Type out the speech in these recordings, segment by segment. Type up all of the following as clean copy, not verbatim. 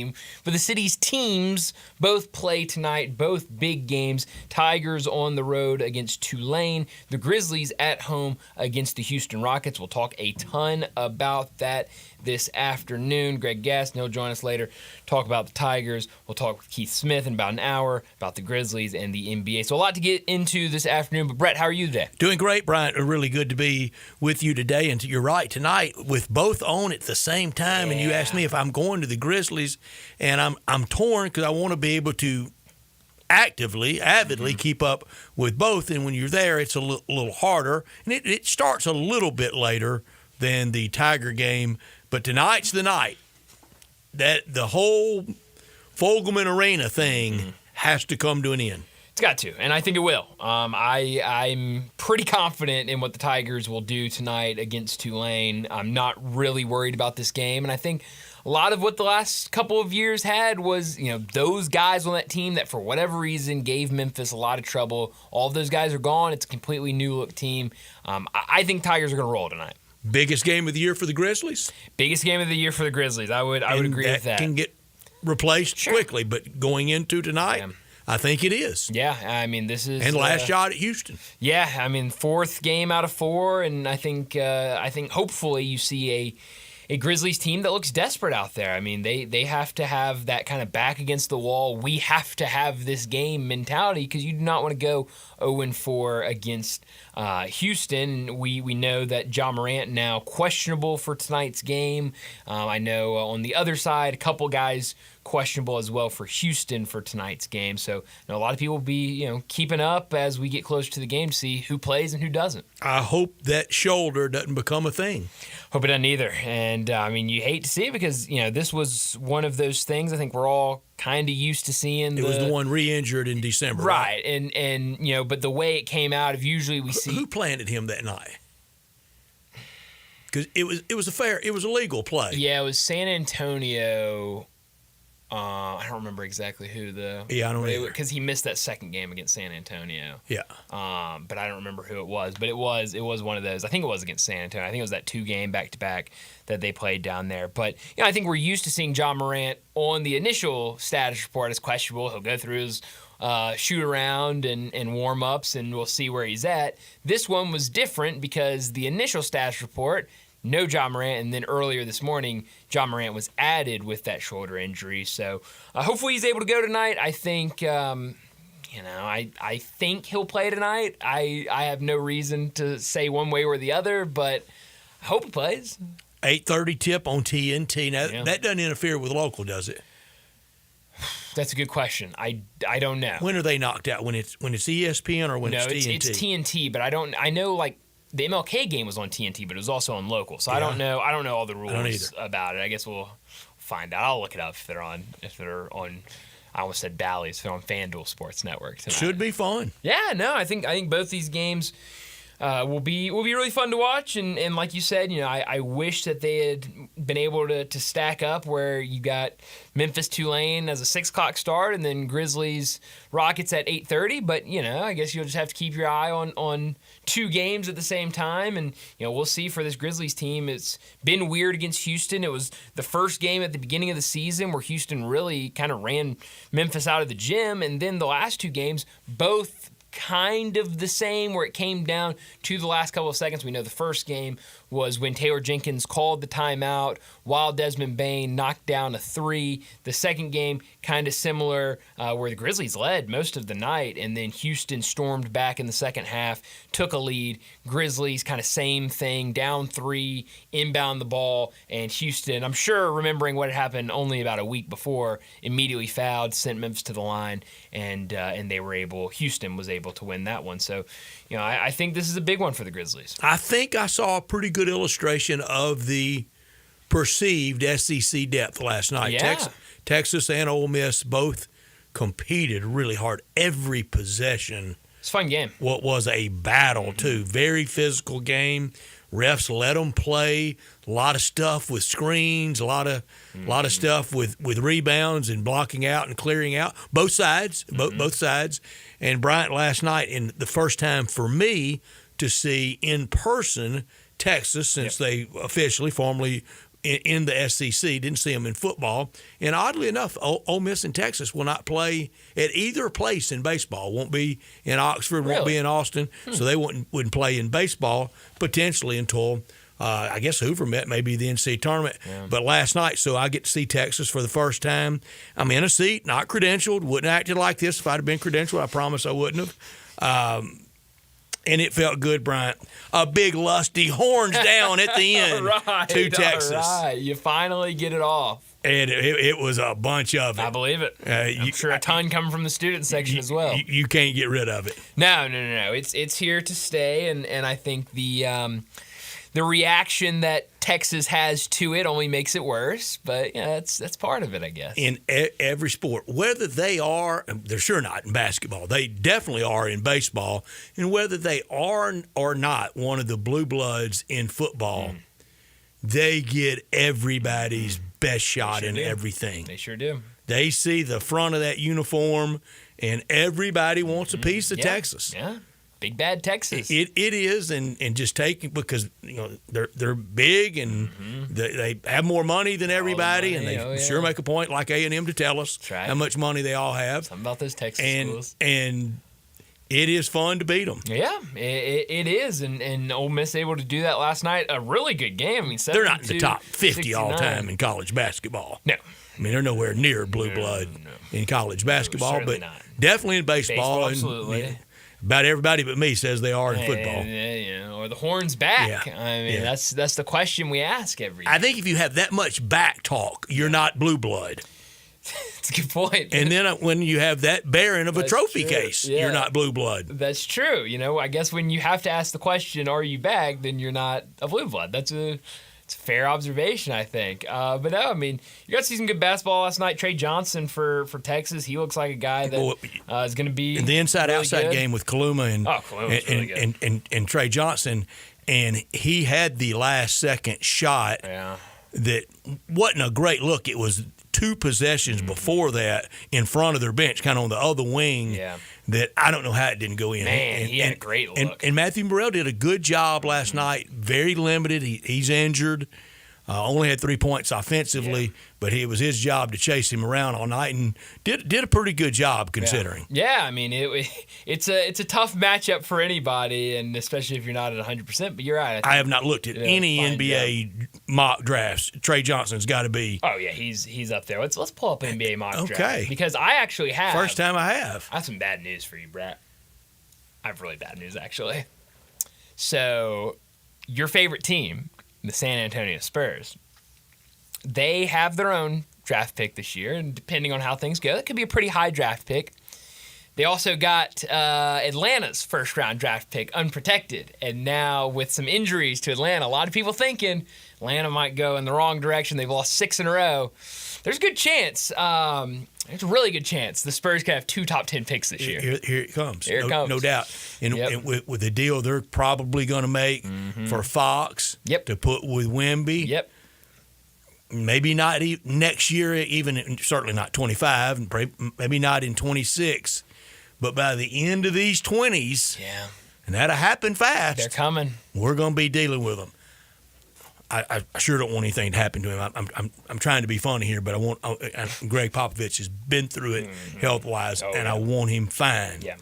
But the city's teams both play tonight, both big games. Tigers on the road against Tulane. The Grizzlies at home against the Houston Rockets. We'll talk a ton about that this afternoon. Greg Gaston, he'll join us later, talk about the Tigers. We'll talk with Keith Smith in about an hour about the Grizzlies and the NBA. So a lot to get into this afternoon. But Brett, how are you today? Doing great, Bryant. Really good to be with you today. And you're right, tonight with both on at the same time. Yeah. And you asked me if I'm going to the Grizzlies, and I'm torn because I want to be able to avidly keep up with both. And when you're there, it's a little harder. And it starts a little bit later than the Tiger game. But tonight's the night that the whole Fogelman Arena thing has to come to an end. It's got to, and I think it will. I'm pretty confident in what the Tigers will do tonight against Tulane. I'm not really worried about this game, and I think a lot of what the last couple of years had was, those guys on that team that for whatever reason gave Memphis a lot of trouble. All of those guys are gone. It's a completely new-look team. I think Tigers are going to roll tonight. Biggest game of the year for the Grizzlies? Biggest game of the year for the Grizzlies. I would agree with that. Can get replaced quickly, but going into tonight, I think it is. Yeah, I mean, this is... And last shot at Houston. Yeah, I mean, fourth game out of four, and I think hopefully you see a Grizzlies team that looks desperate out there. I mean, they have to have that kind of back against the wall, we have to have this game mentality, because you do not want to go 0-4 against Houston. We know that Ja Morant now questionable for tonight's game. I know on the other side, a couple guys questionable as well for Houston for tonight's game. So a lot of people will be keeping up as we get closer to the game to see who plays and who doesn't. I hope that shoulder doesn't become a thing. Hope it doesn't either. And I mean, you hate to see it because this was one of those things I think we're all kind of used to seeing. It was the one re-injured in December, right? And but the way it came out, of usually we see who planted him that night. Because it was a legal play. Yeah, it was San Antonio. I don't remember exactly who though. Yeah, I don't either. Because he missed that second game against San Antonio. Yeah. But I don't remember who it was. But it was one of those. I think it was against San Antonio. I think it was that 2-game back-to-back that they played down there. But I think we're used to seeing Ja Morant on the initial status report as questionable. He'll go through his shoot around and warm-ups, and we'll see where he's at. This one was different because the initial status report, no Ja Morant, and then earlier this morning, Ja Morant was added with that shoulder injury. So hopefully he's able to go tonight. I think, I think he'll play tonight. I have no reason to say one way or the other, but I hope he plays. 8:30 tip on TNT. Now, that doesn't interfere with local, does it? That's a good question. I don't know. When are they knocked out? When it's ESPN or when it's TNT? No, it's TNT, but I know like the MLK game was on TNT, but it was also on local. So I don't know all the rules about it. I guess we'll find out. I'll look it up if they're on I almost said Bally's, if they're on FanDuel Sports Network tonight. Should be fun. Yeah, no, I think both these games will be really fun to watch, and like you said, I wish that they had been able to stack up where you got Memphis Tulane as a 6:00 start, and then Grizzlies Rockets at 8:30. But I guess you'll just have to keep your eye on two games at the same time, and we'll see for this Grizzlies team. It's been weird against Houston. It was the first game at the beginning of the season where Houston really kind of ran Memphis out of the gym, and then the last two games both kind of the same, where it came down to the last couple of seconds. We know the first game was when Taylor Jenkins called the timeout while Desmond Bane knocked down a three. The second game, kind of similar, where the Grizzlies led most of the night, and then Houston stormed back in the second half, took a lead. Grizzlies, kind of same thing, down three, inbound the ball, and Houston, I'm sure remembering what had happened only about a week before, immediately fouled, sent Memphis to the line, and Houston was able to win that one. So, I think this is a big one for the Grizzlies. I think I saw a pretty good illustration of the perceived SEC depth last night. Yeah. Texas and Ole Miss both competed really hard. Every possession. It's a fun game. What was a battle, too. Very physical game. Refs let them play. A lot of stuff with screens, a lot of stuff with rebounds and blocking out and clearing out. Both sides, both sides. And Bryant, last night, in the first time for me to see in person Texas, since they officially, formally in the SEC. Didn't see them in football. And oddly enough, Ole Miss and Texas will not play at either place in baseball. Won't be in Oxford, won't be in Austin. So they wouldn't play in baseball potentially until I guess Hoover met maybe the NCAA tournament. Yeah. But last night, so I get to see Texas for the first time. I'm in a seat, not credentialed. Wouldn't have acted like this if I'd have been credentialed. I promise I wouldn't have. And it felt good, Bryant. A big, lusty horns down at the end to Texas. All right. You finally get it off. And it was a bunch of it. I believe it. I'm sure a ton coming from the student section as well. You can't get rid of it. No. It's here to stay, and I think the reaction that Texas has to it only makes it worse. But that's part of it, I guess. In every sport, whether they are, they're sure not in basketball. They definitely are in baseball, and whether they are or not one of the blue bloods in football, they get everybody's best shot in everything. They sure do. They see the front of that uniform, and everybody wants a piece of Texas. Yeah. Big bad Texas. It is, and just taking because they're big and they have more money than everybody, and they sure make a point like A&M to tell us how much money they all have. Something about those Texas schools. And it is fun to beat them. Yeah, it is, and Ole Miss able to do that last night. A really good game. I mean, they're not in the top 50 69. all time in college basketball. No. I mean, they're nowhere near blue blood in college basketball, but not. Definitely in baseball. Absolutely. About everybody but me says they are in football. Or the horns back. Yeah. I mean, that's the question we ask every year. I think if you have that much back talk, you're not blue blood. That's a good point. And then when you have that bearing of a trophy case, you're not blue blood. That's true. I guess when you have to ask the question, are you back, then you're not a blue blood. It's a fair observation, I think. But no, I mean, you got to see some good basketball last night. Trey Johnson for Texas, he looks like a guy that is going to be in the inside-outside game with Kaluma and Trey Johnson, and he had the last-second shot that wasn't a great look. It was 2 possessions before that in front of their bench, kind of on the other wing, that I don't know how it didn't go in. Man, he had a great look. And Matthew Morrell did a good job last night, very limited. He's injured, only had 3 points offensively, but it was his job to chase him around all night and did a pretty good job considering. Yeah, I mean, it's a tough matchup for anybody, and especially if you're not at 100%, but you're right. I have not looked at any NBA mock drafts. Trey Johnson's got to be. Oh, yeah, he's up there. Let's pull up an NBA mock draft. Because I actually have. First time I have. I have some bad news for you, Brett. I have really bad news, actually. So, your favorite team, the San Antonio Spurs, they have their own draft pick this year, and depending on how things go, it could be a pretty high draft pick. They also got Atlanta's first-round draft pick unprotected, and now with some injuries to Atlanta, a lot of people thinking Atlanta might go in the wrong direction. They've lost 6 in a row. There's a good chance. There's a really good chance the Spurs could have 2 top 10 picks this year. Here it comes. Here it comes. No doubt. And with the deal they're probably going to make for Fox to put with Wemby. Yep. Maybe not next year, even certainly not 25, and maybe not in 26. But by the end of these 20s, and that'll happen fast. They're coming. We're going to be dealing with them. I sure don't want anything to happen to him. I'm trying to be funny here, but Greg Popovich has been through it health-wise, I want him fine. Yeah.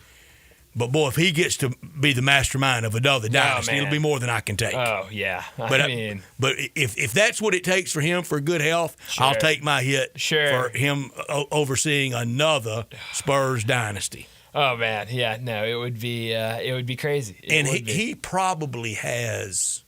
But, boy, if he gets to be the mastermind of another dynasty, it'll be more than I can take. Oh, yeah. But if that's what it takes for him for good health, I'll take my hit for him overseeing another Spurs dynasty. Oh, man. Yeah, no, it would be crazy. He probably has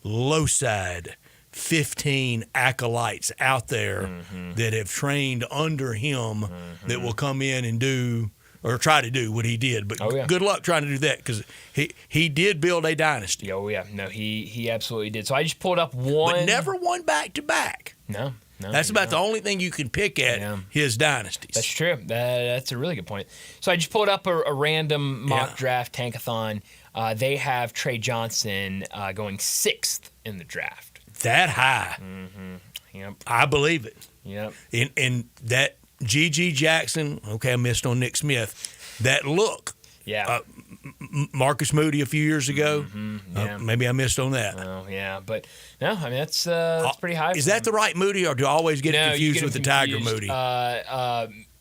low side 15 acolytes out there that have trained under him that will come in and do or try to do what he did. But good luck trying to do that because he did build a dynasty. Oh, yeah. No, he absolutely did. So I just pulled up one. But never won back-to-back. No. That's about the only thing you can pick at his dynasties. That's true. That's a really good point. So I just pulled up a random mock draft tankathon. They have Trey Johnson going 6th in the draft. That high. Yep. I believe it. Yep. And that G.G. Jackson, I missed on Nick Smith, that look Yeah. Marcus Moody a few years ago. Yeah. Maybe I missed on that. Oh, yeah. But, no, I mean, that's pretty high. Is that the right Moody, or do I always get it confused with the Tiger Moody?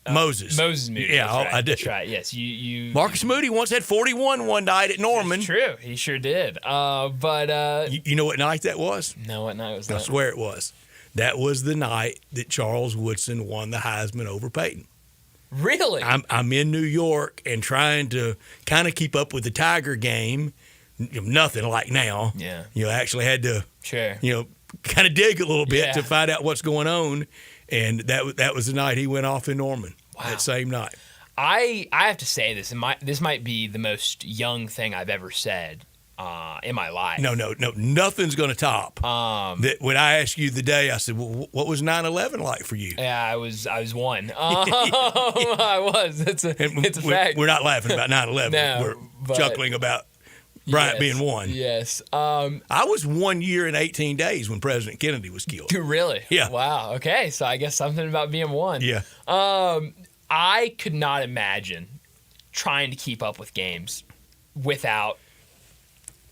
Moses. Moses Moody. Yeah, that's right. I did. That's right. Yes, you. Marcus Moody once had 41 one night at Norman. It's true. He sure did. But You know what night that was? no, what night was I that? swear it was. That was the night that Charles Woodson won the Heisman over Peyton. Really? I'm in New York and trying to kind of keep up with the Tiger game. Nothing like now. Yeah. Actually had to, Sure. kind of dig a little bit Yeah. to find out what's going on. And that was the night he went off in Norman. Wow. That same night. I have to say this, and this might be the most young thing I've ever said in my life. No, nothing's going to top. That when I asked you the day, I said, well, what was 9/11 like for you? Yeah, I was one. I was. It's a fact. We're not laughing about 9/11. No, We're but- chuckling about Bryant Yes, being one. Yes. I was 1 year and 18 days when President Kennedy was killed. Really? Yeah. Wow. Okay. So I guess something about being one. Yeah. I could not imagine trying to keep up with games without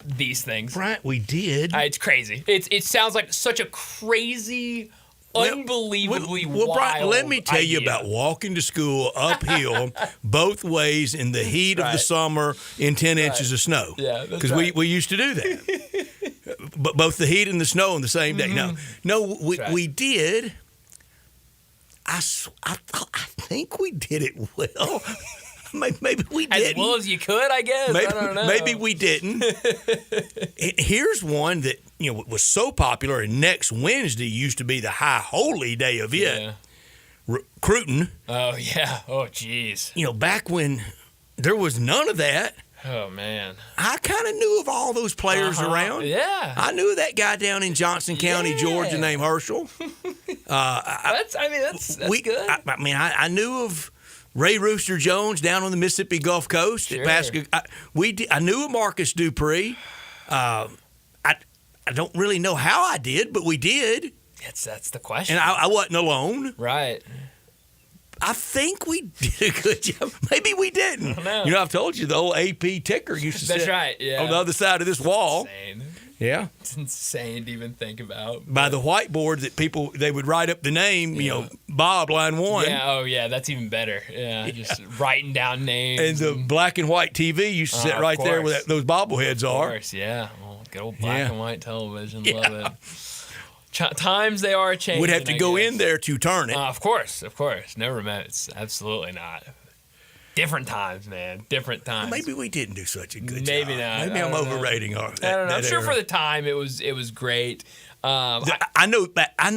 these things. Bryant, we did. It's crazy. It sounds like such a crazy, unbelievably wild Bryant, let me tell you idea. about walking to school uphill both ways in the heat of the Right. summer in 10 inches of snow. Yeah, that's Because right. we used to do that. But both the heat and the snow on the same day. No, right. we did. I think we did it well. Maybe we didn't. As well as you could, I guess. I don't know. Maybe we didn't. Here's one that was so popular, and next Wednesday used to be the high holy day of it. Yeah. Recruiting. Oh, yeah. Oh, jeez. Back when there was none of that, Oh, man. I kind of knew of all those players around. Yeah. I knew that guy down in Johnson County, Yeah. Georgia, named Herschel. That's good. I knew of Ray Rooster Jones down on the Mississippi Gulf Coast. Sure. At Pasco. I knew of Marcus Dupree. I don't really know how I did, but we did. That's the question. And I wasn't alone. Right. I think we did a good job. Maybe we didn't. I don't know. I've told you the old AP ticker used to That's sit right, yeah. on the other side of this wall. Insane. Yeah. It's insane to even think about. By the whiteboard that they would write up the name, Bob, line 1. Yeah, oh yeah, that's even better. Yeah, just writing down names. And the black and white TV used to sit right there where course. those bobbleheads Of are. course, yeah. Well, good old black Yeah. and white television. Yeah. Love it. Times they are changing. Would have to go in there to turn it. Of course. No remotes. Absolutely not. Different times, man. Different times. Maybe we didn't do such a good job. Maybe not. Maybe I I'm don't know. overrating our. I don't know. that I'm sure era. for the time it was great. I know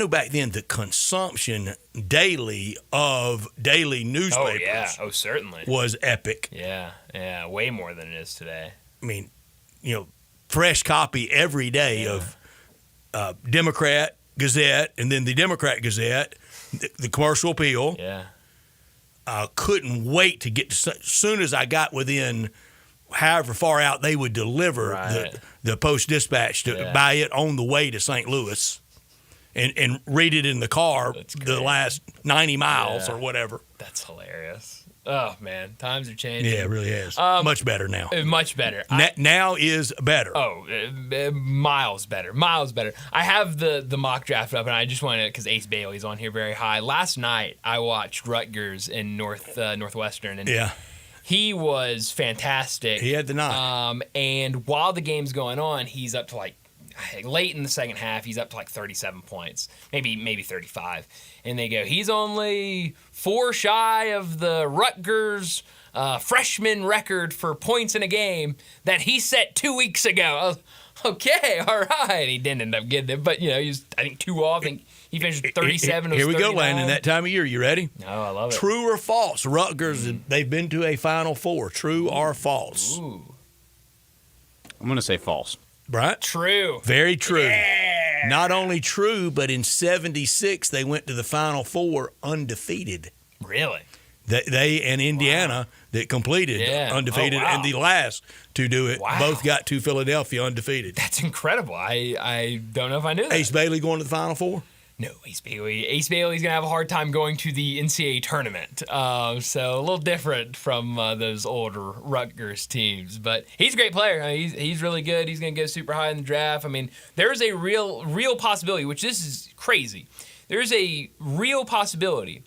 back then the consumption daily of daily newspapers Oh yeah. Oh certainly. was epic. Yeah. Yeah. Way more than it is today. I mean, fresh copy every day of Democrat Gazette, and then the Democrat Gazette, the Commercial Appeal. Yeah. Couldn't wait to get to, as soon as I got within however far out they would deliver Right. the Post Dispatch to buy it on the way to St. Louis and read it in the car That's the great. last 90 miles Yeah. or whatever. That's hilarious. Oh man, times are changing. Yeah, it really is. Much better now. Much better. Now is better. Miles better. Miles better. I have the mock draft up, and I just wanted because Ace Bailey's on here very high. Last night I watched Rutgers in Northwestern, and Yeah. he was fantastic. He had the night. And while the game's going on, he's up to late in the second half, he's up to 37 points, maybe 35. And they go, he's only 4 shy of the Rutgers freshman record for points in a game that he set 2 weeks ago. I was, okay, all right. He didn't end up getting it, but he was, I think, 2 off. I think he finished with 37. Here we go, 39. Landon. That time of year, you ready? No, I love it. True or false? Rutgers, they've been to a Final Four. True or false? Ooh. I'm going to say false. Right? True. Very true. Yeah. Not only true, but in 76, they went to the Final Four undefeated. Really? They and Indiana that completed Yeah. undefeated, Oh, wow. and the last to do it Wow. both got to Philadelphia undefeated. That's incredible. I don't know if I knew that. Ace Bailey going to the Final Four? No, Ace Bailey's going to have a hard time going to the NCAA tournament. So a little different from those older Rutgers teams. But he's a great player. He's really good. He's going to go super high in the draft. I mean, there's a real possibility, which this is crazy. There's a real possibility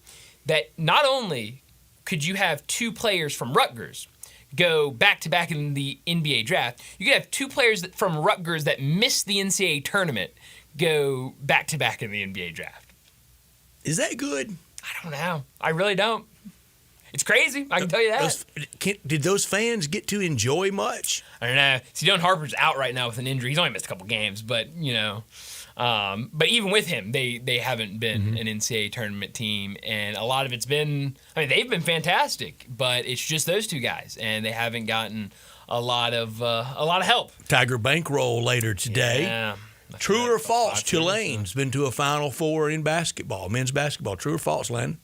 that not only could you have two players from Rutgers go back-to-back in the NBA draft, you could have two players from Rutgers that missed the NCAA tournament go back-to-back in the NBA draft. Is that good? I don't know. I really don't. It's crazy. I can tell you that. Did those fans get to enjoy much? I don't know. See, Dylan Harper's out right now with an injury. He's only missed a couple games, but, but even with him, they haven't been an NCAA tournament team, and a lot of it's been, they've been fantastic, but it's just those two guys, and they haven't gotten a lot of help. Tiger bankroll later today. Yeah. True or false? Tulane's been to a Final Four in basketball, men's basketball. True or false, Landon?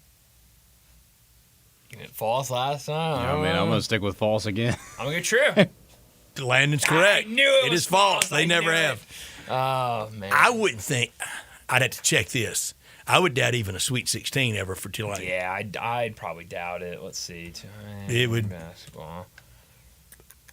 False last time. I'm going to stick with false again. I'm going to go true. Landon's correct. I knew it was false. They never have. Oh, man. I wouldn't think. I'd have to check this. I would doubt even a Sweet 16 ever for Tulane. Yeah, I'd probably doubt it. Let's see. It would. Basketball.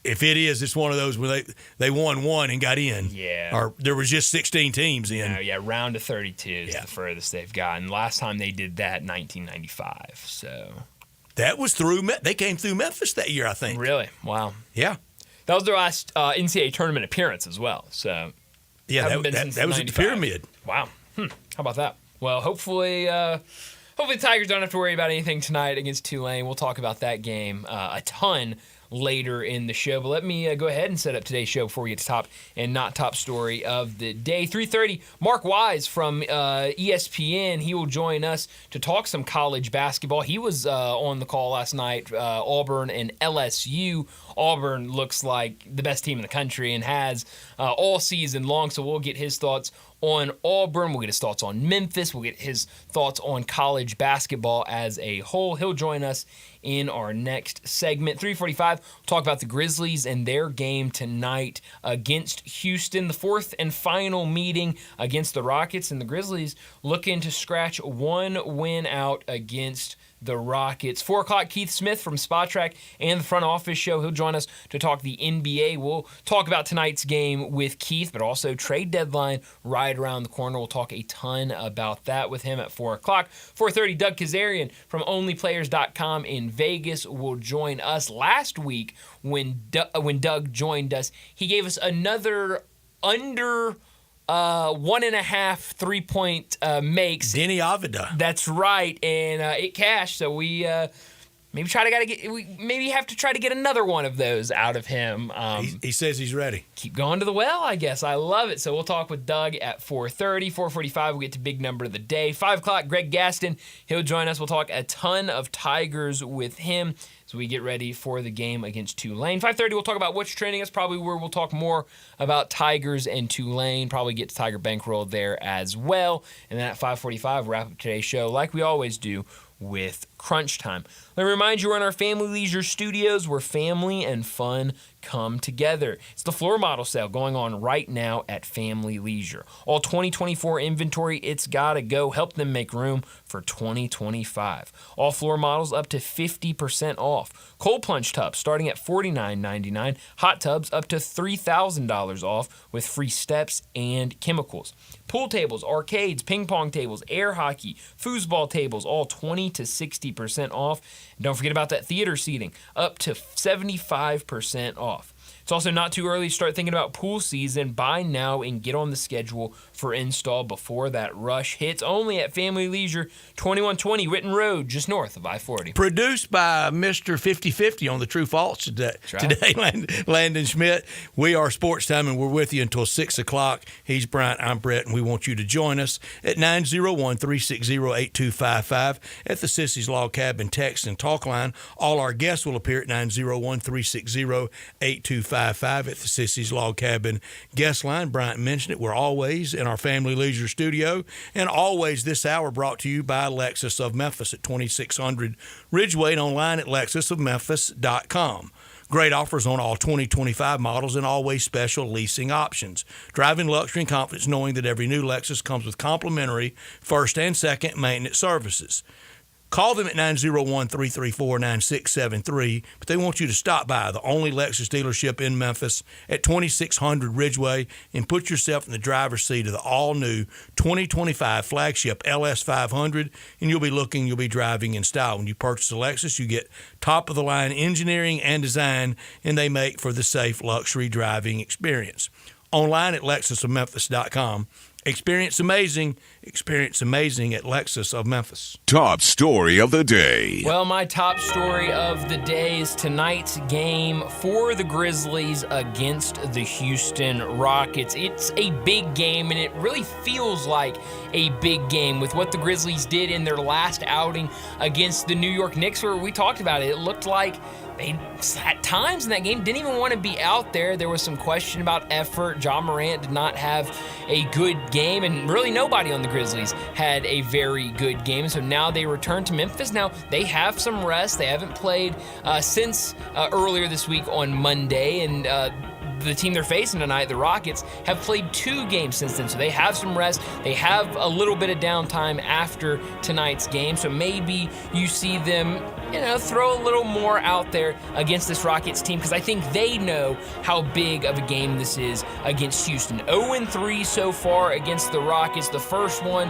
If it is, it's one of those where they won one and got in. Yeah. Or there was just 16 teams in. Yeah, round of 32 is the furthest they've gotten. Last time they did that, 1995. So that was they came through Memphis that year, I think. Really? Wow. Yeah. That was their last NCAA tournament appearance as well. So yeah, that was at the Pyramid. Wow. How about that? Well, hopefully the Tigers don't have to worry about anything tonight against Tulane. We'll talk about that game a ton later in the show. But let me go ahead and set up today's show before we get to top and not top story of the day. 3:30, Mark Wise from ESPN. He will join us to talk some college basketball. He was on the call last night, Auburn and LSU. Auburn looks like the best team in the country and has all season long, so we'll get his thoughts on Auburn. We'll get his thoughts on Memphis. We'll get his thoughts on college basketball as a whole. He'll join us in our next segment. 3:45, we'll talk about the Grizzlies and their game tonight against Houston, the fourth and final meeting against the Rockets, and the Grizzlies looking to scratch one win out against the Rockets. 4 o'clock, Keith Smith from Spot Track and the Front Office Show. He'll join us to talk the NBA. We'll talk about tonight's game with Keith, but also trade deadline right around the corner. We'll talk a ton about that with him at 4 o'clock. 4:30, Doug Kazarian from OnlyPlayers.com in Vegas will join us. Last week when Doug joined us, he gave us another under 1.5 3-point makes. Denny Avida. That's right, and it cashed. So we maybe have to try to get another one of those out of him. He says he's ready. Keep going to the well, I guess. I love it. So we'll talk with Doug at 4:30. 4:45, we'll get to big number of the day. 5 o'clock, Greg Gaston. He'll join us. We'll talk a ton of Tigers with him as we get ready for the game against Tulane. 5:30, we'll talk about what's trending. That's probably where we'll talk more about Tigers and Tulane. Probably get to Tiger Bankroll there as well. And then at 5:45, wrap up today's show like we always do with Crunch Time. Let me remind you, we're in our Family Leisure Studios where family and fun come together. It's the floor model sale going on right now at Family Leisure. All 2024 inventory, it's got to go. Help them make room for 2025. All floor models up to 50% off. Cold plunge tubs starting at $49.99. Hot tubs up to $3,000 off with free steps and chemicals. Pool tables, arcades, ping pong tables, air hockey, foosball tables, all 20 to 60% off. And don't forget about that theater seating, up to 75% off. It's also not too early to start thinking about pool season. Buy now and get on the schedule for install before that rush hits. Only at Family Leisure, 2120 Witten Road, just north of I-40. Produced by Mr. 50/50 on the True False today, Landon Schmidt. We are Sportstime, and we're with you until 6 o'clock. He's Bryant, I'm Brett, and we want you to join us at 901-360-8255 at the Sissy's Log Cabin text and talk line. All our guests will appear at 901-360-8255 at the Sissy's Log Cabin guest line. Bryant mentioned it. We're always in our Family Leisure studio, and always this hour brought to you by Lexus of Memphis at 2600 Ridgeway and online at lexusofmemphis.com. Great offers on all 2025 models and always special leasing options. Driving luxury and confidence knowing that every new Lexus comes with complimentary first and second maintenance services. Call them at 901-334-9673, but they want you to stop by the only Lexus dealership in Memphis at 2600 Ridgeway and put yourself in the driver's seat of the all-new 2025 flagship LS500, and you'll be driving in style. When you purchase a Lexus, you get top-of-the-line engineering and design, and they make for the safe luxury driving experience. Online at lexusofmemphis.com. Experience amazing at Lexus of Memphis. Top story of the day. Well, my top story of the day is tonight's game for the Grizzlies against the Houston Rockets. It's a big game, and it really feels like a big game with what the Grizzlies did in their last outing against the New York Knicks, where we talked about it. It looked like they, at times in that game, didn't even want to be out there. There was some question about effort. Ja Morant did not have a good game, and really nobody on the Grizzlies had a very good game. So now they return to Memphis. Now they have some rest. They haven't played since earlier this week on Monday, and the team they're facing tonight, the Rockets, have played 2 games since then, so they have some rest. They have a little bit of downtime after tonight's game, so maybe you see them, throw a little more out there against this Rockets team, because I think they know how big of a game this is against Houston. 0-3 so far against the Rockets. The first one,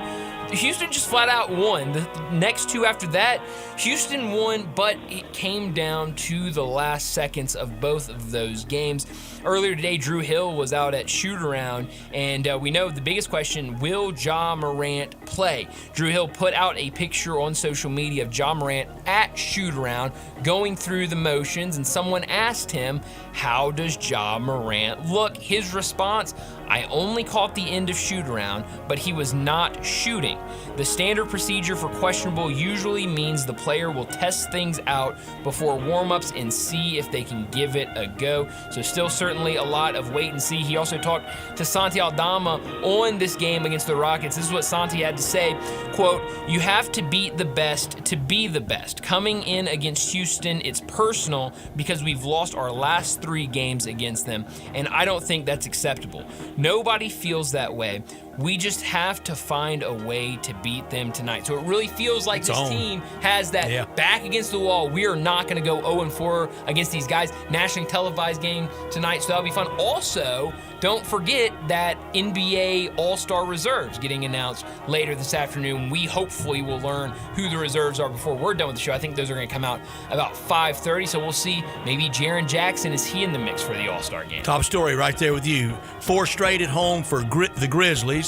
Houston just flat out won. The next 2 after that, Houston won, but it came down to the last seconds of both of those games. Earlier today, Drew Hill was out at shoot-around, and we know the biggest question, will Ja Morant play? Drew Hill put out a picture on social media of Ja Morant at shoot-around going through the motions, and someone asked him, how does Ja Morant look? His response, I only caught the end of shoot-around, but he was not shooting. The standard procedure for questionable usually means the player will test things out before warm-ups and see if they can give it a go. So still certainly a lot of wait and see. He also talked to Santi Aldama on this game against the Rockets. This is what Santi had to say, quote, you have to beat the best to be the best. Coming in against Houston, it's personal because we've lost our last 3 games against them, and I don't think that's acceptable. Nobody feels that way. We just have to find a way to beat them tonight. So it really feels like this team has that back against the wall. We are not going to go 0-4 against these guys. Nationally televised game tonight, so that'll be fun. Also, don't forget that NBA All-Star reserves getting announced later this afternoon. We hopefully will learn who the reserves are before we're done with the show. I think those are going to come out about 5:30, so we'll see. Maybe Jaren Jackson, is he in the mix for the All-Star game? Top story right there with you. 4 straight at home for the Grizzlies,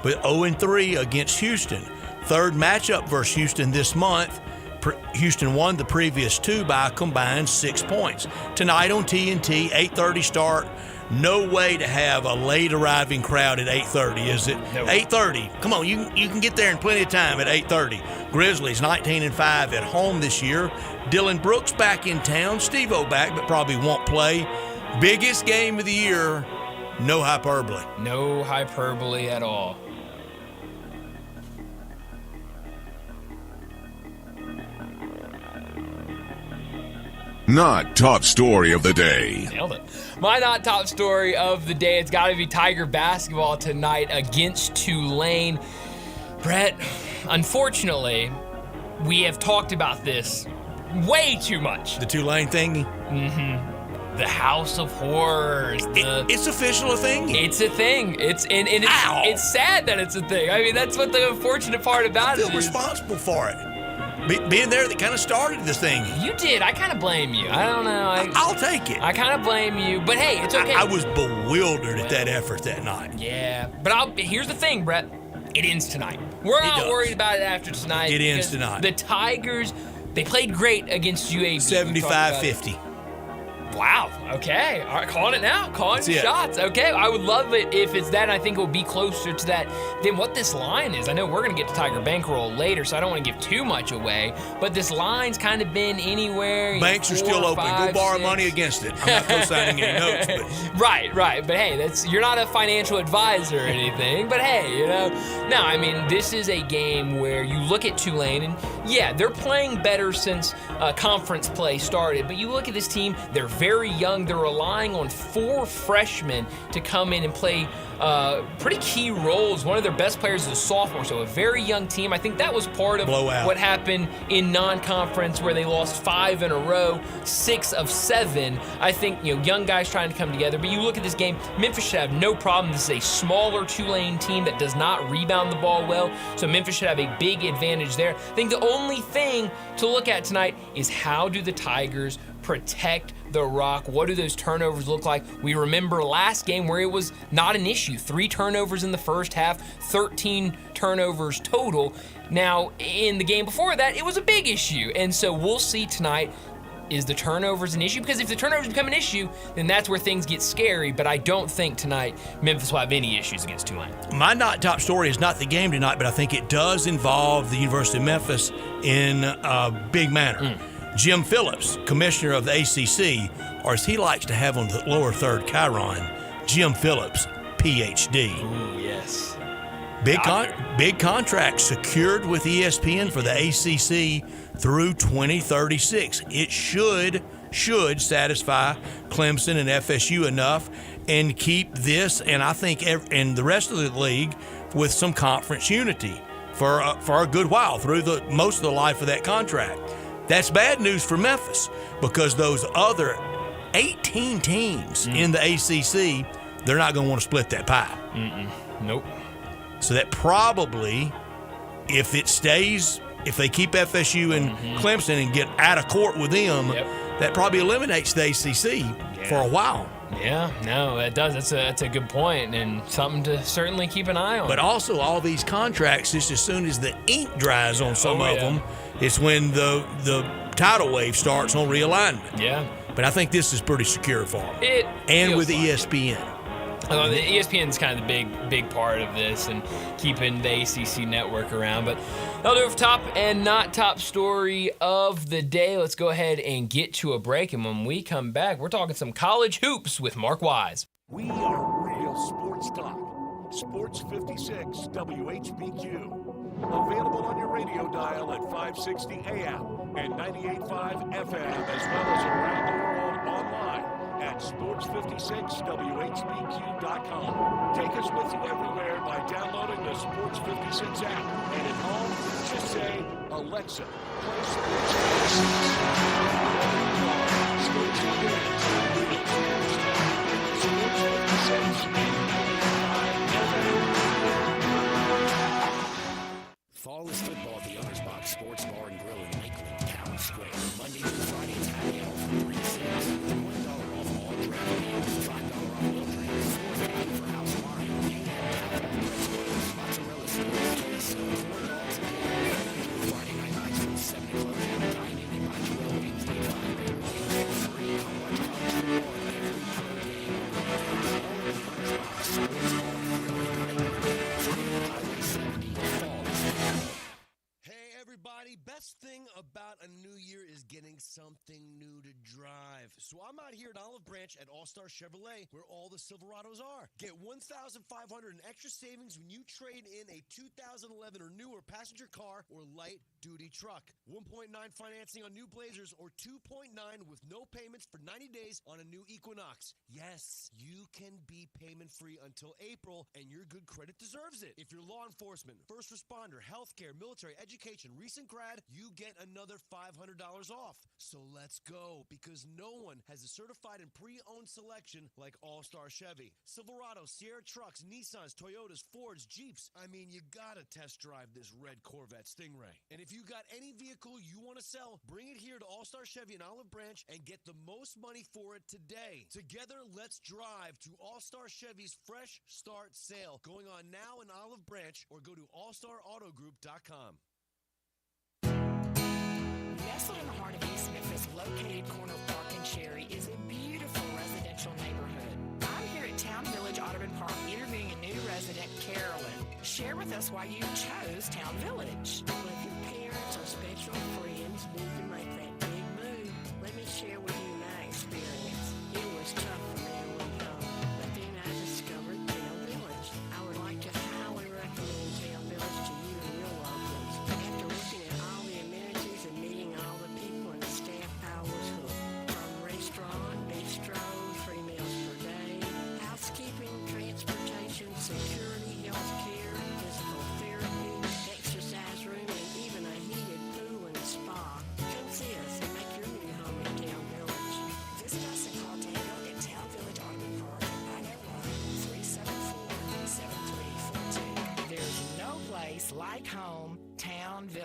but 0-3 against Houston. Third matchup versus Houston this month. Houston won the previous 2 by a combined 6 points. Tonight on TNT, 8:30 start. No way to have a late arriving crowd at 8:30, is it? No. 8:30. Come on, you can get there in plenty of time at 8:30. Grizzlies 19-5 at home this year. Dylan Brooks back in town. Steve-O back, but probably won't play. Biggest game of the year. No hyperbole. No hyperbole at all. Not top story of the day. Nailed it. My not top story of the day, it's got to be Tiger basketball tonight against Tulane. Brett, unfortunately, we have talked about this way too much. The Tulane thing? Mm-hmm. The House of Horrors. It's official a thing? It's a thing. It's sad that it's a thing. I mean, that's what the unfortunate part about it is. I feel responsible for it. Being there that kind of started this thing. You did. I kind of blame you. I don't know. I'll take it. I kind of blame you. But hey, it's okay. I was bewildered at that effort that night. Yeah. But here's the thing, Brett. It ends tonight. We're not worried about it after tonight. It ends tonight. The Tigers, they played great against UAB. 75-50. Wow. Okay. All right. Calling it now. Calling the shots. Okay. I would love it if it's that. And I think it will be closer to that than what this line is. I know we're going to get to Tiger Bankroll later, so I don't want to give too much away. But this line's kind of been anywhere. Banks are still open. Go borrow money against it. I'm not co-signing any notes. But. Right. But hey, you're not a financial advisor or anything. But hey, no, I mean, this is a game where you look at Tulane, and yeah, they're playing better since conference play started. But you look at this team, they're very young. They're relying on 4 freshmen to come in and play pretty key roles. One of their best players is a sophomore, so a very young team. I think that was part of Blowout. what happened in non-conference where they lost 5 in a row, 6 of 7. I think, young guys trying to come together. But you look at this game, Memphis should have no problem. This is a smaller Tulane team that does not rebound the ball well, so Memphis should have a big advantage there. I think the only thing to look at tonight is how do the Tigers protect the rock? What do those turnovers look like? We remember last game where it was not an issue. 3 turnovers in the first half, 13 turnovers total. Now, in the game before that, it was a big issue. And so we'll see tonight, is the turnovers an issue? Because if the turnovers become an issue, then that's where things get scary. But I don't think tonight Memphis will have any issues against Tulane. My not top story is not the game tonight, but I think it does involve the University of Memphis in a big manner. Jim Phillips, commissioner of the ACC, or as he likes to have on the lower third chyron, Jim Phillips, PhD. Ooh, yes. Big contract secured with ESPN for the ACC through 2036. It should satisfy Clemson and FSU enough and keep this and I think and the rest of the league with some conference unity for a good while through most of the life of that contract. That's bad news for Memphis because those other 18 teams in the ACC, they're not going to want to split that pie. Nope. So that probably, if they keep FSU and Clemson and get out of court with them, that probably eliminates the ACC for a while. Yeah, no, that does. That's a good point and something to certainly keep an eye on. But also all these contracts, just as soon as the ink dries on some of them, it's when the tidal wave starts on realignment. Yeah. But I think this is pretty secure for them. And with ESPN. The ESPN is kind of the big part of this and keeping the ACC network around. But that'll do it for top and not top story of the day. Let's go ahead and get to a break. And when we come back, we're talking some college hoops with Mark Wise. We are real sports talk. Sports 56 WHBQ. Available on your radio dial at 560 AM and 98.5 FM, as well as around the world online at sports56whbq.com. Take us with you everywhere by downloading the Sports 56 app. And at home, just say, Alexa, play Sports 56. Fall is football at the Owner's Box Sports Bar and Grill in Lakeland, Town Square. Monday through Friday is happy hour for 3 cents. $1 off all draft meals, $5 off meal drinks, $4.50 for house wine, mozzarella sticks, queso, $4 a day. Friday night lights from 7 o'clock. Dine in and buy Joel Wednesday night. Free on watch college football every home game. Owner's Box Sports Bar and Grill in Lakeland, Highway 70. Fall is football. Hey everybody, best thing about a new year is getting something new to drive. So I'm out here at Olive Branch at All-Star Chevrolet where all the Silverados are. Get $1,500 in extra savings when you trade in a 2011 or newer passenger car or light duty truck. 1.9 financing on new Blazers or 2.9 with no payments for 90 days on a new Equinox. Yes, you can be payment free until April and your good credit deserves it. If you're law enforcement, first responder, healthcare, military, education, recent grad, you get another $500 off. So let's go, because no one has a certified and pre-owned selection like All-Star Chevy. Silverado, Sierra trucks, Nissans, Toyotas, Fords, Jeeps. I mean, you gotta test drive this red Corvette Stingray. And if you got any vehicle you want to sell, bring it here to All-Star Chevy in Olive Branch and get the most money for it today. Together, let's drive to All-Star Chevy's Fresh Start Sale, going on now in Olive Branch, or go to allstarautogroup.com. Nestled in the heart of East Memphis, located corner of Park and Cherry, is a beautiful residential neighborhood. I'm here at Town Village Audubon Park interviewing a new resident, Carolyn. Share with us why you chose Town Village. Well, if your parents or special friends need to make that big move, let me share with you my experience. It was tough for me to leave home, but then I discovered Town Village. I would like to highly recommend Town Village to you and your loved ones. After looking at all the amenities and meeting all the people and the staff, I was hooked. From restaurant,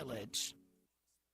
Village.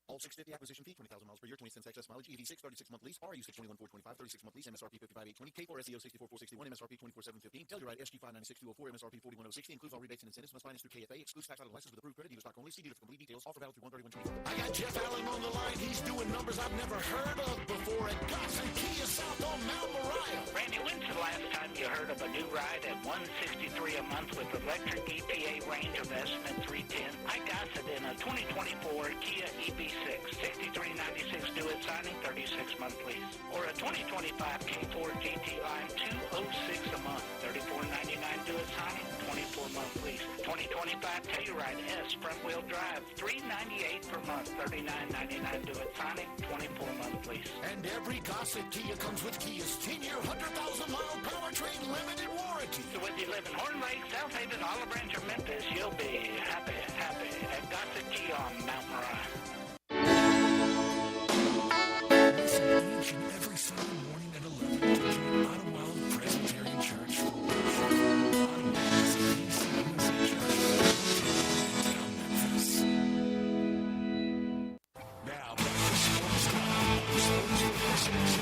All 650 acquisition fee, 20,000 miles per year, 20 cents excess mileage, EV6, 36-month lease, RU 621, 425, 36-month lease, MSRP 55,820, K4 SEO 64461, MSRP 24715, Telluride SG 596,204, MSRP 41060, includes all rebates and incentives, must finance through KFA, excludes tax title license with approved credit, dealer stock only, see dealer for complete details, offer valid through 131/24. I got Jeff Allen on the line. He's doing numbers I've never heard of before at Gossen Kia South on Mount Moriah. Randy, when's the last time you heard of a new ride at $163 a month with electric EPA range of estimate 310? I got it in a 2024 Kia EV6, $63.96 due at signing, 36-month lease. Or a 2025 K4 GT Line, $206 a month, $34.99 due at signing, 24-month lease. 2025 Telluride S front-wheel drive, $398 per month, $39.99 due at signing, 24-month lease. And every Gossett Kia comes with Kia's 10-year, 100,000-mile powertrain limited warranty. So whether you live in Horn Lake, South Haven, Olive Branch, or Memphis, you'll be happy at Gossett Kia on Mount Moriah. Listen each and every Sunday morning at 11 to join Ottawa Presbyterian Church for worship. Ottawa is a DCUC church downtown Memphis. Now back to Sports Time on Sports 56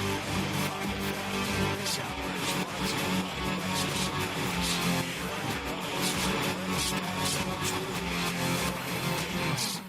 This hour is brought to you by Lexus Service. Here are your hosts, Glenn Stark Sports Movie and Brian Davis.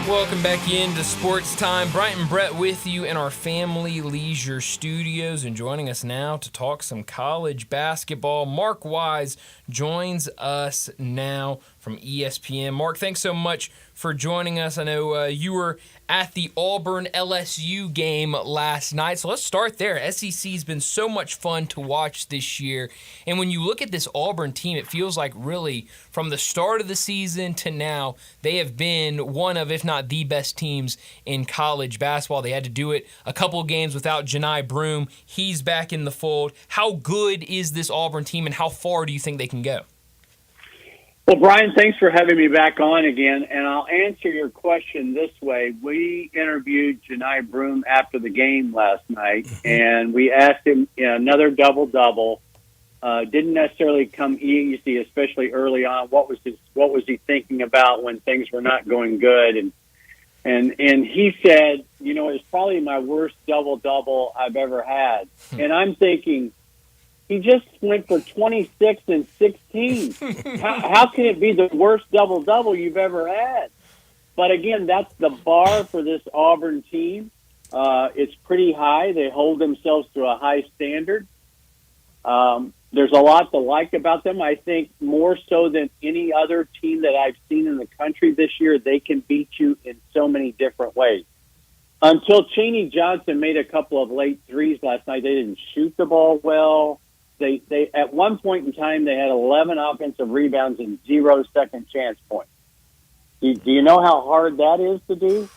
Welcome back into Sports Time. Bryant and Brett with you in our Family Leisure Studios, and joining us now to talk some college basketball, Mark Wise joins us now from ESPN. Mark, thanks so much for joining us. I know you were at the Auburn-LSU game last night, so let's start there. SEC's been so much fun to watch this year, and when you look at this Auburn team, it feels like really from the start of the season to now, they have been one of, if not the best teams in college basketball. They had to do it a couple of games without Janai Broome. He's back in the fold. How good is this Auburn team, and how far do you think they can go? Well, Brian, thanks for having me back on again, and I'll answer your question this way. We interviewed Janai Broome after the game last night, and we asked him another double-double. Didn't necessarily come easy, especially early on. What was he thinking about when things were not going good? And he said, it's probably my worst double-double I've ever had. And I'm thinking, he just went for 26 and 16. How can it be the worst double-double you've ever had? But again, that's the bar for this Auburn team. It's pretty high. They hold themselves to a high standard. There's a lot to like about them. I think more so than any other team that I've seen in the country this year, they can beat you in so many different ways. Until Chaney Johnson made a couple of late threes last night, they didn't shoot the ball well. They at one point in time, they had 11 offensive rebounds and 0 second chance points. Do you know how hard that is to do?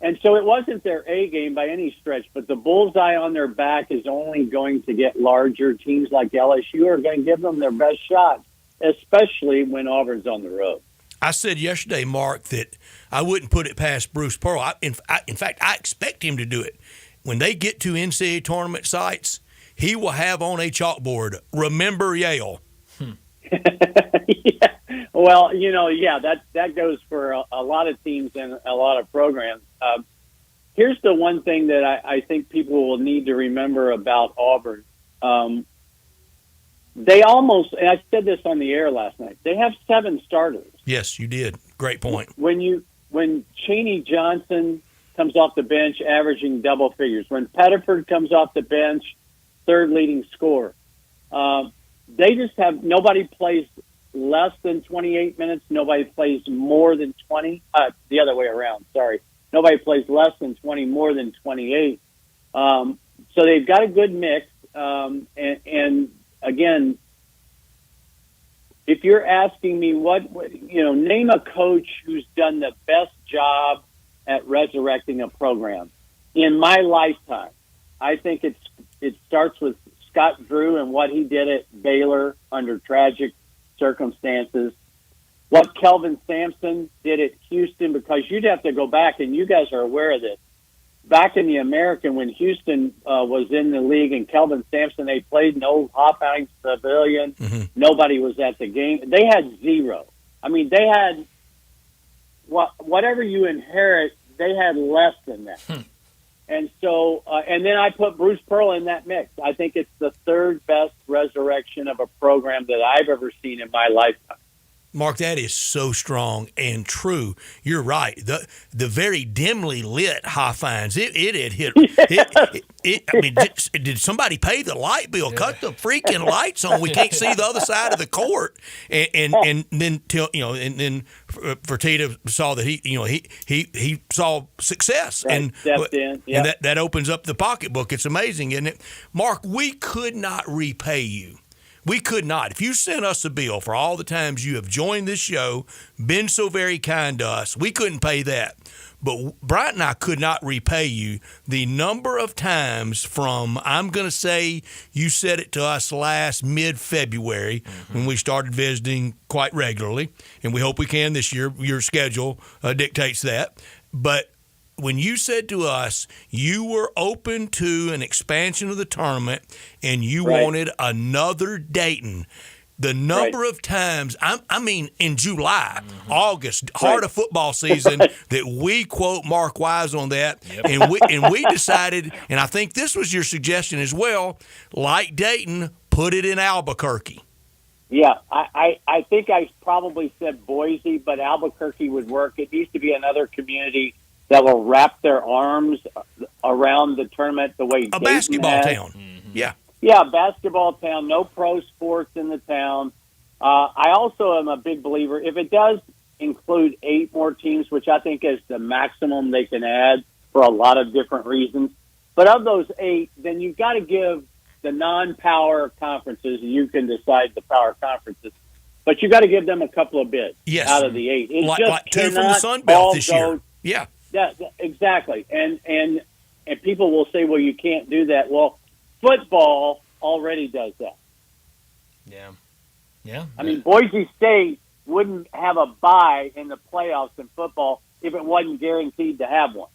And so it wasn't their A game by any stretch, but the bullseye on their back is only going to get larger. Teams like LSU are going to give them their best shot, especially when Auburn's on the road. I said yesterday, Mark, that I wouldn't put it past Bruce Pearl. In fact, I expect him to do it. When they get to NCAA tournament sites, he will have on a chalkboard, remember Yale. Yeah. Well, that goes for a lot of teams and a lot of programs. Here's the one thing that I think people will need to remember about Auburn. They almost, and I said this on the air last night, they have 7 starters. Yes, you did. Great point. When Chaney Johnson comes off the bench averaging double figures, when Pettiford comes off the bench, third leading scorer, they just have, nobody plays less than 28 minutes. Nobody plays more than 20. The other way around, sorry. Nobody plays less than 20, more than 28. So they've got a good mix. And again, if you're asking me name a coach who's done the best job at resurrecting a program in my lifetime, I think it starts with Scott Drew and what he did at Baylor under tragic circumstances, what Kelvin Sampson did at Houston, because you'd have to go back, and you guys are aware of this. back in the American when Houston was in the league and Kelvin Sampson, they played in old Hopkins Pavilion. Mm-hmm. Nobody was at the game. They had zero. I mean, they had whatever you inherit, they had less than that. And so, and then I put Bruce Pearl in that mix. I think it's the third best resurrection of a program that I've ever seen in my lifetime. Mark, that is so strong and true. You're right. The very dimly lit High-Fines, it had hit. I mean, did somebody pay the light bill? Yeah. Cut the freaking lights on. We can't see the other side of the court. And then then Fertitta saw that he saw success, right. and stepped in. Yep. And that opens up the pocketbook. It's amazing, isn't it, Mark? We could not repay you. We could not. If you sent us a bill for all the times you have joined this show, been so very kind to us, we couldn't pay that. But Bryant and I could not repay you the number of times from, I'm going to say you said it to us last mid-February when we started visiting quite regularly, and we hope we can this year. Your schedule dictates that. But when you said to us you were open to an expansion of the tournament and you wanted another Dayton, the number of times, I mean in July, August, heart of football season, that we quote Mark Wise on that, and we decided, and I think this was your suggestion as well, like Dayton, put it in Albuquerque. Yeah, I think I probably said Boise, but Albuquerque would work. It needs to be another community that will wrap their arms around the tournament the way a Dayton basketball has. town. Yeah. Yeah, basketball town, no pro sports in the town. I also am a big believer, if it does include 8 more teams, which I think is the maximum they can add for a lot of different reasons, but of those 8, then you've got to give the non-power conferences, you can decide the power conferences, but you've got to give them a couple of bids out of the 8. It like 2 from the Sun Belt Belt this year. Yeah. Yeah, exactly. And people will say, well, you can't do that. Well, football already does that. Yeah. I mean, Boise State wouldn't have a bye in the playoffs in football if it wasn't guaranteed to have one.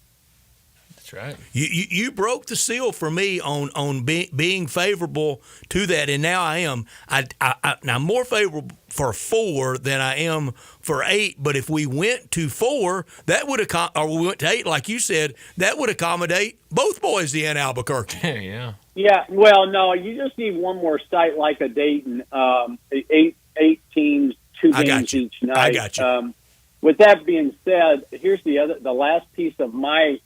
That's right. You broke the seal for me on being favorable to that, and now I am. I'm more favorable for 4 than I am for 8. But if we went to 4, that would or we went to 8, like you said, that would accommodate both Boise and Albuquerque. Yeah. Yeah. Well, no, you just need one more site like a Dayton. 8 teams, 2 games each night. I got you. With that being said, here's the last piece of my.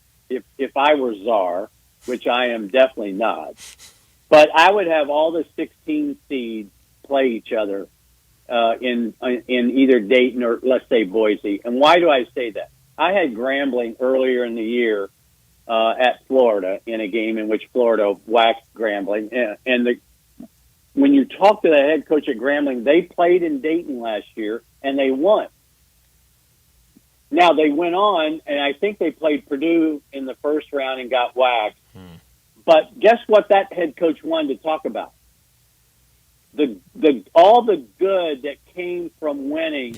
If I were czar, which I am definitely not, but I would have all the 16 seeds play each other in either Dayton or, let's say, Boise. And why do I say that? I had Grambling earlier in the year at Florida in a game in which Florida waxed Grambling. And when you talk to the head coach at Grambling, they played in Dayton last year, and they won. Now, they went on, and I think they played Purdue in the first round and got waxed. But guess what that head coach wanted to talk about? All the good that came from winning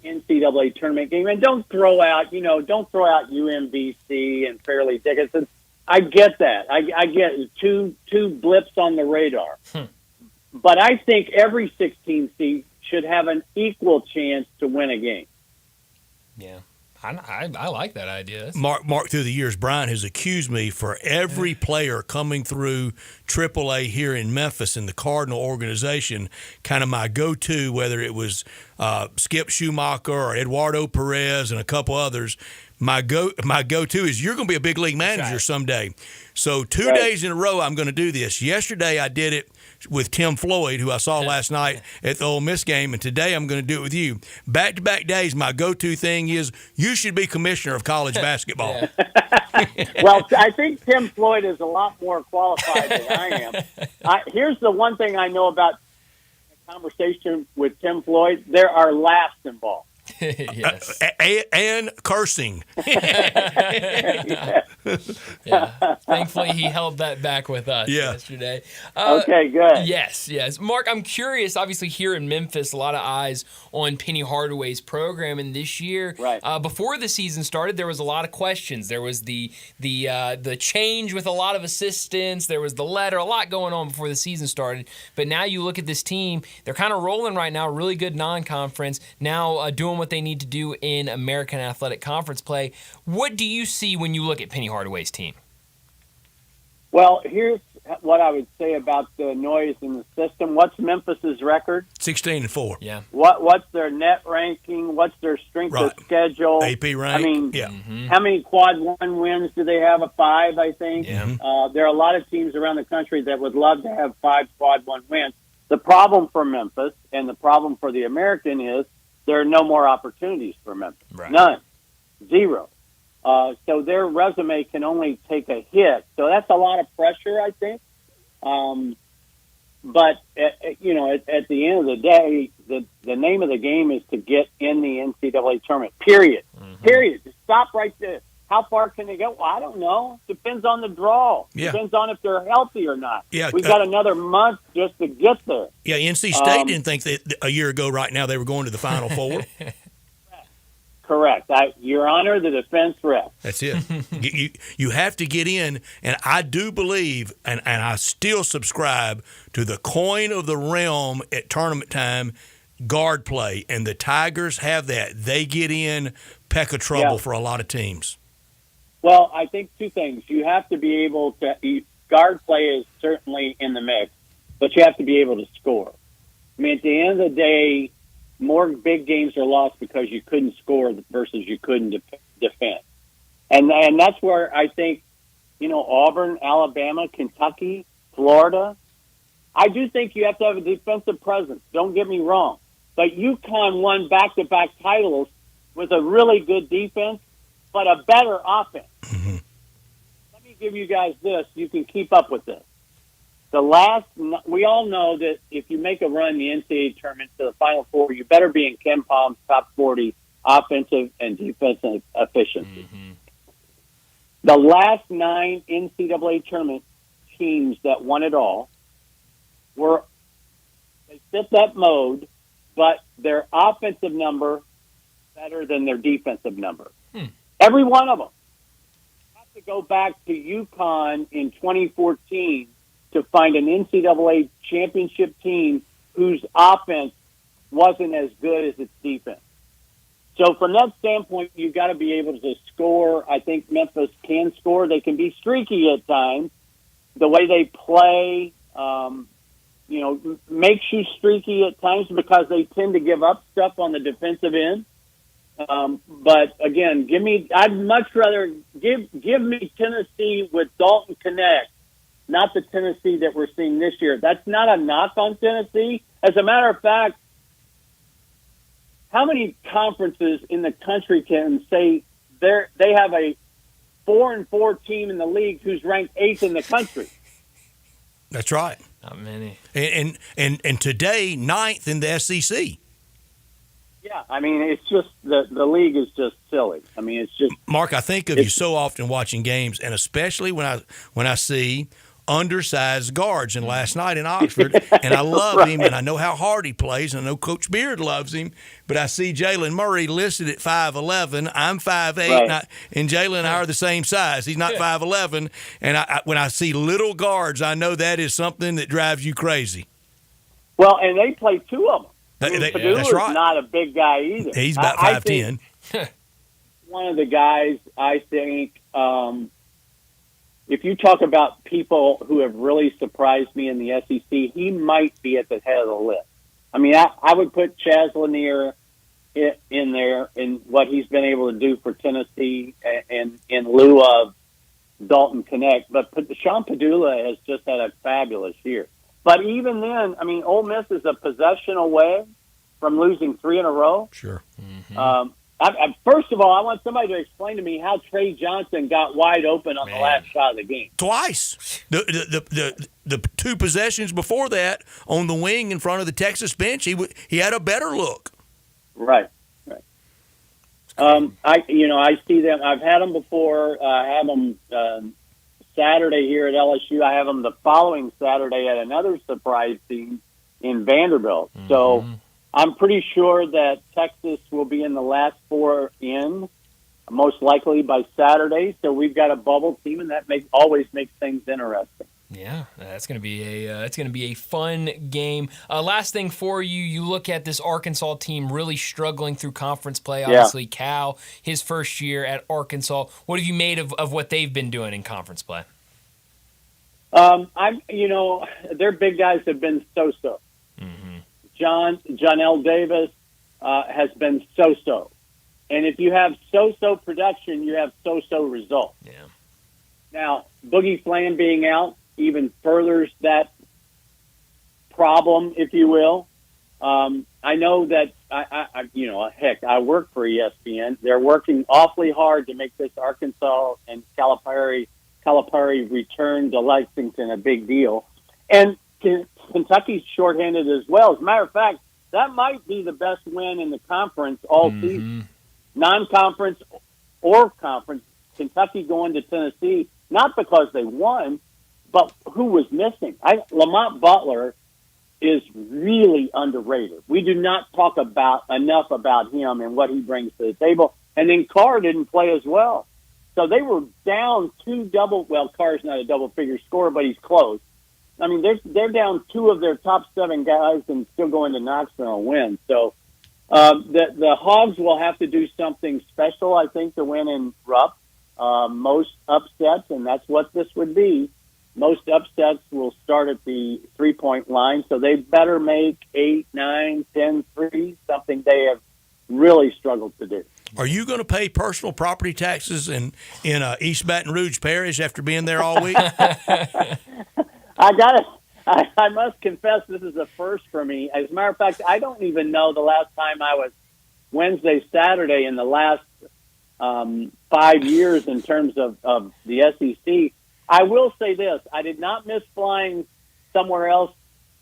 NCAA tournament game. And don't throw out UMBC and Fairleigh Dickinson. I get that. I get two blips on the radar. But I think every 16 seed should have an equal chance to win a game. Yeah, I like that idea. Mark, through the years, Brian has accused me for every player coming through AAA here in Memphis in the Cardinal organization, kind of my go-to, whether it was Skip Schumacher or Eduardo Perez and a couple others. My go-to is you're going to be a big league manager someday. So 2 days in a row I'm going to do this. Yesterday I did it with Tim Floyd, who I saw last night at the Ole Miss game, and today I'm going to do it with you. Back-to-back days, my go-to thing is you should be commissioner of college basketball. Well, I think Tim Floyd is a lot more qualified than I am. Here's the one thing I know about a conversation with Tim Floyd. There are laughs involved. Yes. And cursing. Yeah. Thankfully, he held that back with us yesterday. Okay, good. Yes. Mark, I'm curious. Obviously, here in Memphis, a lot of eyes on Penny Hardaway's program, and this year, before the season started, there was a lot of questions. There was the change with a lot of assistants. There was the letter. A lot going on before the season started. But now you look at this team; they're kind of rolling right now. Really good non-conference. Now doing what they need to do in American Athletic Conference play. What do you see when you look at Penny Hardaway's team? Well, here's what I would say about the noise in the system. What's Memphis's record? 16-4. Yeah. What's their net ranking? What's their strength of schedule? AP rank. I mean, Mm-hmm. how many quad one wins do they have? 5, I think. Yeah. There are a lot of teams around the country that would love to have 5 quad one wins. The problem for Memphis and the problem for the American is there are no more opportunities for Memphis. Right. None. 0. So their resume can only take a hit. So that's a lot of pressure, I think. But, at the end of the day, the name of the game is to get in the NCAA tournament, period. Mm-hmm. Period. Just stop right there. How far can they go? Well, I don't know. Depends on the draw. Yeah. Depends on if they're healthy or not. Yeah, We've got another month just to get there. Yeah, NC State didn't think that a year ago right now they were going to the Final Four. Correct. Your Honor, the defense ref. That's it. you have to get in, and I do believe, and I still subscribe to the coin of the realm at tournament time, guard play, and the Tigers have that. They get in peck of trouble for a lot of teams. Well, I think 2 things. You have to be able to – guard play is certainly in the mix, but you have to be able to score. I mean, at the end of the day, more big games are lost because you couldn't score versus you couldn't defend. And that's where I think, Auburn, Alabama, Kentucky, Florida, I do think you have to have a defensive presence. Don't get me wrong. But UConn won back-to-back titles with a really good defense, but a better offense. Mm-hmm. Let me give you guys this. You can keep up with this. We all know that if you make a run in the NCAA tournament to the Final Four, you better be in Ken Palm's top 40 offensive and defensive efficiency. Mm-hmm. The last 9 NCAA tournament teams that won it all they fit that mode, but their offensive number better than their defensive number. Every one of them. You have to go back to UConn in 2014 to find an NCAA championship team whose offense wasn't as good as its defense. So from that standpoint, you've got to be able to score. I think Memphis can score. They can be streaky at times. The way they play, makes you streaky at times because they tend to give up stuff on the defensive end. But again, I'd much rather give me Tennessee with Dalton Connect, not the Tennessee that we're seeing this year. That's not a knock on Tennessee. As a matter of fact, how many conferences in the country can say they have a 4-4 team in the league who's ranked 8th in the country? That's right. Not many. And today, 9th in the SEC. Yeah, I mean, it's just the league is just silly. I mean, it's just Mark. I think of you so often watching games, and especially when I see undersized guards. And last night in Oxford, and I love him, and I know how hard he plays, and I know Coach Beard loves him. But I see Jalen Murray listed at 5'11". I'm 5'8", and Jalen and I are the same size. He's not 5'11", and when I see little guards, I know that is something that drives you crazy. Well, and they play 2 of them. Padula That's is right. not a big guy either. He's about 5'10". One of the guys, I think, if you talk about people who have really surprised me in the SEC, he might be at the head of the list. I mean, I would put Chaz Lanier in there in what he's been able to do for Tennessee in lieu of Dalton Connect. But Sean Padula has just had a fabulous year. But even then, I mean, Ole Miss is a possession away from losing 3 in a row. Sure. Mm-hmm. First of all, I want somebody to explain to me how Trey Johnson got wide open on the last shot of the game. Twice. The 2 possessions before that on the wing in front of the Texas bench, he had a better look. Right. I see them. I've had them before. I have them Saturday here at LSU. I have them the following Saturday at another surprise team in Vanderbilt. Mm-hmm. So I'm pretty sure that Texas will be in the last 4 in, most likely by Saturday. So we've got a bubble team, and that always makes things interesting. Yeah, that's going to be a fun game. Last thing for you, you look at this Arkansas team really struggling through conference play. Obviously, Cal, his first year at Arkansas. What have you made of what they've been doing in conference play? Their big guys have been so-so. Mm-hmm. John L. Davis has been so-so. And if you have so-so production, you have so-so results. Yeah. Now, Boogie Flam being out even furthers that problem, if you will. I know that, I work for ESPN. They're working awfully hard to make this Arkansas and Calipari return to Lexington a big deal. And Kentucky's shorthanded as well. As a matter of fact, that might be the best win in the conference all season. Non-conference or conference, Kentucky going to Tennessee, not because they won, but who was missing. Lamont Butler is really underrated. We do not talk enough about him and what he brings to the table. And then Carr didn't play as well. So they were down Carr's not a double-figure scorer, but he's close. I mean, they're down 2 of their top 7 guys and still going to Knoxville and win. So the Hogs will have to do something special, I think, to win in Rupp. Most upsets, and that's what this would be, most upsets will start at the 3-point line. So they better make 8, 9, 10 threes, something they have really struggled to do. Are you going to pay personal property taxes in East Baton Rouge Parish after being there all week? I must confess this is a first for me. As a matter of fact, I don't even know the last time I was Wednesday, Saturday in the last 5 years in terms of the SEC. I will say this. I did not miss flying somewhere else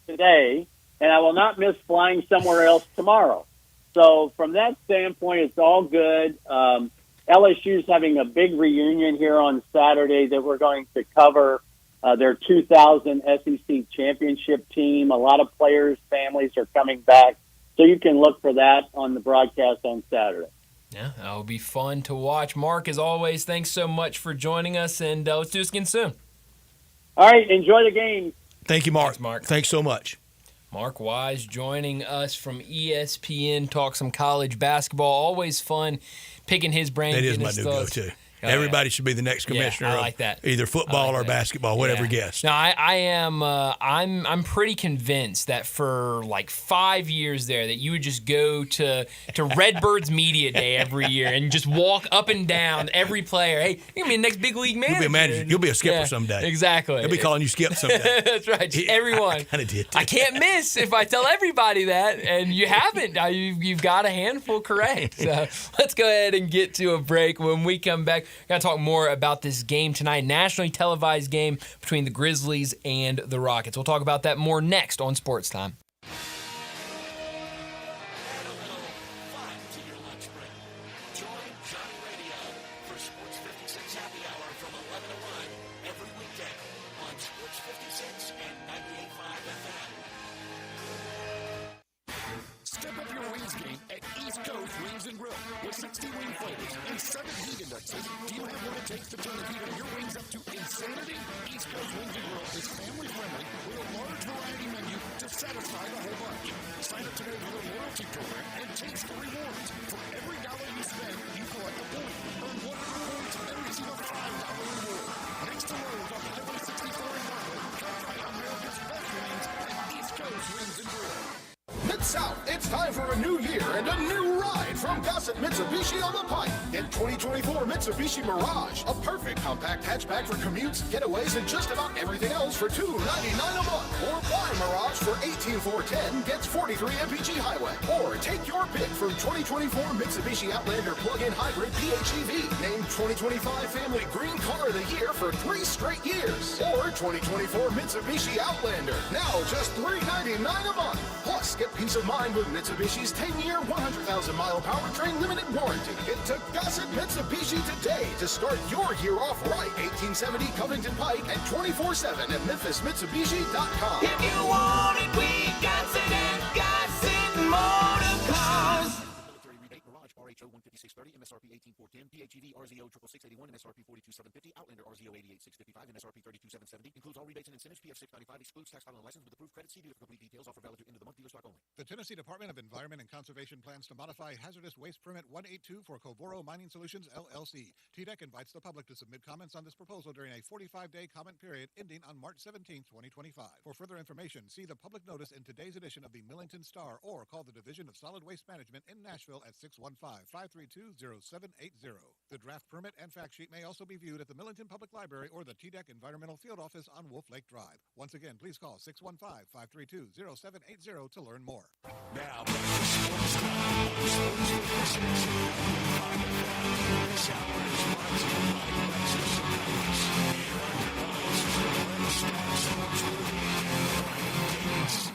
today, and I will not miss flying somewhere else tomorrow. So from that standpoint, it's all good. LSU's having a big reunion here on Saturday that we're going to cover. Their 2000 SEC championship team. A lot of players' families are coming back. So you can look for that on the broadcast on Saturday. Yeah, that'll be fun to watch. Mark, as always, thanks so much for joining us, and let's do this again soon. All right, enjoy the game. Thank you, Mark. Thanks, Mark. Thanks so much. Mark Wise joining us from ESPN, talk some college basketball. Always fun picking his brain. That is my new go-to. Everybody should be the next commissioner. I like that. Of either football or basketball, whatever guess. No, I am. I'm pretty convinced that for like 5 years there, that you would just go to Redbirds Media Day every year and just walk up and down every player. Hey, you're gonna be the next big league manager. You'll be a manager. You'll be a skipper someday. Exactly. They'll be calling you Skip someday. That's right. Just everyone. I kind of did. I can't miss if I tell everybody that, and you haven't. You've got a handful correct. So let's go ahead and get to a break. When we come back, we're gonna talk more about this game tonight, nationally televised game between the Grizzlies and the Rockets. We'll talk about that more next on Sports Time. Step up your wings game at East Coast Wings and Grill with 60 wing flavors and 7 heat indexes. Do you have what it takes to turn the heat on your wings up to insanity? East Coast Wings and Grill is family friendly with a large variety menu to satisfy the whole bunch. Sign up today to their loyalty program and taste the rewards. For every dollar you spend, you collect a point. Earn 100 points and receive a $5 reward. Next to Lowe's on Highway 64 in Marlin, come try America's best wings at East Coast Wings and Grill. Mid-South, it's time for a new year and a new ride from Gossett Mitsubishi on the Pike. Get 2024 Mitsubishi Mirage, a perfect compact hatchback for commutes, getaways, and just about everything else for $299 a month. Or buy Mirage for $18,410, gets 43 MPG highway. Or take your pick from 2024 Mitsubishi Outlander plug-in hybrid PHEV, named 2025 Family Green Car of the Year for 3 straight years. Or 2024 Mitsubishi Outlander, now just $399 a month. Plus, get peace of mind with Mitsubishi's 10-year, 100,000-mile powertrain limited warranty. Get to Gossett Mitsubishi today to start your year off right. 1870 Covington Pike and 24/7 at MemphisMitsubishi.com. If you want it, we got it at Gossett Motor Cars. Military rebate Mirage RHO 15630 MSRP 18410 PHEV RZO 66681 MSRP 42750 Outlander RZO 88655 MSRP 32770 includes all rebates and incentives. PF 695 excludes tax title and license with approved credit. See dealer for complete details. Offer valid to end of the month. Dealer stock only. The Tennessee Department of Environment and Conservation plans to modify hazardous waste permit 182 for Covoro Mining Solutions LLC. TDEC invites the public to submit comments on this proposal during a 45-day comment period ending on March 17, 2025. For further information, see the public notice in today's edition of the Millington Star or call the Division of Solid Waste Management in Nashville at 615-532-0780. The draft permit and fact sheet may also be viewed at the Millington Public Library or the TDEC Environmental Field Office on Wolf Lake Drive. Once again, please call 615-532-0780 to learn more. Now, back to Sports Time. Sports 56. This hour is brought to you by Lexus Service. Here are your hosts, Sports Worthy Brian Gates.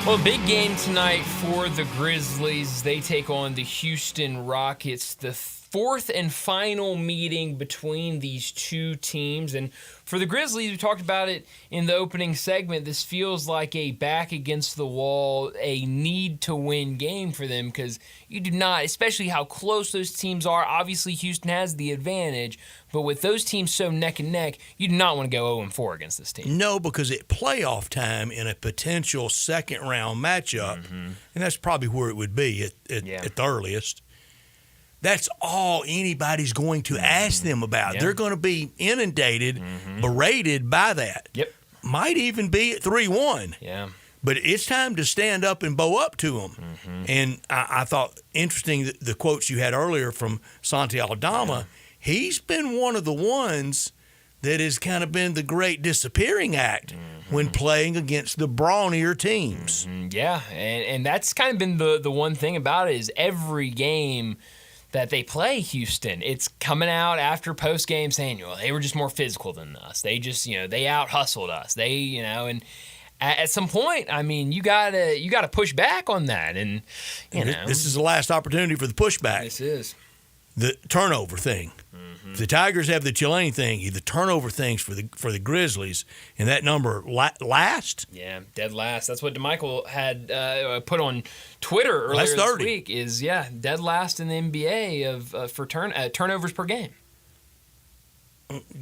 Well, big game tonight for the Grizzlies. They take on the Houston Rockets, the fourth and final meeting between these two teams. And for the Grizzlies, we talked about it in the opening segment, this feels like a back against the wall, a need-to-win game for them because you do not, especially how close those teams are. Obviously, Houston has the advantage, but with those teams so neck and neck, you do not want to go 0-4 against this team. No, because at playoff time in a potential second-round matchup, and that's probably where it would be at the earliest, that's all anybody's going to ask them about. Yeah. They're going to be inundated, berated by that. Yep. Might even be at 3-1. Yeah. But it's time to stand up and bow up to them. And I thought interesting the quotes you had earlier from Santi Aldama. Yeah. He's been one of the ones that has kind of been the great disappearing act when playing against the brawnier teams. Yeah, and that's kind of been the one thing about it is every game that they play Houston, it's coming out after post game saying, well, they were just more physical than us. They just, they out hustled us. They, and at some point, I mean, you gotta push back on that. And this is the last opportunity for the pushback. This is the turnover thing. If the Tigers have the Chilean thing, the turnover things for the Grizzlies, and that number last. Yeah, dead last. That's what DeMichael had put on Twitter earlier this week. Is dead last in the NBA of for turnovers per game.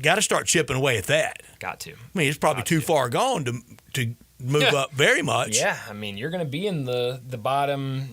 Got to start chipping away at that. Got to. I mean, it's probably too far gone to move up very much. Yeah, I mean, you're going to be in the bottom,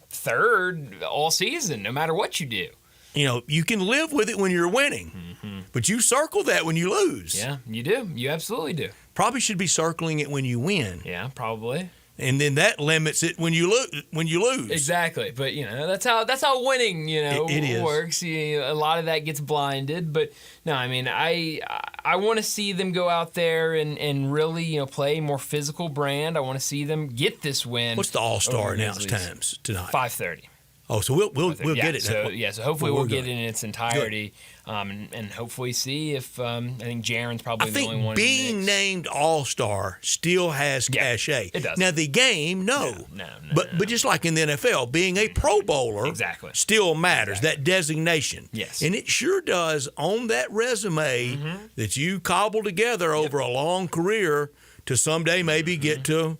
third all season, no matter what you do. You can live with it when you're winning, but you circle that when you lose. Yeah, you do. You absolutely do. Probably should be circling it when you win. Yeah, probably. And then that limits it when you lose. Exactly. But that's how winning it works. A lot of that gets blinded. But no, I mean I want to see them go out there and really play a more physical brand. I want to see them get this win. What's the All-Star announce times tonight? 5:30. Oh, so we'll get it. So hopefully we'll get it in its entirety, and hopefully see if I think Jaron's probably the only one. I think being named All-Star still has cachet. It does. Now the game, no. But just like in the NFL, being a Pro Bowler still matters. That designation, yes, and it sure does on that resume that you cobble together over a long career to someday maybe get to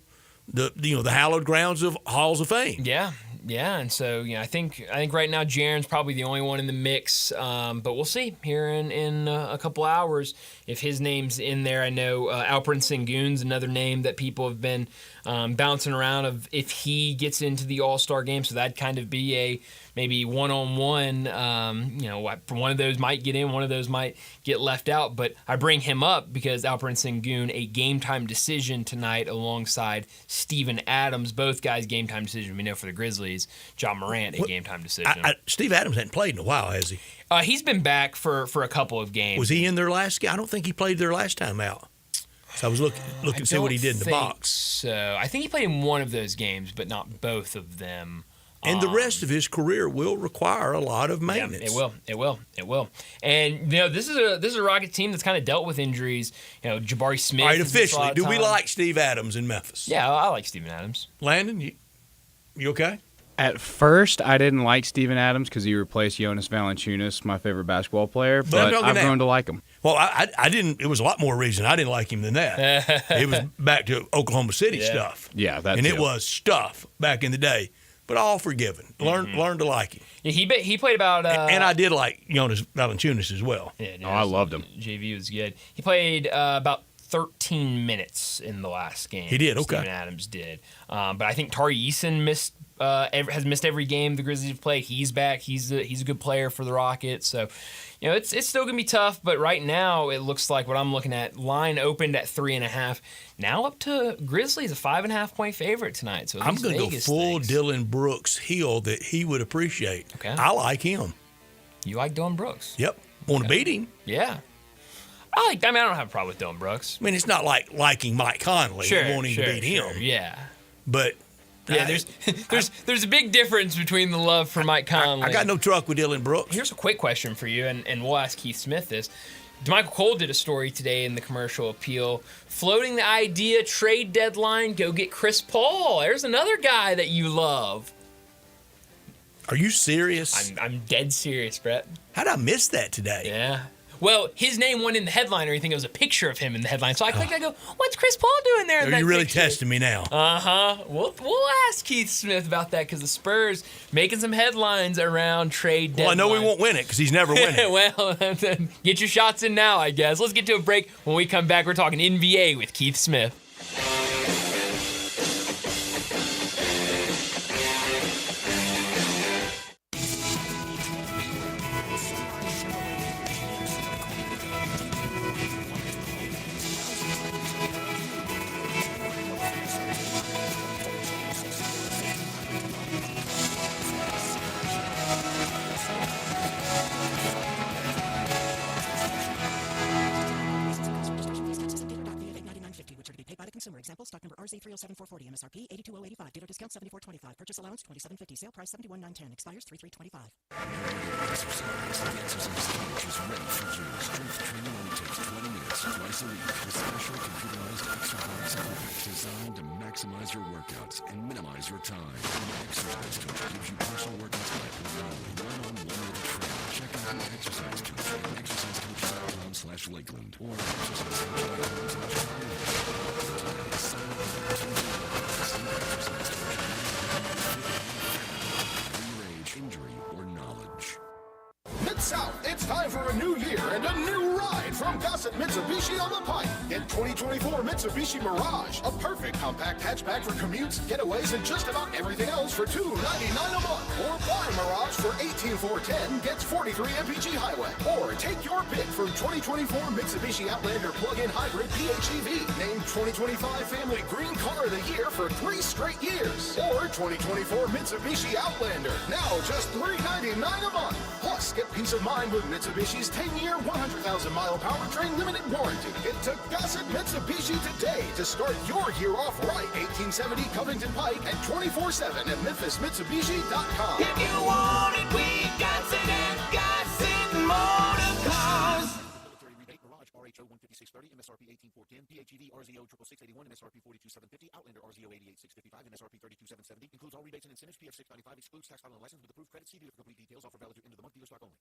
the hallowed grounds of Halls of Fame. Yeah, and so I think right now Jaron's probably the only one in the mix, but we'll see here in a couple hours if his name's in there. I know Alperen Sengun's another name that people have been bouncing around of if he gets into the All-Star game, so that'd kind of be a maybe one-on-one. One of those might get in, one of those might get left out. But I bring him up because Alperen Sengun, a game-time decision tonight alongside Steven Adams. Both guys game-time decision. We know for the Grizzlies, John Morant, a game-time decision. Steve Adams hasn't played in a while, has he? He's been back for a couple of games. Was he in their last game? I don't think he played their last time out. So I was looking to see what he did in the box. So I think he played in one of those games, but not both of them. And the rest of his career will require a lot of maintenance. Yeah, it will. And this is a Rocket team that's kind of dealt with injuries. Jabari Smith. All right, officially, do we like Steve Adams in Memphis? Yeah, I like Steven Adams. Landon, you okay? At first, I didn't like Steven Adams because he replaced Jonas Valanciunas, my favorite basketball player, but I've grown to like him. Well, I didn't. It was a lot more reason I didn't like him than that. It was back to Oklahoma City stuff. Yeah, that and too. It was stuff back in the day, but all forgiven. Learn to like him. Yeah, he played about. And I did like Jonas Valanciunas as well. Yeah, I loved him. JV was good. He played about 13 minutes in the last game. He did. Okay. Steven Adams did. But I think Tari Eason has missed every game the Grizzlies have played. He's back. He's a good player for the Rockets. So, it's still gonna be tough. But right now, it looks like what I'm looking at. Line opened at 3.5. Now up to Grizzlies, a 5.5 point favorite tonight. So I'm gonna go full Dylan Brooks heel that he would appreciate. Okay. I like him. You like Dylan Brooks? Yep. Want to beat him? Yeah. I don't have a problem with Dylan Brooks. I mean, it's not like liking Mike Conley and wanting to beat him. Yeah. But yeah, there's a big difference between the love for Mike Conley. I got no truck with Dylan Brooks. Here's a quick question for you, and we'll ask Keith Smith this. DeMichael Cole did a story today in the Commercial Appeal floating the idea, trade deadline, go get Chris Paul. There's another guy that you love. Are you serious? I'm dead serious, Brett. How'd I miss that today? Yeah. Well, his name wasn't in the headline or anything. It was a picture of him in the headline. So I clicked. I go, "What's Chris Paul doing there?" Are you really testing me now? We'll ask Keith Smith about that because the Spurs making some headlines around trade deadline. Well, I know we won't win it because he's never winning. Well, get your shots in now, I guess. Let's get to a break. When we come back, we're talking NBA with Keith Smith. Example, stock number RZ307440, MSRP 82085, dealer discount 7425, purchase allowance 2750, sale price 71910, expires 3325. Exercise Coach is ready for you. Strength training only takes 20 minutes twice a week with special computerized exercise equipment designed to maximize your workouts and minimize your time. An exercise coach gives you personal workouts by one-on-one with a trainer. Check out the exercise coach at exercisecoach.com/Lakeland or injury or knowledge. Mid-South, it's time for a new year and a new ride from Gossett Mitsubishi on the Pike. Get 2024 Mitsubishi Mirage, a perfect compact hatchback for commutes, getaways, and just about everything else for $299 a month. Or buy Mirage for $18,410, gets 43 MPG highway. Or take your pick from 2024 Mitsubishi Outlander plug-in hybrid PHEV, named 2025 Family Green Car of the Year for 3 straight years. Or 2024 Mitsubishi Outlander, now just $399 a month. Plus, get peace of mind with Mitsubishi's 10-year, 100,000-mile powertrain limited warranty. Get to Gossett Mitsubishi today to start your year off right. 1870 Covington Pike and 24/7 at MemphisMitsubishi.com. If you want it, we got it at Gossett Motor Cars. Military rebate Mirage RHO 15630, MSRP 18410, PHEV RZO 66681, MSRP 42750, Outlander RZO 88655, MSRP 32770. Includes all rebates and incentives. PF 695 excludes tax title and license with approved credit. See dealer for complete details. Offer valid through end of the month. Dealer stock only.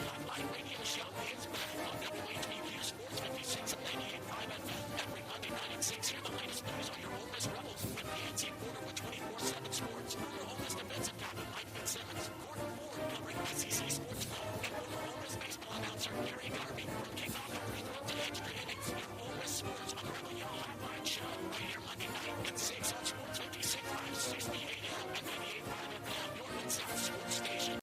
Online radio show is back on WHBQ Sports 56 and 98.5 FM. Every Monday night at 6, hear the latest news on your Ole Miss Rebels with the NC Porter with 24/7 Sports. Your Ole Miss defensive captain Mike Fitzsimmons, Gordon Ford covering SEC sports ball, and former Ole Miss baseball announcer Gary Garvey from kickoff and through to extra innings. Your Ole Miss Sports on the Rebel Yellow Line Show right here Monday night at 6 on Sports 56, 560 AM and 98.5 FM. Your Mid-South Sports Station.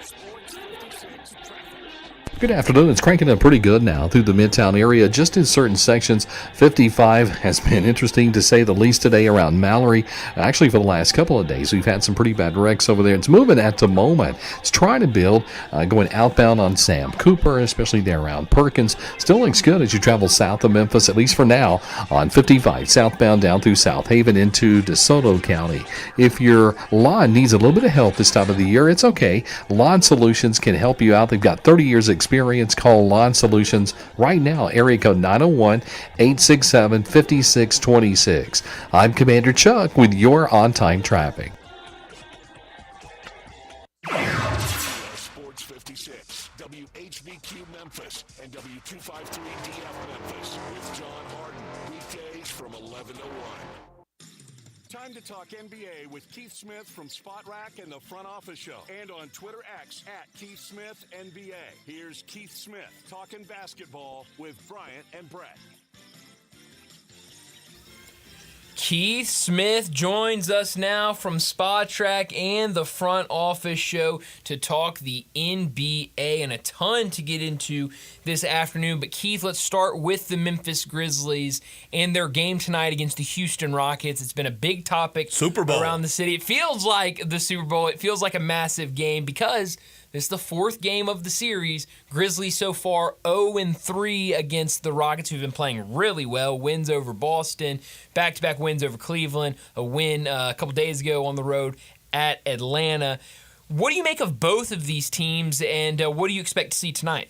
Sports 56 traffic. Good afternoon. It's cranking up pretty good now through the Midtown area. Just in certain sections, 55 has been interesting to say the least today around Mallory. Actually, for the last couple of days, we've had some pretty bad wrecks over there. It's moving at the moment. It's trying to build, going outbound on Sam Cooper, especially there around Perkins. Still looks good as you travel south of Memphis, at least for now, on 55 southbound down through South Haven into DeSoto County. If your lawn needs a little bit of help this time of the year, it's okay. Lawn Solutions can help you out. They've got 30 years experience. Call Lawn Solutions right now, area code 901-867-5626. I'm Commander Chuck with your on-time traffic. Sports 56, WHBQ Memphis, and W253DF Memphis with John Harden. Weekdays from 11 to 1. Time to talk NBA with Keith Smith from Spot Rack and the Front Office Show. And on Twitter X at Keith Smith NBA. Here's Keith Smith talking basketball with Bryant and Brett. Keith Smith joins us now from Spot Track and the Front Office Show to talk the NBA, and a ton to get into this afternoon. But Keith, let's start with the Memphis Grizzlies and their game tonight against the Houston Rockets. It's been a big topic Super Bowl around the city. It feels like the Super Bowl. It feels like a massive game because this is the fourth game of the series. Grizzlies so far 0-3 against the Rockets, who've been playing really well. Wins over Boston, back-to-back wins over Cleveland, a win a couple days ago on the road at Atlanta. What do you make of both of these teams, and what do you expect to see tonight?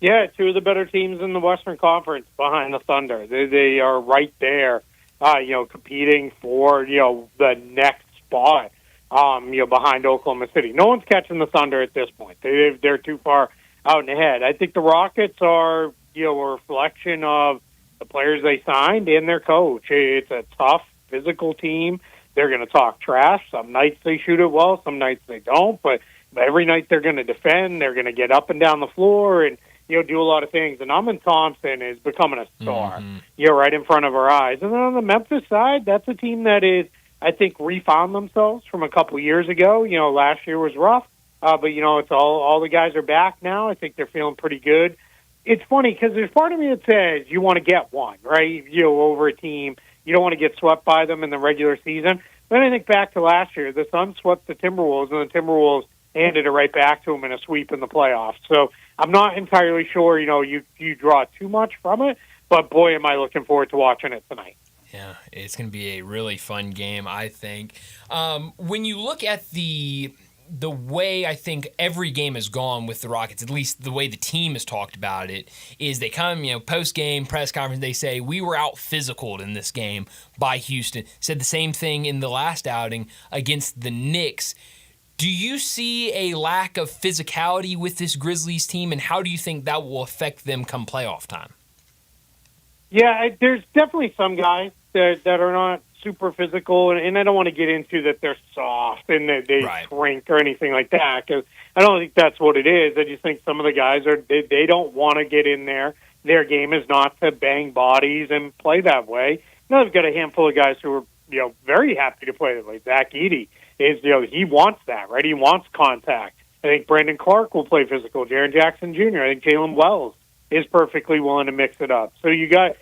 Yeah, two of the better teams in the Western Conference behind the Thunder. They are right there, competing for, the next spot. Behind Oklahoma City. No one's catching the Thunder at this point. They're too far out and ahead. I think the Rockets are, a reflection of the players they signed and their coach. It's a tough, physical team. They're going to talk trash. Some nights they shoot it well, some nights they don't, but every night they're going to defend. They're going to get up and down the floor and, do a lot of things. And Amin Thompson is becoming a star, right in front of our eyes. And then on the Memphis side, that's a team that is, I think, refound themselves from a couple years ago. Last year was rough, but it's all the guys are back now. I think they're feeling pretty good. It's funny because there's part of me that says you want to get one, right? Over a team. You don't want to get swept by them in the regular season. Then I think back to last year, the Suns swept the Timberwolves, and the Timberwolves handed it right back to them in a sweep in the playoffs. So I'm not entirely sure, you draw too much from it, but boy, am I looking forward to watching it tonight. Yeah, it's going to be a really fun game, I think. When you look at the way I think every game has gone with the Rockets, at least the way the team has talked about it, is they come, post-game press conference, they say, we were out-physicaled in this game by Houston. Said the same thing in the last outing against the Knicks. Do you see a lack of physicality with this Grizzlies team, and how do you think that will affect them come playoff time? Yeah, there's definitely some guys that are not super physical, and I don't want to get into that they're soft and that they shrink or anything like that, because I don't think that's what it is. I just think some of the guys they don't want to get in there. Their game is not to bang bodies and play that way. Now they've got a handful of guys who are very happy to play that way. Zach Edey is he wants that, right? He wants contact. I think Brandon Clark will play physical. Jaren Jackson Jr. I think Jalen Wells is perfectly willing to mix it up. So you've got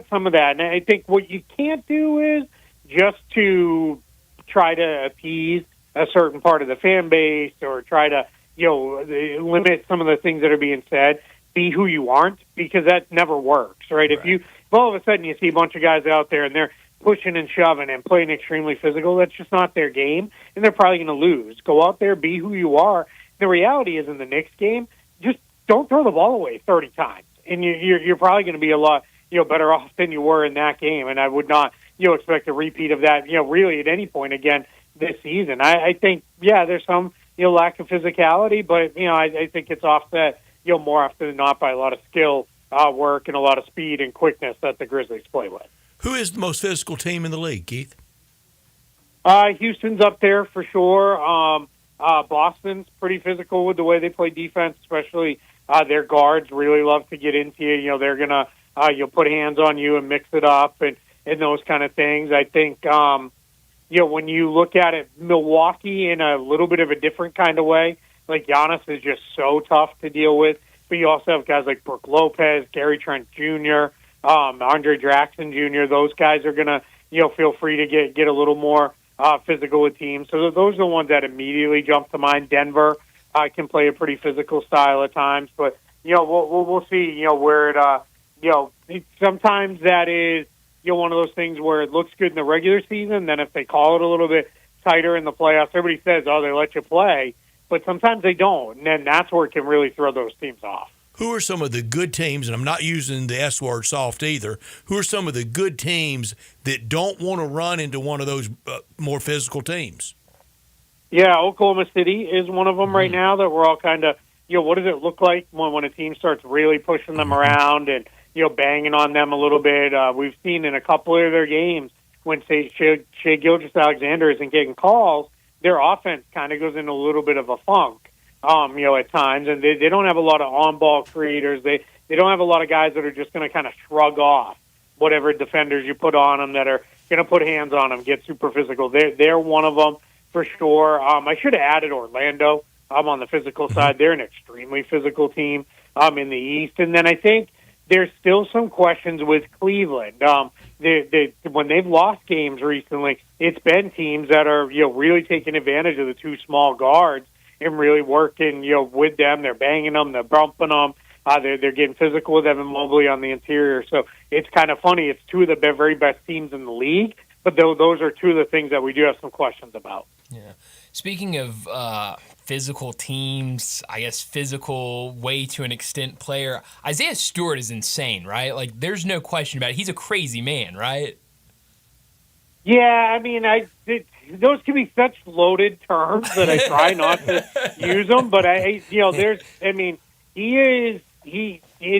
some of that. And I think what you can't do is just to try to appease a certain part of the fan base or try to, limit some of the things that are being said. Be who you aren't, because that never works, right? If all of a sudden you see a bunch of guys out there and they're pushing and shoving and playing extremely physical, that's just not their game, and they're probably going to lose. Go out there, be who you are. The reality is in the Knicks game, just don't throw the ball away 30 times, and you're probably going to be a lot better off than you were in that game. And I would not expect a repeat of that really at any point again this season. I think there's some lack of physicality, but I think it's offset more often than not by a lot of skill work and a lot of speed and quickness that the Grizzlies play with. Who is the most physical team in the league, Keith? Houston's up there for sure. Boston's pretty physical with the way they play defense, especially their guards really love to get into you. They're going to put hands on you and mix it up and those kind of things. I think, when you look at it, Milwaukee in a little bit of a different kind of way, like Giannis is just so tough to deal with. But you also have guys like Brooke Lopez, Gary Trent Jr., Andre Jackson Jr. Those guys are going to, feel free to get a little more physical with teams. So those are the ones that immediately jump to mind. Denver can play a pretty physical style at times, but we'll see. Where it sometimes that is one of those things where it looks good in the regular season. Then if they call it a little bit tighter in the playoffs, everybody says, "Oh, they let you play," but sometimes they don't, and then that's where it can really throw those teams off. Who are some of the good teams, and I'm not using the S word soft either, who are some of the good teams that don't want to run into one of those more physical teams? Yeah, Oklahoma City is one of them right now that we're all kind of, what does it look like when a team starts really pushing them around and, banging on them a little bit? We've seen in a couple of their games when, say, Shai Gilgeous-Alexander isn't getting calls, their offense kind of goes into a little bit of a funk. At times, and they don't have a lot of on-ball creators. They don't have a lot of guys that are just going to kind of shrug off whatever defenders you put on them that are going to put hands on them, get super physical. They're one of them for sure. I should have added Orlando on the physical side. They're an extremely physical team in the East. And then I think there's still some questions with Cleveland. When they've lost games recently, it's been teams that are really taking advantage of the two small guards and really working, with them. They're banging them, they're bumping them, they're getting physical with Evan Mobley on the interior. So it's kind of funny. It's two of the very best teams in the league, but those are two of the things that we do have some questions about. Yeah. Speaking of physical teams, I guess physical way to an extent player, Isaiah Stewart is insane, right? Like, there's no question about it. He's a crazy man, right? Yeah, I mean, those can be such loaded terms that I try not to use them. But it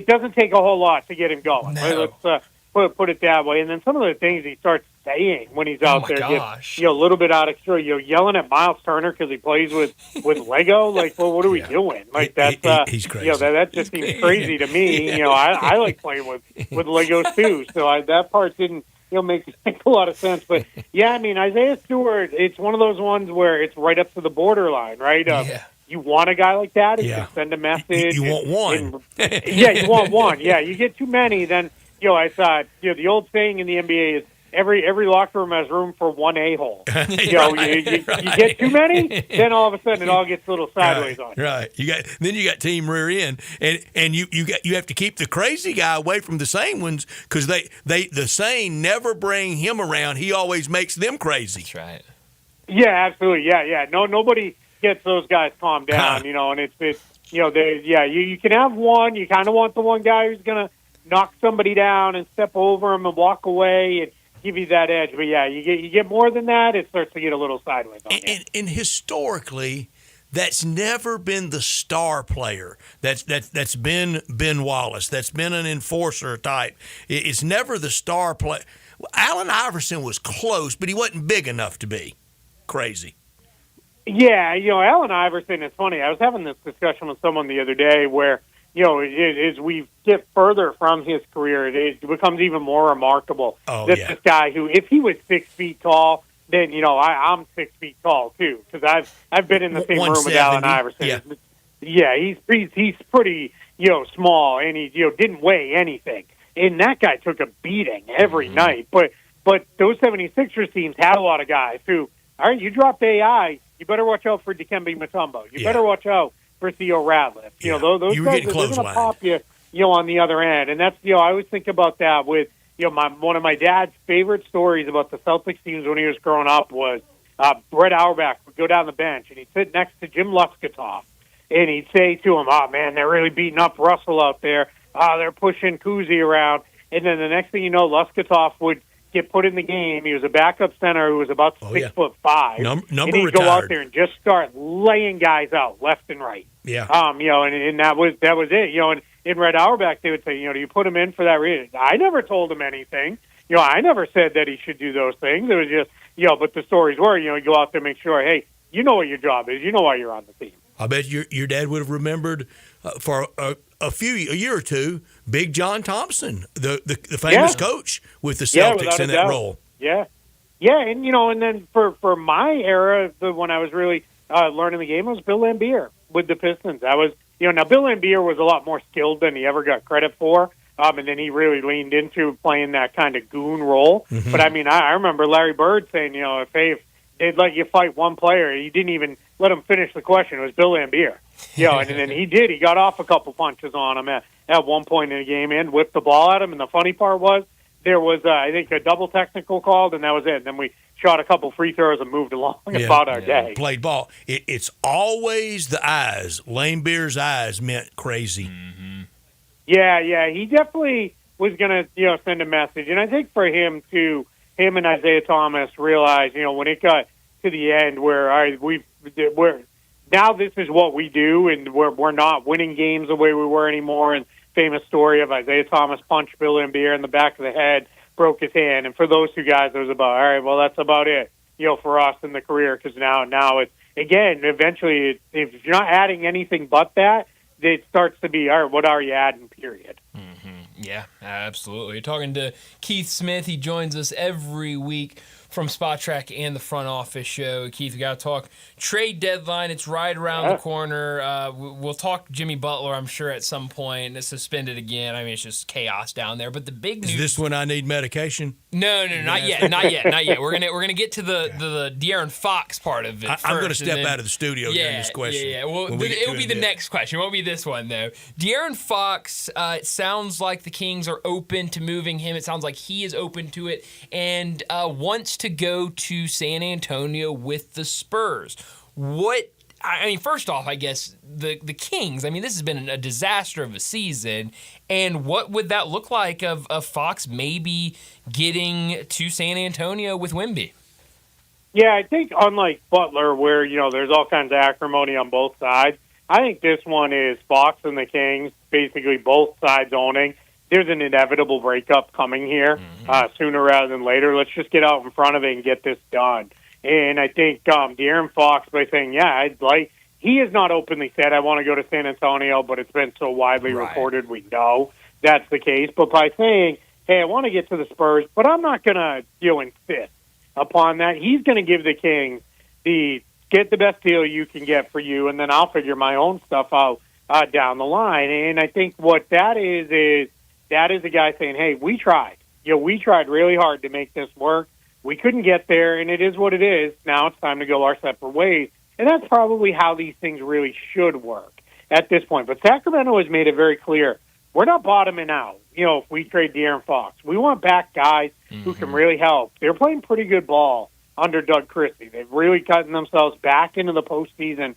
doesn't take a whole lot to get him going. No. Let's put it that way. And then some of the things he starts saying when he's out there, gets, a little bit out of control. Yelling at Miles Turner because he plays with Lego. Like, well, what are we doing? Like that's he's crazy. That just seems crazy to me. I like playing with Legos too. So that part didn't. Make a lot of sense. But, yeah, I mean, Isaiah Stewart, it's one of those ones where it's right up to the borderline, right? You want a guy like that, you can send a message. You want one. You want one. Yeah, you get too many, then, I thought, the old saying in the NBA is every locker room has room for one a-hole. You get too many, then all of a sudden it all gets a little sideways on you. Right. Then you got team rear end, and you have to keep the crazy guy away from the sane ones because the sane never bring him around. He always makes them crazy. That's right. Yeah, absolutely. Yeah. Nobody gets those guys calmed down. And it's you can have one. You kind of want the one guy who's gonna knock somebody down and step over him and walk away and give you that edge. But yeah, you get more than that, it starts to get a little sideways on you. And historically, that's never been the star player. That's been Ben Wallace. That's been an enforcer type. It's never the star player. Allen Iverson was close, but he wasn't big enough to be crazy. Yeah, Allen Iverson, it's funny. I was having this discussion with someone the other day where, as we get further from his career, it becomes even more remarkable this guy who, if he was 6 feet tall, then, I'm 6 feet tall, too, because I've been in the same room with Allen Iverson. Yeah, he's pretty, small, and he, didn't weigh anything. And that guy took a beating every night. But those 76ers teams had a lot of guys who, all right, you dropped AI, you better watch out for Dikembe Mutombo. You better watch out for Theo Radcliffe. Those guys are going to pop you, on the other end. And that's, I always think about that with, one of my dad's favorite stories about the Celtics teams when he was growing up was Brett Auerbach would go down the bench and he'd sit next to Jim Luskatoff and he'd say to him, "Oh man, they're really beating up Russell out there. They're pushing Kuzi around." And then the next thing you know, Luskatoff would get put in the game. He was a backup center who was about 6'5", and he'd go out there and just start laying guys out left and right. Yeah. And that was it. And in Red Auerbach, they would say, do you put him in for that reason? I never told him anything. I never said that he should do those things. It was just, but the stories were, you go out there and make sure, hey, you know what your job is. You know why you're on the team. I bet your dad would have remembered for a year or two, Big John Thompson, the famous coach with the Celtics in that role. Yeah, and and then for my era, when I was really learning the game, it was Bill Laimbeer with the Pistons. That was, now Bill Laimbeer was a lot more skilled than he ever got credit for. And then he really leaned into playing that kind of goon role. Mm-hmm. But, I remember Larry Bird saying, if they'd let you fight one player, he didn't even let him finish the question. It was Bill Laimbeer. And then he did. He got off a couple punches on him at one point in the game and whipped the ball at him. And the funny part was there was, I think, a double technical called, and that was it. And then we shot a couple free throws and moved along about our day. Played ball. It's always the eyes. Laimbeer's eyes meant crazy. Mm-hmm. Yeah, he definitely was going to, send a message. And I think for him, too, him and Isaiah Thomas realized, when it got to the end where we're now this is what we do, and we're not winning games the way we were anymore. And famous story of Isaiah Thomas punched Bill Laimbeer in the back of the head, broke his hand. And for those two guys, it was about, all right, well, that's about it, for us in the career, because now it's, again, eventually, if you're not adding anything but that, it starts to be, all right, what are you adding, period. Mm-hmm. Yeah, absolutely. You're talking to Keith Smith. He joins us every week from Spot Track and the Front Office Show. Keith, we got to talk trade deadline. It's right around the corner. We'll talk Jimmy Butler, I'm sure, at some point. It's suspended again. I mean, it's just chaos down there. But the big news... Is this when I need medication? No, not yet. We're gonna get to the De'Aaron Fox part of it. I'm going to step out of the studio during this question. Yeah. Well, it'll be the next question. It won't be this one though. De'Aaron Fox. It sounds like the Kings are open to moving him. It sounds like he is open to it and wants to go to San Antonio with the Spurs. First off, I guess the Kings, this has been a disaster of a season, and what would that look like of Fox maybe getting to San Antonio with Wemby? Yeah, I think unlike Butler, where, there's all kinds of acrimony on both sides, I think this one is Fox and the Kings, basically both sides owning. There's an inevitable breakup coming here sooner rather than later. Let's just get out in front of it and get this done. And I think De'Aaron Fox, by saying, he has not openly said, I want to go to San Antonio, but it's been so widely reported, we know that's the case. But by saying, hey, I want to get to the Spurs, but I'm not going to insist upon that, he's going to give the Kings get the best deal you can get for you, and then I'll figure my own stuff out down the line. And I think what that is a guy saying, hey, we tried. We tried really hard to make this work. We couldn't get there, and it is what it is. Now it's time to go our separate ways. And that's probably how these things really should work at this point. But Sacramento has made it very clear, we're not bottoming out, if we trade De'Aaron Fox. We want back guys who can really help. They're playing pretty good ball under Doug Christie. They've really gotten themselves back into the postseason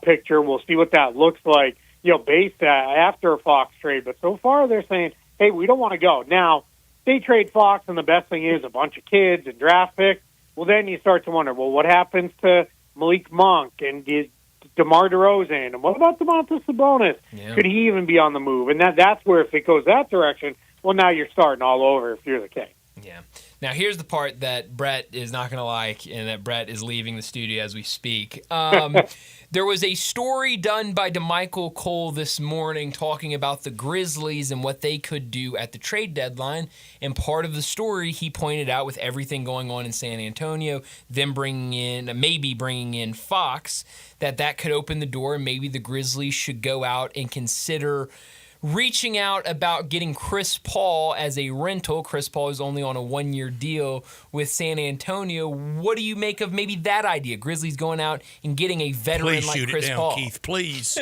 picture. We'll see what that looks like, based after a Fox trade. But so far they're saying, hey, we don't want to go. Now, they trade Fox, and the best thing is a bunch of kids and draft picks. Well, then you start to wonder, what happens to Malik Monk and DeMar DeRozan? And what about Domantas Sabonis? Yeah. Could he even be on the move? And that's where, if it goes that direction, well, now you're starting all over if you're the King. Yeah. Now, here's the part that Brett is not going to like, and that Brett is leaving the studio as we speak. There was a story done by DeMichael Cole this morning talking about the Grizzlies and what they could do at the trade deadline. And part of the story, he pointed out, with everything going on in San Antonio, them maybe bringing in Fox, that could open the door, and maybe the Grizzlies should go out and consider reaching out about getting Chris Paul as a rental. Chris Paul is only on a 1-year deal with San Antonio. What do you make of maybe that idea? Grizzlies going out and getting a veteran like Chris Paul. Keith, please.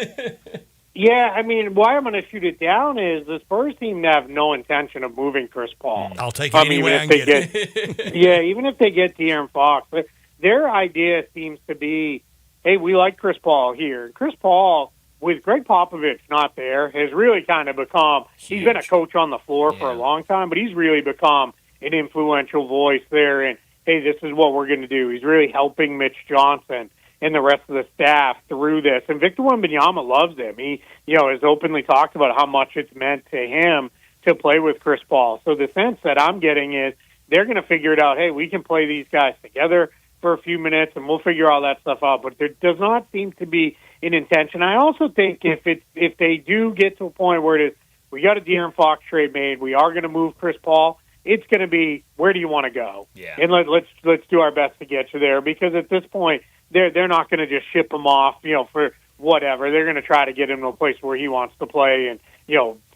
Yeah, why I'm going to shoot it down is the Spurs team have no intention of moving Chris Paul. I'll take it any way I can get it. Yeah, even if they get De'Aaron Fox. But their idea seems to be, hey, we like Chris Paul here. Chris Paul, with Greg Popovich not there, has really kind of become, he's been a coach on the floor for a long time, but he's really become an influential voice there. And, hey, this is what we're going to do. He's really helping Mitch Johnson and the rest of the staff through this. And Victor Wembanyama loves him. He, has openly talked about how much it's meant to him to play with Chris Paul. So the sense that I'm getting is they're going to figure it out. Hey, we can play these guys together for a few minutes, and we'll figure all that stuff out. But there does not seem to be an intention. I also think if they do get to a point where it is, we got a De'Aaron Fox trade made, we are going to move Chris Paul, it's going to be, where do you want to go? Yeah. And let's do our best to get you there, because at this point, they're not going to just ship him off, for whatever. They're going to try to get him to a place where he wants to play and,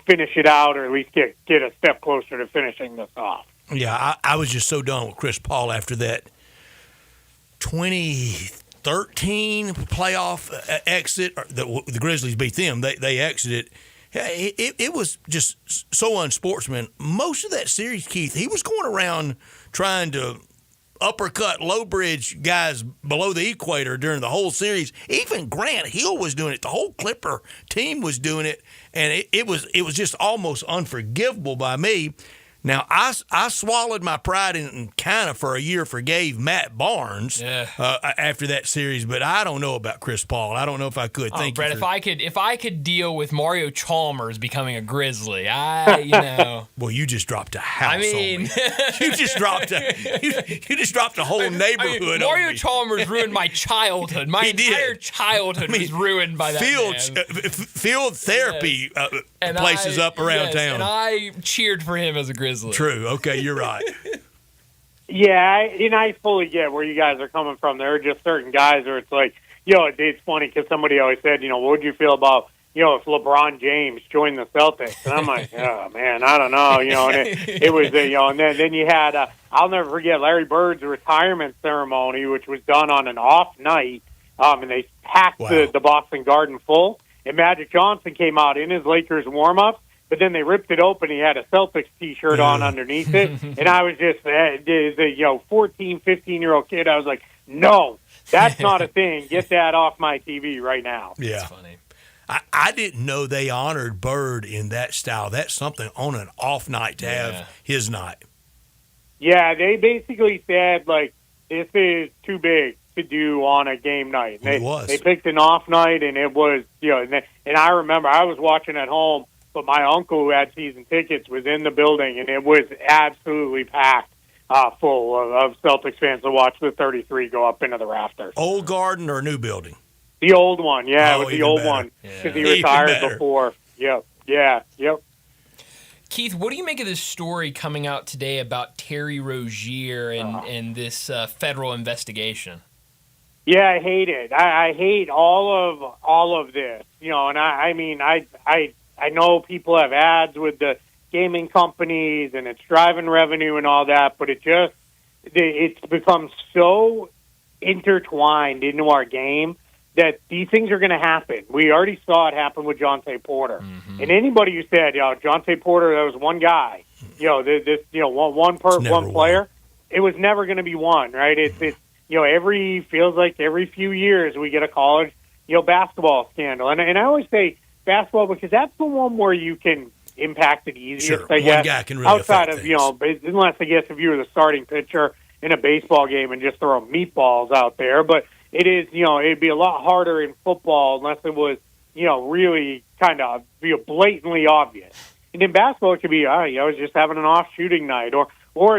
finish it out, or at least get a step closer to finishing this off. Yeah, I was just so done with Chris Paul after that 2013 playoff exit. The Grizzlies beat them. They exited. It was just so unsportsman. Most of that series, Keith, he was going around trying to uppercut low bridge guys below the equator during the whole series. Even Grant Hill was doing it. The whole Clipper team was doing it, and it was just almost unforgivable by me. Now, I swallowed my pride and kind of for a year forgave Matt Barnes after that series, but I don't know about Chris Paul. I don't know if I could. Thank you, Brett. If I could deal with Mario Chalmers becoming a Grizzly, Well, you just dropped a house. I mean, on me. you just dropped a whole neighborhood. Mario Chalmers ruined my childhood. My entire childhood was ruined by that man. Field therapy places up around town, and I cheered for him as a Grizzly. True. Okay, you're right. Yeah, I fully get where you guys are coming from. There are just certain guys where it's like, it's funny because somebody always said, what would you feel about, if LeBron James joined the Celtics? And I'm like, oh, man, I don't know. And it was, and then you had, I'll never forget Larry Bird's retirement ceremony, which was done on an off night, and they packed the Boston Garden full. And Magic Johnson came out in his Lakers warm-up. But then they ripped it open. He had a Celtics T-shirt on underneath it. And I was just, as a 14, 15-year-old kid, I was like, no, that's not a thing. Get that off my TV right now. Yeah. That's funny. I didn't know they honored Bird in that style. That's something on an off night to have his night. Yeah, they basically said, this is too big to do on a game night. They picked an off night, and it was, and I remember I was watching at home, but my uncle, who had season tickets, was in the building, and it was absolutely packed full of Celtics fans to watch the 33 go up into the rafters. Old Garden or new building? The old one, yeah. It was the old one because he retired before. Yep. Keith, what do you make of this story coming out today about Terry Rozier and this federal investigation? Yeah, I hate it. I hate all of this. And I know people have ads with the gaming companies and it's driving revenue and all that, but it's become so intertwined into our game that these things are going to happen. We already saw it happen with Jonte Porter. Mm-hmm. And anybody who said, Jonte Porter, that was one guy, one player, it was never going to be one, right? It's feels like every few years we get a college, basketball scandal. And I always say, basketball because that's the one where you can impact it easiest. Sure. I guess. One guy can really outside of things. Unless I guess if you were the starting pitcher in a baseball game and just throw meatballs out there, but it is it'd be a lot harder in football unless it was really kind of blatantly obvious. And in basketball it could be I was just having an off shooting night or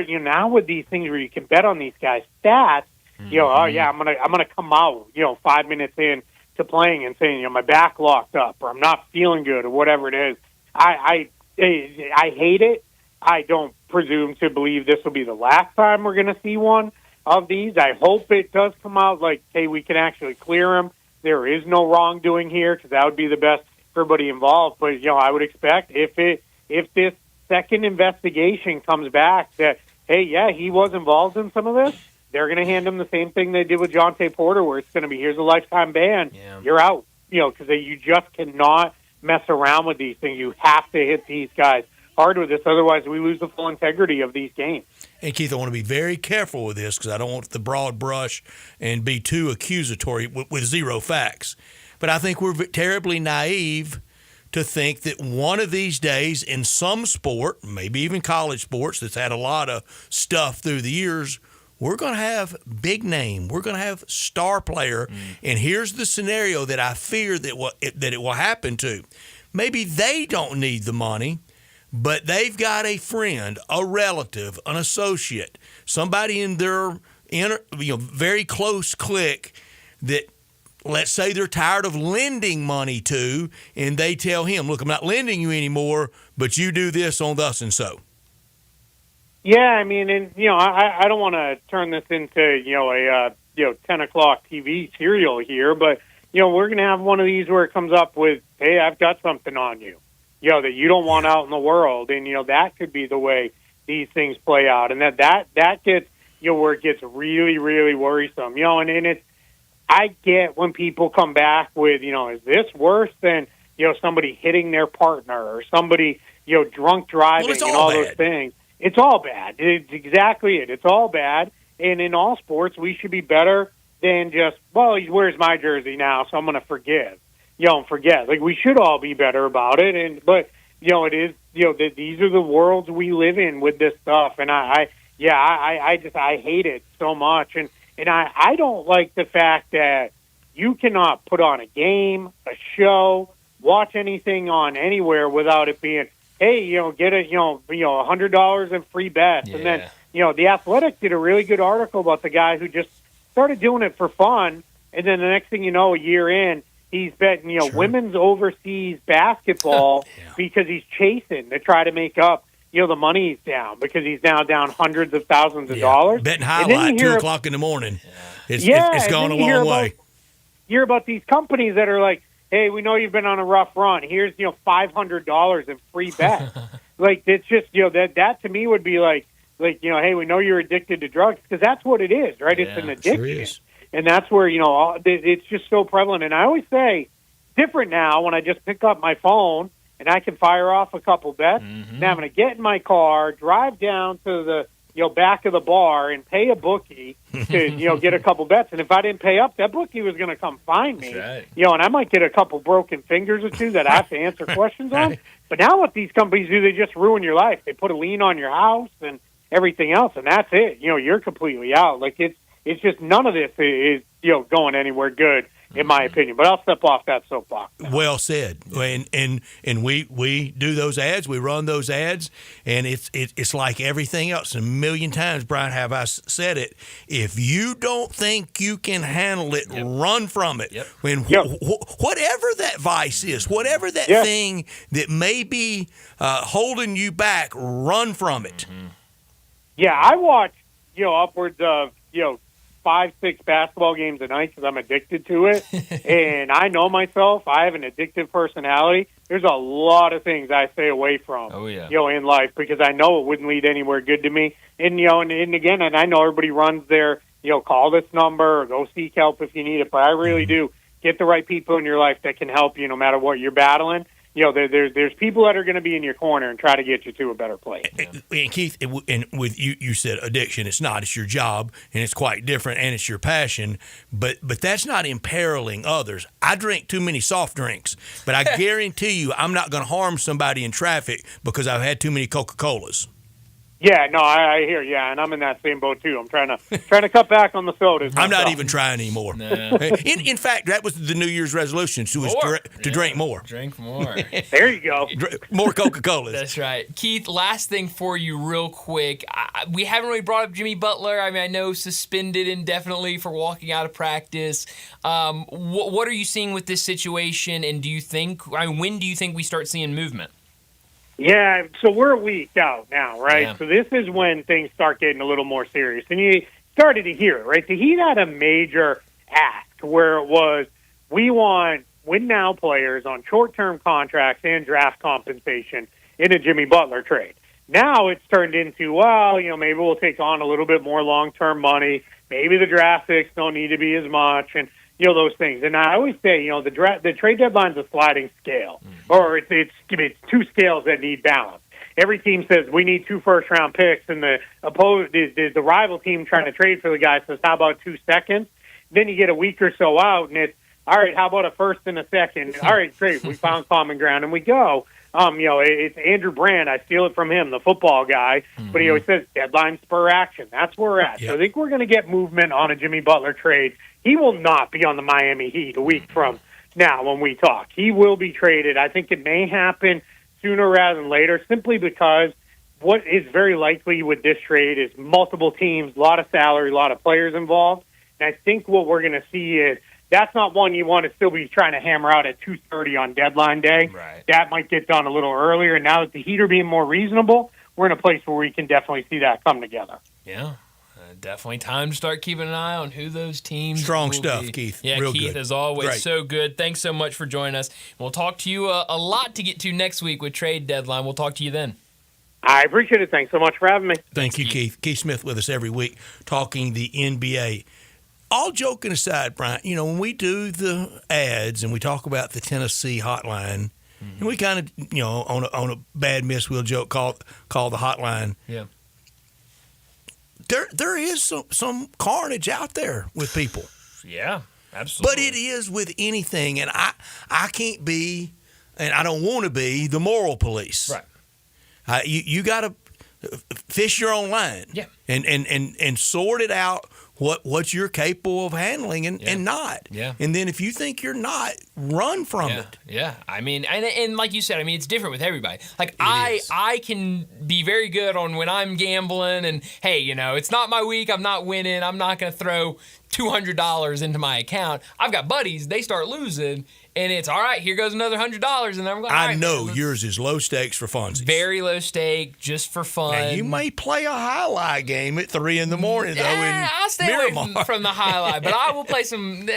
now with these things where you can bet on these guys' stats. I'm gonna come out 5 minutes in to playing and saying, my back locked up or I'm not feeling good or whatever it is. I hate it. I don't presume to believe this will be the last time we're going to see one of these. I hope it does come out hey, we can actually clear him. There is no wrongdoing here because that would be the best for everybody involved. But, I would expect if this second investigation comes back that, hey, yeah, he was involved in some of this, they're going to hand him the same thing they did with Jonte Porter, where it's going to be, here's a lifetime ban. Yeah. You're out. Because you just cannot mess around with these things. You have to hit these guys hard with this. Otherwise, we lose the full integrity of these games. And, Keith, I want to be very careful with this because I don't want the broad brush and be too accusatory with zero facts. But I think we're terribly naive to think that one of these days in some sport, maybe even college sports that's had a lot of stuff through the years, we're going to have big name. We're going to have star player. And here's the scenario that I fear that it will happen to. Maybe they don't need the money, but they've got a friend, a relative, an associate, somebody in their very close clique that, let's say they're tired of lending money to, and they tell him, look, I'm not lending you anymore, but you do this on thus and so. Yeah, I mean, and I don't want to turn this into a 10 o'clock TV serial here, but we're going to have one of these where it comes up with, hey, I've got something on you, that you don't want out in the world. And, that could be the way these things play out. And that gets, where it gets really, really worrisome, and it's, I get when people come back with, is this worse than, somebody hitting their partner or somebody, drunk driving and all those things. It's all bad. It's exactly it. It's all bad. And in all sports, we should be better than just, well, he wears my jersey now, so I'm going to forgive. Forget. Like, we should all be better about it. But it is, these are the worlds we live in with this stuff. And I hate it so much. And I don't like the fact that you cannot put on a game, a show, watch anything on anywhere without it being, hey, get a, $100 in free bets. Yeah. And then, The Athletic did a really good article about the guy who just started doing it for fun. And then the next thing you know, a year in, he's betting, women's overseas basketball because he's chasing to try to make up, the money's down because he's now down hundreds of thousands of dollars. Betting highlight 2 o'clock in the morning. It's gone a long way. You hear about these companies that are like, hey, we know you've been on a rough run. Here's, $500 in free bets. Like, it's just, that to me would be like, hey, we know you're addicted to drugs, because that's what it is, right? It's an addiction. Sure is. And that's where, it's just so prevalent. And I always say, different now when I just pick up my phone and I can fire off a couple bets. Mm-hmm. Now I'm going to get in my car, drive down to the, back of the bar and pay a bookie to, get a couple bets. And if I didn't pay up, that bookie was going to come find me. Right. And I might get a couple broken fingers or two that I have to answer questions on. But now what these companies do, they just ruin your life. They put a lien on your house and everything else, and that's it. You're completely out. Like, it's just none of this is, going anywhere good, in my opinion. But I'll step off that soapbox now. Well said. And we do those ads, we run those ads, and it's like everything else. A million times, Brian, have I said it? If you don't think you can handle it, run from it. Yep. Whatever that vice is, whatever that thing that may be holding you back, run from it. Mm-hmm. Yeah, I watch, upwards of, 5-6 basketball games a night because I'm addicted to it. And I know myself. I have an addictive personality. There's a lot of things I stay away from, in life, because I know it wouldn't lead anywhere good to me. And, and again, and I know everybody runs their, call this number or go seek help if you need it. But I really do get the right people in your life that can help you no matter what you're battling. There's people that are going to be in your corner and try to get you to a better place. And Keith, and with you said addiction. It's not. It's your job, and it's quite different, and it's your passion. But that's not imperiling others. I drink too many soft drinks, but I guarantee you, I'm not going to harm somebody in traffic because I've had too many Coca-Colas. Yeah, no, I hear. Yeah, and I'm in that same boat too. I'm trying to cut back on the sodas. I'm not even trying anymore. No. In fact, that was the New Year's resolution to drink more. Drink more. There you go. More Coca-Colas. That's right. Keith, last thing for you real quick. We haven't really brought up Jimmy Butler. I mean, I know suspended indefinitely for walking out of practice. What are you seeing with this situation, and when do you think we start seeing movement? Yeah, so we're a week out now, right? Yeah. So this is when things start getting a little more serious. And you started to hear it, right? The Heat had a major ask where it was, we want win-now players on short-term contracts and draft compensation in a Jimmy Butler trade. Now it's turned into, maybe we'll take on a little bit more long-term money. Maybe the draft picks don't need to be as much, and those things. And I always say, the trade deadline's a sliding scale, or it's two scales that need balance. Every team says we need 2 first-round picks, and the rival team trying to trade for the guy says, how about 2 seconds? Then you get a week or so out, and it's, all right, how about a first and a second? All right, great, we found common ground, and we go. It's Andrew Brand. I steal it from him, the football guy. Mm-hmm. But he always says deadline spur action. That's where we're at. Yep. So I think we're going to get movement on a Jimmy Butler trade. He will not be on the Miami Heat a week from now when we talk. He will be traded. I think it may happen sooner rather than later, simply because what is very likely with this trade is multiple teams, a lot of salary, a lot of players involved. And I think what we're going to see is that's not one you want to still be trying to hammer out at 2:30 on deadline day. Right. That might get done a little earlier. And now that the Heat are being more reasonable, we're in a place where we can definitely see that come together. Yeah. Definitely time to start keeping an eye on who those teams Strong will stuff, be. Keith. Yeah, Real Keith, good. as always, Great. so good. Thanks so much for joining us. We'll talk to you a lot to get to next week with trade deadline. We'll talk to you then. I appreciate it. Thanks so much for having me. Thank you, Keith. Keith Smith with us every week talking the NBA. All joking aside, Brian, when we do the ads and we talk about the Tennessee hotline, and we kind of, on a bad miss, we'll joke, call the hotline. Yeah. There is some carnage out there with people. Yeah, absolutely. But it is with anything, and I can't be, and I don't want to be, the moral police. Right. You got to fish your own line. Yeah. And sort it out what you're capable of handling and not. Yeah. And then if you think you're not, run from it. Yeah. I mean, and like you said, it's different with everybody. Like I can be very good on when I'm gambling and, hey, it's not my week. I'm not winning. I'm not going to throw $200 into my account. I've got buddies. They start losing. And it's all right. Here goes another $100, and I'm going. I know yours is low stakes for funsies. Very low stake, just for fun. Now, you may play a highlight game at 3 a.m. though. I'll stay away from the highlight, but I will play some.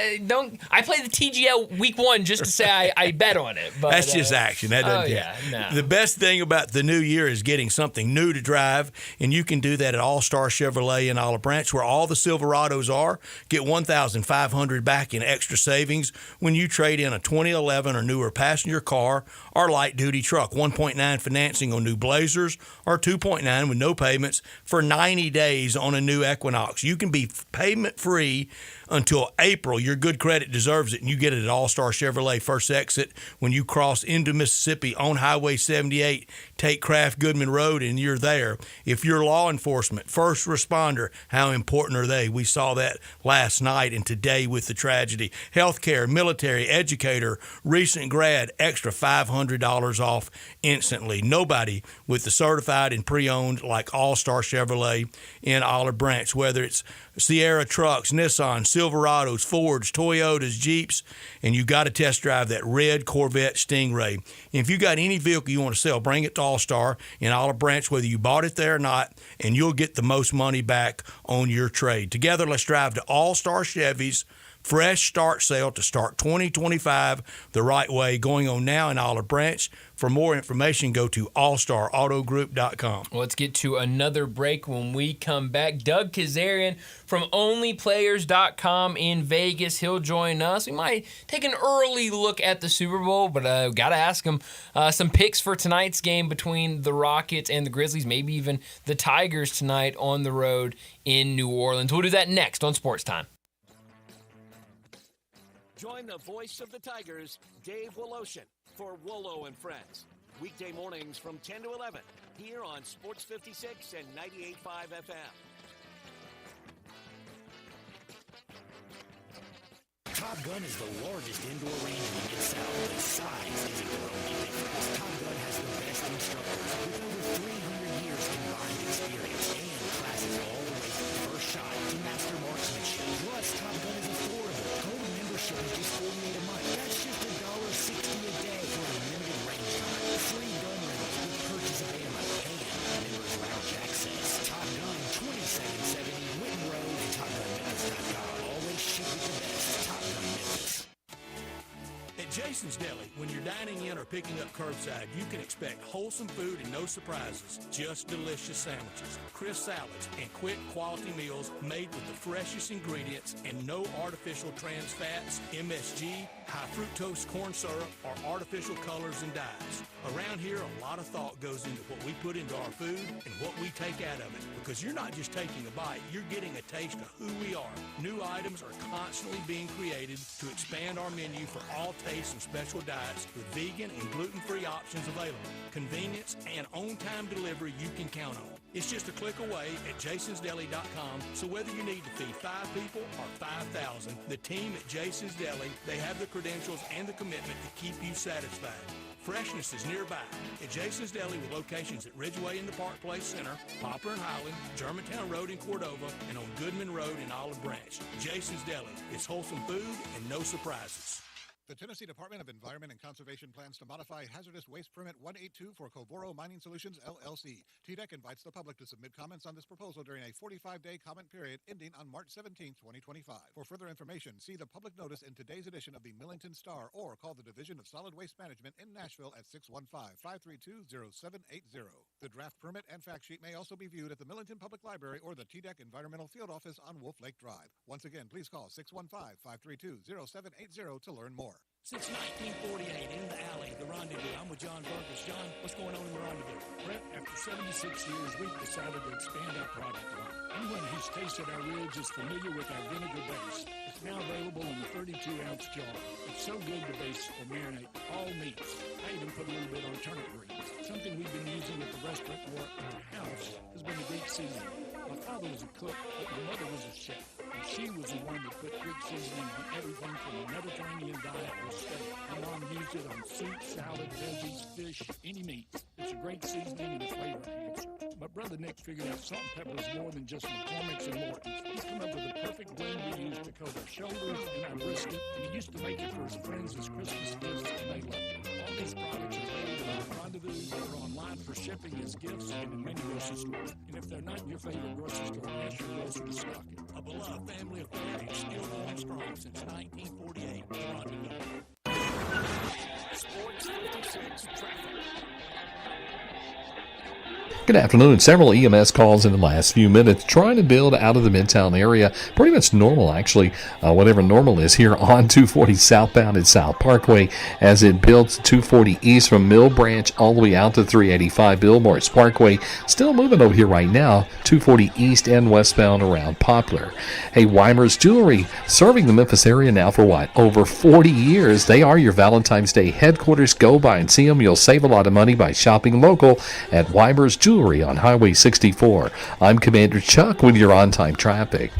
I play the TGL week 1 just to say I bet on it. But that's just action. That doesn't count. No. The best thing about the new year is getting something new to drive, and you can do that at All Star Chevrolet in Olive Branch, where all the Silverados are. Get $1,500 back in extra savings when you trade in a 2011 or newer passenger car or light-duty truck. 1.9 financing on new Blazers or 2.9 with no payments for 90 days on a new Equinox. You can be payment-free until April. Your good credit deserves it, and you get it at All-Star Chevrolet first exit when you cross into Mississippi on Highway 78. Take Kraft Goodman Road, and you're there. If you're law enforcement, first responder, how important are they? We saw that last night and today with the tragedy. Healthcare, military, educator, recent grad, extra $500 off instantly. Nobody with the certified and pre-owned like All-Star Chevrolet in Olive Branch, whether it's Sierra trucks, Nissan, Silverados, Fords, Toyotas, Jeeps, and you got to test drive that red Corvette Stingray. And if you got any vehicle you want to sell, bring it to All-Star in Olive Branch, whether you bought it there or not, and you'll get the most money back on your trade. Together, let's drive to All-Star Chevy's fresh start sale to start 2025 the right way, going on now in Olive Branch. For more information, go to allstarautogroup.com. Well, let's get to another break. When we come back, Doug Kazarian from OnlyPlayers.com in Vegas. He'll join us. We might take an early look at the Super Bowl, but got to ask him some picks for tonight's game between the Rockets and the Grizzlies, maybe even the Tigers tonight on the road in New Orleans. We'll do that next on Sports Time. Join the voice of the Tigers, Dave Woloshin, for Wolo and Friends. Weekday mornings from 10 to 11, here on Sports 56 and 98.5 FM. Top Gun is the largest indoor range in the Mid-South, but size isn't their only difference. Top Gun has the best instructors with over 300 years combined experience and classes all the way from first shot to master marksmanship. Plus, Top Gun is affordable. Total membership is just $48 a month. That's just $1.60 a day for a limited range time. Free gun rentals with purchase of ammo and members lounge access. Top Gun, 2770 Whitten Road and TopGunMemphis.com. Always ship with the best. Top Gun Memphis. At Jason's Deli, when you're dining in or picking up curbside, you can expect wholesome food and no surprises, just delicious sandwiches, crisp salads, and quick quality meals made with the freshest ingredients and no artificial trans fats, MSG, high fructose corn syrup, or artificial colors and dyes. Around here, a lot of thought goes into what we put into our food and what we take out of it, because you're not just taking a bite, you're getting a taste of who we are. New items are constantly being created to expand our menu for all tastes and special diets with vegan and gluten-free options available. Convenience and on-time delivery you can count on. It's just a click away at jasonsdeli.com, so whether you need to feed 5 people or 5,000, the team at Jason's Deli, they have the credentials and the commitment to keep you satisfied. Freshness is nearby at Jason's Deli with locations at Ridgeway in the Park Place Center, Poplar and Highland, Germantown Road in Cordova, and on Goodman Road in Olive Branch. Jason's Deli. It's wholesome food and no surprises. The Tennessee Department of Environment and Conservation plans to modify hazardous waste permit 182 for Covoro Mining Solutions, LLC. TDEC invites the public to submit comments on this proposal during a 45-day comment period ending on March 17, 2025. For further information, see the public notice in today's edition of the Millington Star or call the Division of Solid Waste Management in Nashville at 615-532-0780. The draft permit and fact sheet may also be viewed at the Millington Public Library or the TDEC Environmental Field Office on Wolf Lake Drive. Once again, please call 615-532-0780 to learn more. Since 1948, in the alley, the Rendezvous. I'm with John Burgess. John, what's going on in the Rendezvous? Brett, after 76 years, we've decided to expand our product line. Anyone who's tasted our ribs is familiar with our vinegar base. It's now available in a 32-ounce jar. It's so good to base or marinate all meats. I even put a little bit on turnip greens. Something we've been using at the restaurant or our house has been the Greek seasoning. My father was a cook, but my mother was a chef. And she was the one that put Greek seasoning on everything from a Mediterranean diet or steak. My mom used it on soup, salad, veggies, fish, any meat. It's a great seasoning and a flavor enhancer. My brother Nick figured out salt and pepper is more than just McCormick's and Morton's. He's come up with a perfect blend we use to coat our shoulders and our brisket, and he used to make it for his friends as Christmas gifts, and they loved it. All these products are available at Rendezvous or online for shipping as gifts and in many grocery stores. And if they're not in your favorite grocery store, ask your grocer to stock it. A beloved family affair is still going strong since 1948. Rendezvous. Sports 56 traffic. Good afternoon. Several EMS calls in the last few minutes trying to build out of the Midtown area. Pretty much normal, actually, whatever normal is here on 240 southbound at South Parkway as it builds 240 east from Mill Branch all the way out to 385 Billboards Parkway. Still moving over here right now, 240 east and westbound around Poplar. Hey, Weimer's Jewelry, serving the Memphis area now for what? Over 40 years. They are your Valentine's Day headquarters. Go by and see them. You'll save a lot of money by shopping local at Weimer's Jewelry on Highway 64. I'm Commander Chuck with your on-time traffic.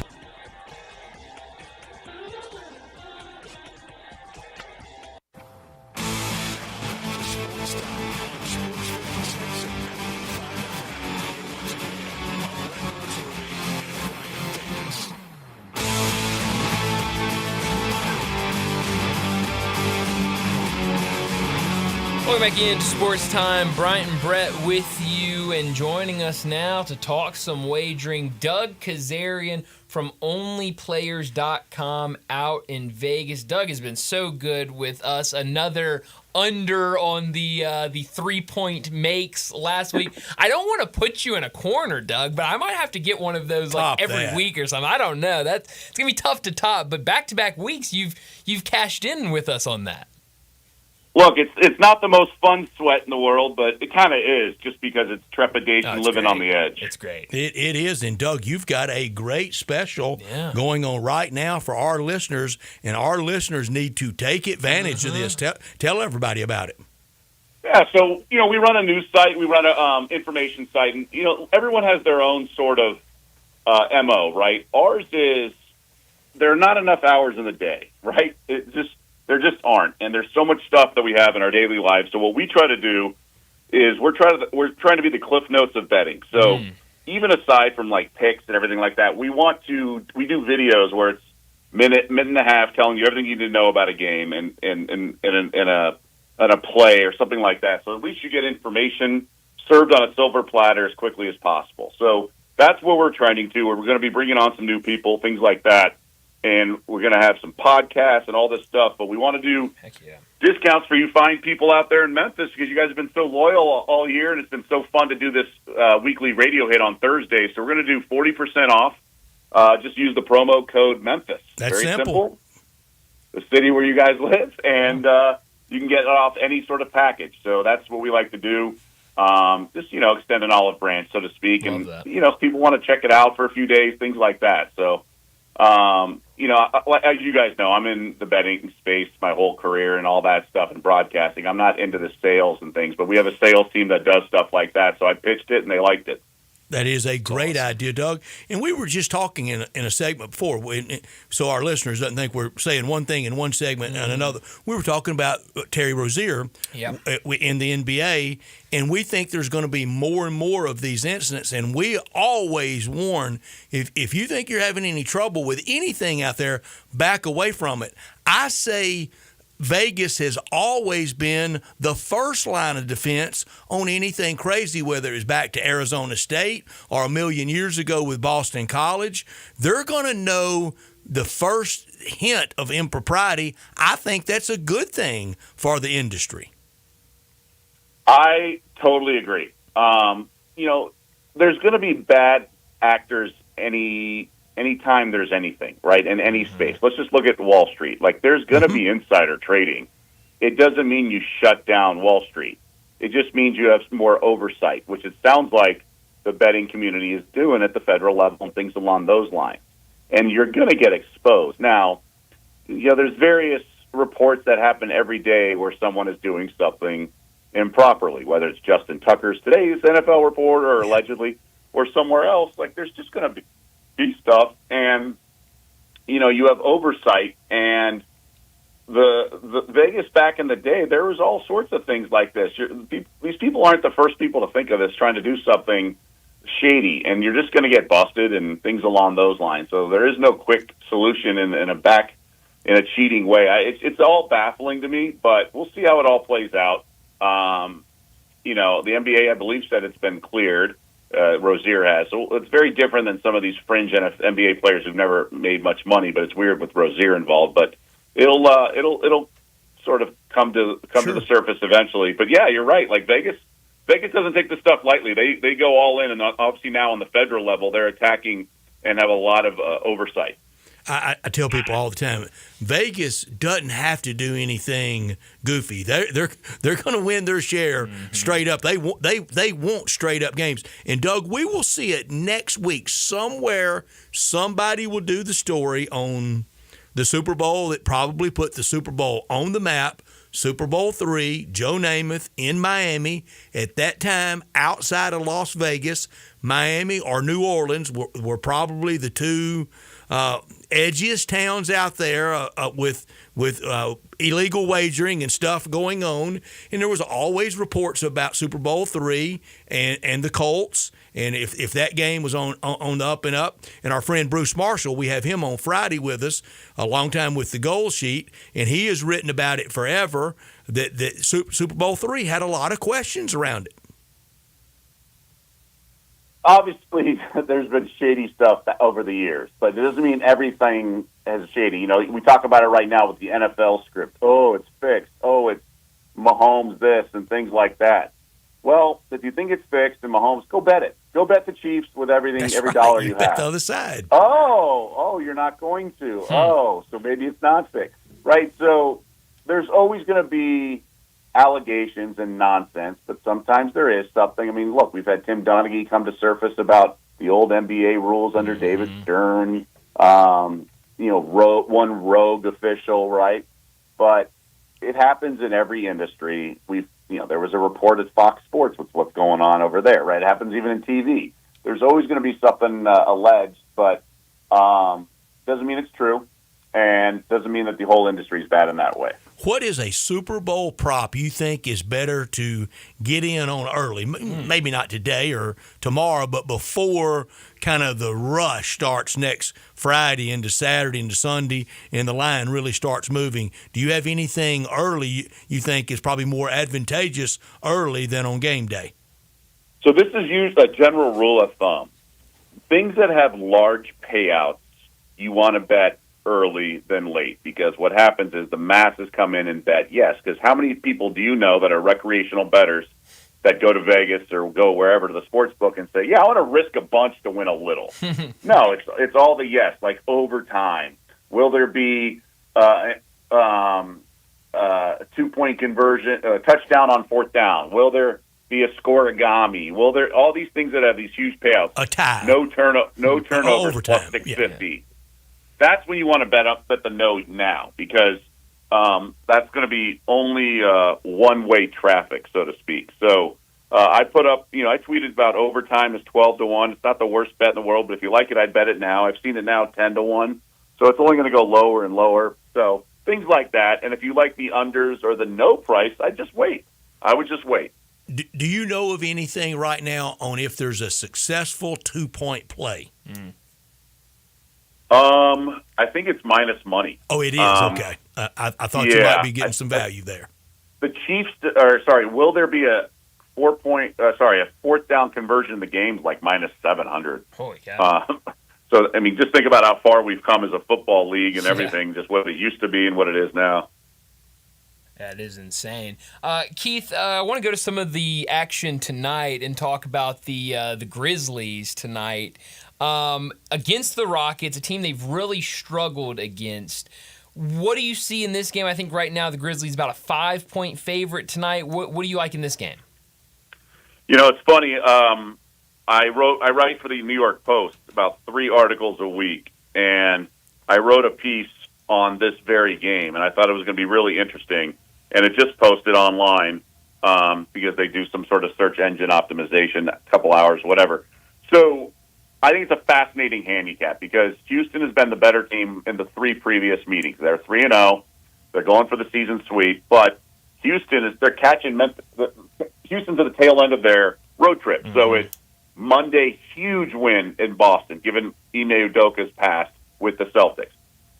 Welcome back into Sports Time. Bryant and Brett with you, and joining us now to talk some wagering, Doug Kazarian from OnlyPlayers.com out in Vegas. Doug has been so good with us. Another under on the 3-point makes last week. I don't want to put you in a corner, Doug, but I might have to get one of those like every week or something. I don't know. It's gonna be tough to top, but back-to-back weeks you've cashed in with us on that. Look, it's not the most fun sweat in the world, but it kind of is just because it's trepidation living on the edge. It's great. It is. And, Doug, you've got a great special going on right now for our listeners, and our listeners need to take advantage of this. Tell everybody about it. Yeah, so, we run a news site. We run a information site. And, everyone has their own sort of MO, right? Ours is there are not enough hours in the day, right? There just aren't, and there's so much stuff that we have in our daily lives. So what we try to do is we're trying to be the Cliff Notes of betting. So even aside from like picks and everything like that, we do videos where it's minute and a half telling you everything you need to know about a game and a play or something like that. So at least you get information served on a silver platter as quickly as possible. So that's what we're trying to. We're going to be bringing on some new people, things like that. And we're going to have some podcasts and all this stuff, but we want to do discounts for you fine people out there in Memphis because you guys have been so loyal all year, and it's been so fun to do this weekly radio hit on Thursday. So we're going to do 40% off. Just use the promo code Memphis. That's very simple. The city where you guys live, and you can get it off any sort of package. So that's what we like to do. Just extend an olive branch, so to speak, and if people want to check it out for a few days, things like that. So. As you guys know, I'm in the betting space my whole career and all that stuff and broadcasting. I'm not into the sales and things, but we have a sales team that does stuff like that. So I pitched it and they liked it. That is a great idea, Doug. And we were just talking in a segment before, so our listeners doesn't think we're saying one thing in one segment and another. We were talking about Terry Rozier in the NBA, and we think there's going to be more and more of these incidents. And we always warn, if you think you're having any trouble with anything out there, back away from it. I say Vegas has always been the first line of defense on anything crazy, whether it's back to Arizona State or a million years ago with Boston College. They're going to know the first hint of impropriety. I think that's a good thing for the industry. I totally agree. There's going to be bad actors anytime there's anything, right, in any space. Let's just look at Wall Street. Like, there's going to be insider trading. It doesn't mean you shut down Wall Street. It just means you have more oversight, which it sounds like the betting community is doing at the federal level and things along those lines. And you're going to get exposed. Now, there's various reports that happen every day where someone is doing something improperly, whether it's Justin Tucker's today's NFL reporter or allegedly, or somewhere else. Like, there's just going to be stuff, and you have oversight. And the Vegas back in the day, there was all sorts of things like this. These people aren't the first people to think of this, trying to do something shady, and you're just going to get busted and things along those lines. So there is no quick solution in a cheating way. It's all baffling to me, but we'll see how it all plays out. The NBA, I believe, said it's been cleared. Rozier has. So it's very different than some of these fringe NBA players who've never made much money, but it's weird with Rozier involved. But it'll sort of come to the surface eventually. But yeah, you're right. Like, Vegas doesn't take this stuff lightly. They go all in, and obviously now on the federal level, they're attacking and have a lot of oversight. I tell people all the time, Vegas doesn't have to do anything goofy. They're going to win their share straight up. They want straight up games. And Doug, we will see it next week somewhere. Somebody will do the story on the Super Bowl that probably put the Super Bowl on the map. Super Bowl III, Joe Namath in Miami. At that time, outside of Las Vegas, Miami or New Orleans were probably the two edgiest towns out there with illegal wagering and stuff going on. And there was always reports about Super Bowl III and the Colts. And if that game was on the up and up, and our friend Bruce Marshall, we have him on Friday with us, a long time with the Goal Sheet, and he has written about it forever, that Super Bowl III had a lot of questions around it. Obviously, there's been shady stuff over the years, but it doesn't mean everything is shady. We talk about it right now with the NFL script. Oh, it's fixed. Oh, it's Mahomes this and things like that. Well, if you think it's fixed and Mahomes, go bet it. Go bet the Chiefs with everything, That's every right. dollar you you bet have. the other side. Oh, you're not going to. Oh, so maybe it's not fixed, right? So there's always going to be allegations and nonsense, but sometimes there is something. I mean, look, we've had Tim Donaghy come to surface about the old NBA rules under David Stern. One rogue official, right? But it happens in every industry. There was a report at Fox Sports with what's going on over there, right? It happens even in TV. There's always going to be something alleged, but doesn't mean it's true, and doesn't mean that the whole industry is bad in that way. What is a Super Bowl prop you think is better to get in on early? Maybe not today or tomorrow, but before kind of the rush starts next Friday into Saturday into Sunday and the line really starts moving. Do you have anything early you think is probably more advantageous early than on game day? So this is used a general rule of thumb. Things that have large payouts, you want to bet early than late, because what happens is the masses come in and bet yes. Because how many people do you know that are recreational bettors that go to Vegas or go wherever to the sports book and say, yeah, I want to risk a bunch to win a little? No, it's all the yes, like overtime. Will there be a 2-point conversion, touchdown on fourth down? Will there be a scoregami? Will there all these things that have these huge payouts? A tie. No turnovers overtime. plus 650. Yeah. That's when you want to bet the no now, because that's going to be only one-way traffic, so to speak. So I put up, I tweeted about overtime is 12-1. It's not the worst bet in the world, but if you like it, I'd bet it now. I've seen it now 10-1. So it's only going to go lower and lower. So things like that. And if you like the unders or the no price, I'd just wait. I would just wait. Do you know of anything right now on if there's a successful 2-point play? I think it's minus money. Oh, it is? Okay. I thought you might be getting some value there. The Chiefs, will there be a fourth down conversion in the game like minus 700? Holy cow. So, I mean, just think about how far we've come as a football league and everything, just what it used to be and what it is now. That is insane. Keith, I want to go to some of the action tonight and talk about the Grizzlies tonight. Against the Rockets, a team they've really struggled against. What do you see in this game? I think right now the Grizzlies about a 5-point favorite tonight. What do you like in this game? You know, it's funny. I write for the New York Post about 3 articles a week, and I wrote a piece on this very game, and I thought it was going to be really interesting. And it just posted online because they do some sort of search engine optimization, a couple hours, whatever. So I think it's a fascinating handicap because Houston has been the better team in the 3 previous meetings. They're 3-0. They're going for the season sweep, but they're catching Houston's at the tail end of their road trip. Mm-hmm. So it's Monday, huge win in Boston, given Ime Udoka's pass with the Celtics.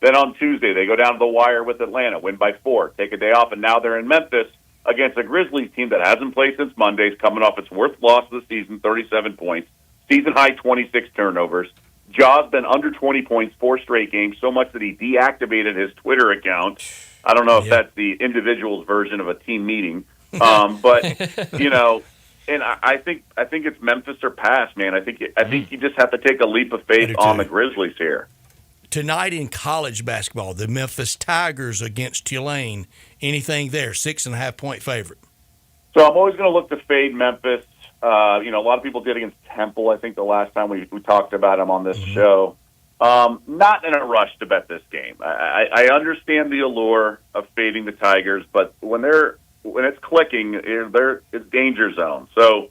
Then on Tuesday, they go down to the wire with Atlanta, win by 4, take a day off, and now they're in Memphis against a Grizzlies team that hasn't played since Mondays, coming off its worst loss of the season, 37 points, season-high 26 turnovers. Ja's been under 20 points 4 straight games, so much that he deactivated his Twitter account. I don't know if that's the individual's version of a team meeting, but, you know, and I think it's Memphis or pass, man. I think you just have to take a leap of faith on the Grizzlies here. Tonight in college basketball, the Memphis Tigers against Tulane. Anything there? 6.5-point favorite. So I'm always going to look to fade Memphis. A lot of people did against Temple. I think the last time we talked about them on this show. Not in a rush to bet this game. I understand the allure of fading the Tigers, but when it's clicking, it's danger zone. So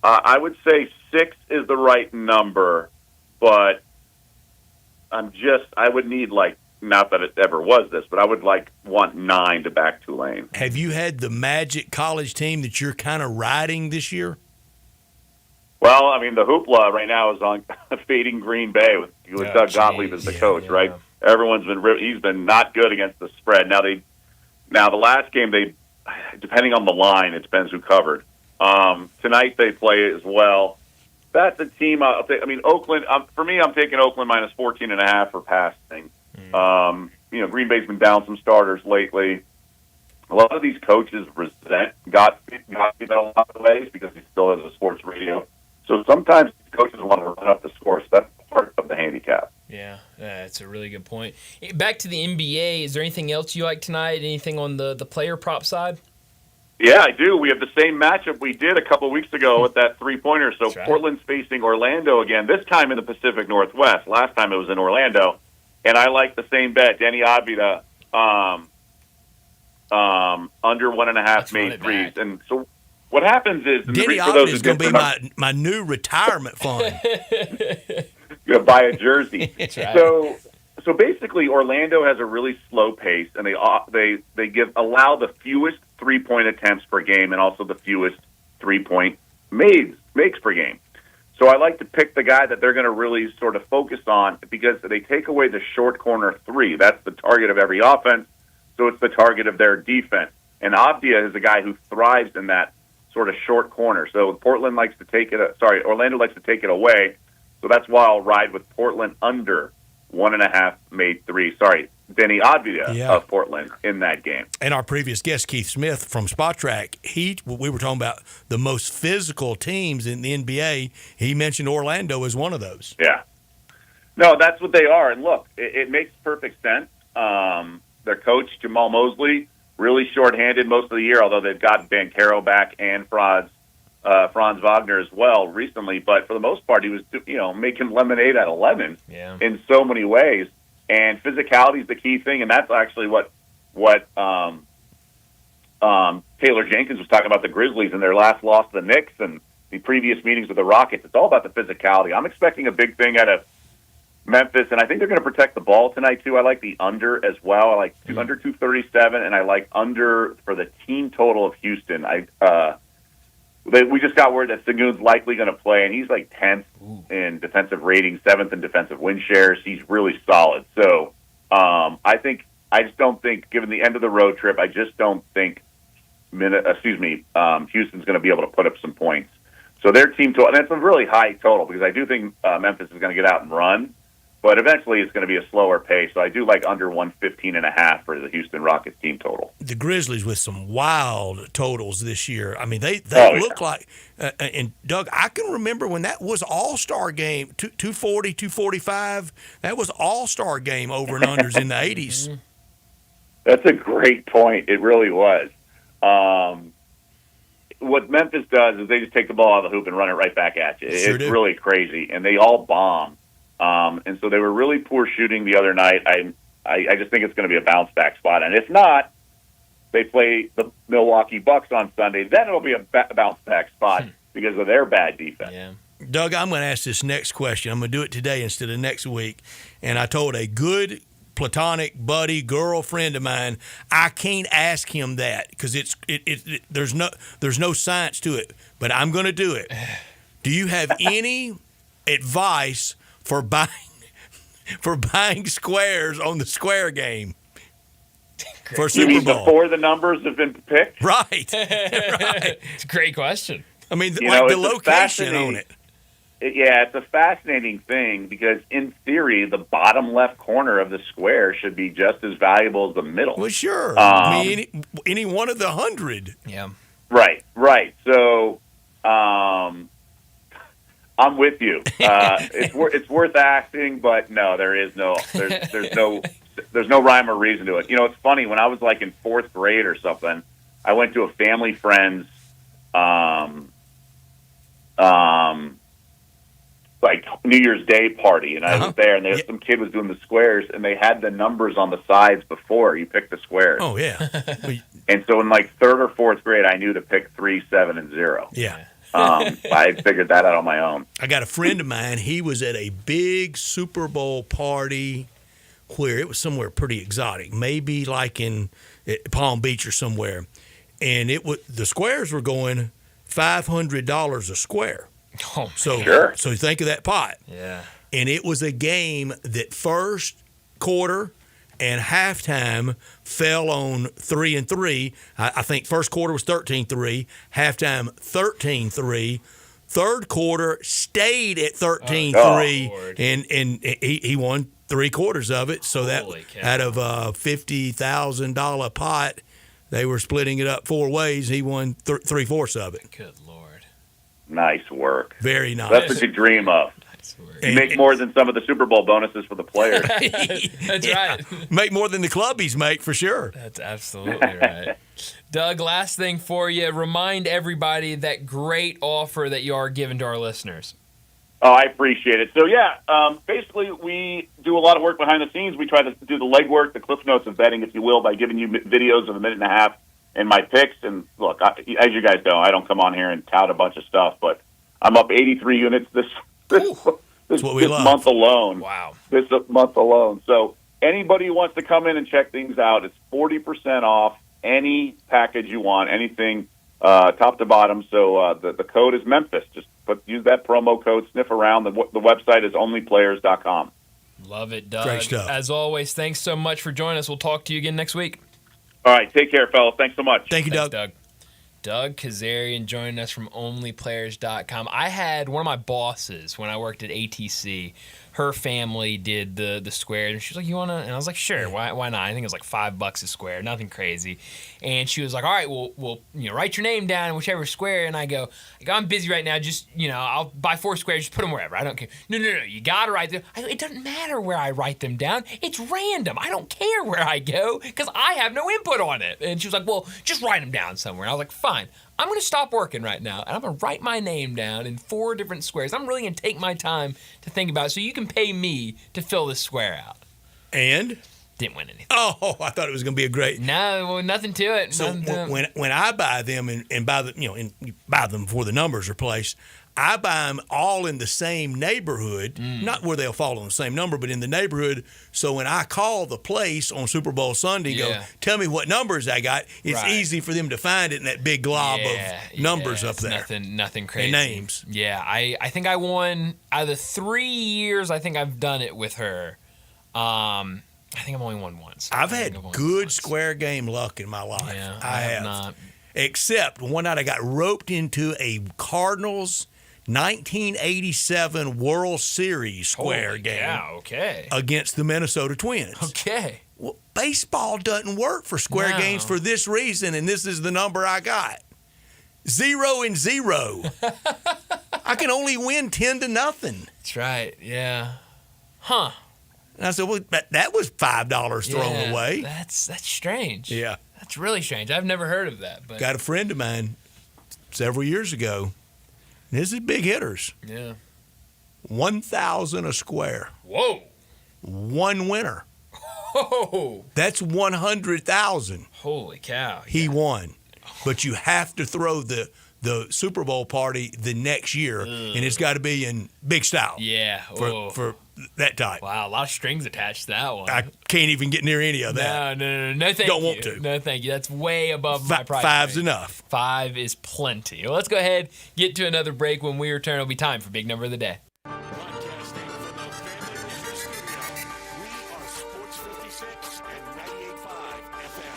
I would say 6 is the right number, but I would need not that it ever was this, but I would want 9 to back Tulane. Have you had the Magic college team that you're kind of riding this year? Well, I mean, the hoopla right now is on fading Green Bay with Doug Gottlieb as the coach, right? He's been not good against the spread. Now the last game depending on the line, it depends who covered. Tonight they play as well. That's a team. Oakland. For me, I'm taking Oakland minus 14.5 for passing. Green Bay's been down some starters lately. A lot of these coaches resent Gottlieb in a lot of ways because he still has a sports radio. So sometimes coaches want to run up the score. So that's part of the handicap. Yeah, that's a really good point. Back to the NBA, is there anything else you like tonight? Anything on the player prop side? Yeah, I do. We have the same matchup we did a couple weeks ago with that 3-pointer. So Portland's facing Orlando again, this time in the Pacific Northwest. Last time it was in Orlando. And I like the same bet, Denny Avila, under 1.5 made threes. And so what happens is... Denny Avila is going to be my new retirement fund. You're going to buy a jersey. That's right. So basically, Orlando has a really slow pace, and they allow the fewest 3-point attempts per game, and also the fewest 3-point makes per game. So I like to pick the guy that they're going to really sort of focus on because they take away the short corner 3. That's the target of every offense, so it's the target of their defense. And Avdia is a guy who thrives in that sort of short corner. So Orlando likes to take it away. So that's why I'll ride with Portland under 1.5 made 3. Denny Avila of Portland in that game. And our previous guest, Keith Smith from Spot Track, we were talking about the most physical teams in the NBA. He mentioned Orlando as one of those. Yeah. No, that's what they are. And look, it makes perfect sense. Their coach, Jamal Mosley, really shorthanded most of the year, although they've got Banchero back and Franz Wagner as well recently. But for the most part, he was making lemonade at 11 in so many ways. And physicality is the key thing, and that's actually what Taylor Jenkins was talking about the Grizzlies in their last loss to the Knicks and the previous meetings with the Rockets. It's all about the physicality. I'm expecting a big thing out of Memphis, and I think they're going to protect the ball tonight, too. I like the under as well. I like under 237, and I like under for the team total of Houston. we just got word that Segun's likely going to play, and he's like 10th in defensive rating, 7th in defensive win shares. He's really solid. So I just don't think, given the end of the road trip, I just don't think Houston's going to be able to put up some points. So their team total, and that's a really high total because I do think Memphis is going to get out and run, but eventually it's going to be a slower pace. So I do like under 115.5 for the Houston Rockets team total. The Grizzlies with some wild totals this year. I mean, they look like and Doug, I can remember when that was All-Star game, 240, 245. That was All-Star game over and unders in the 80s. That's a great point. It really was. What Memphis does is they just take the ball out of the hoop and run it right back at you. Sure it's do. really crazy, and they all bomb. And so they were really poor shooting the other night. I just think it's going to be a bounce back spot, and if not, they play the Milwaukee Bucks on Sunday. Then it'll be a bounce back spot because of their bad defense. Yeah. Doug, I'm going to ask this next question. I'm going to do it today instead of next week. And I told a good platonic buddy, girlfriend of mine, I can't ask him that because there's no science to it. But I'm going to do it. Do you have any advice for buying squares on the square game for Super You mean Bowl? before the numbers have been picked? Right. Right. It's a great question. I mean, You like know, the it's a location on it. Yeah, it's a fascinating thing because, in theory, the bottom left corner of the square should be just as valuable as the middle. Well, sure. I mean, any one of the 100. Yeah. Right. So, I'm with you. It's worth asking, but no, there's no rhyme or reason to it. You know, it's funny. When I was like in 4th grade or something, I went to a family friend's like New Year's Day party, and I was there, and some kid was doing the squares, and they had the numbers on the sides before you picked the squares. Oh yeah. And so in like 3rd or 4th grade, I knew to pick 3, 7, and 0. Yeah. I figured that out on my own. I got a friend of mine. He was at a big Super Bowl party where it was somewhere pretty exotic, maybe like in Palm Beach or somewhere, and the squares were going $500 a square. Oh, so sure. So think of that pot. Yeah. And it was a game that first quarter and halftime fell on 3-3. I think first quarter was 13-3, halftime 13-3. Third quarter stayed at 13-3, and he won 3/4 of it. So that out of a $50,000 pot, they were splitting it up 4 ways. He won 3/4 of it. Good Lord. Nice work. Very nice. That's what you dream of. You make more than some of the Super Bowl bonuses for the players. That's right. Make more than the clubbies make, for sure. That's absolutely right. Doug, last thing for you. Remind everybody that great offer that you are giving to our listeners. Oh, I appreciate it. So, basically we do a lot of work behind the scenes. We try to do the legwork, the cliff notes of betting, if you will, by giving you videos of a minute and a half and my picks. And, look, as you guys know, I don't come on here and tout a bunch of stuff, but I'm up 83 units this month alone. Wow. This month alone. So anybody who wants to come in and check things out, it's 40% off any package you want, anything top to bottom. So the code is Memphis. Just use that promo code, sniff around. The website is onlyplayers.com. Love it, Doug. Great stuff. As always, thanks so much for joining us. We'll talk to you again next week. All right. Take care, fellas. Thanks so much. Thank you, Thanks, Doug. Doug Kazarian joining us from onlyplayers.com. I had one of my bosses when I worked at ATC. Her family did the square, and she was like, "You want to?" And I was like, "Sure, why not?" I think it was like $5 a square, nothing crazy. And she was like, "All right, we'll write your name down in whichever square." And I go, "I'm busy right now. Just I'll buy 4 squares. Just put them wherever. I don't care." No, you gotta write them. I go, "It doesn't matter where I write them down. It's random. I don't care where I go because I have no input on it." And she was like, "Well, just write them down somewhere." And I was like, "Fine. I'm going to stop working right now, and I'm going to write my name down in 4 different squares. I'm really going to take my time to think about it so you can pay me to fill this square out." And Didn't win anything. Oh, I thought it was going to be a great. No, well, nothing to it. So when I buy them and buy them, and you buy them before the numbers are placed, I buy them all in the same neighborhood, not where they'll fall on the same number, but in the neighborhood. So when I call the place on Super Bowl Sunday, go tell me what numbers I got. It's easy for them to find it in that big glob of numbers up there. Nothing crazy. And names. Yeah, I think I won out of the 3 years. I think I've done it with her. I think I've only won once. I've had good square game luck in my life. Yeah, I have not. Except one night I got roped into a Cardinals 1987 World Series square game against the Minnesota Twins. Okay. Well, baseball doesn't work for square games for this reason, and this is the number I got. 0-0. I can only win 10-0. That's right. Yeah. Huh. And I said, well, that was $5 thrown away. That's strange. Yeah. That's really strange. I've never heard of that. But got a friend of mine several years ago. This is big hitters. Yeah. 1,000 a square. Whoa. One winner. Oh. That's 100,000. Holy cow. He won. But you have to throw the Super Bowl party the next year, and it's got to be in big style. Yeah. For that type. Wow, a lot of strings attached to that one. I can't even get near any of that. No, thank you. Don't want to. No, thank you. That's way above my price. Five's range. enough. 5 is plenty. Well, let's go ahead, get to another break. When we return, it'll be time for Big Number of the Day. Broadcasting from the Family Leisure Studio, we are Sports 56 and 98.5 FM.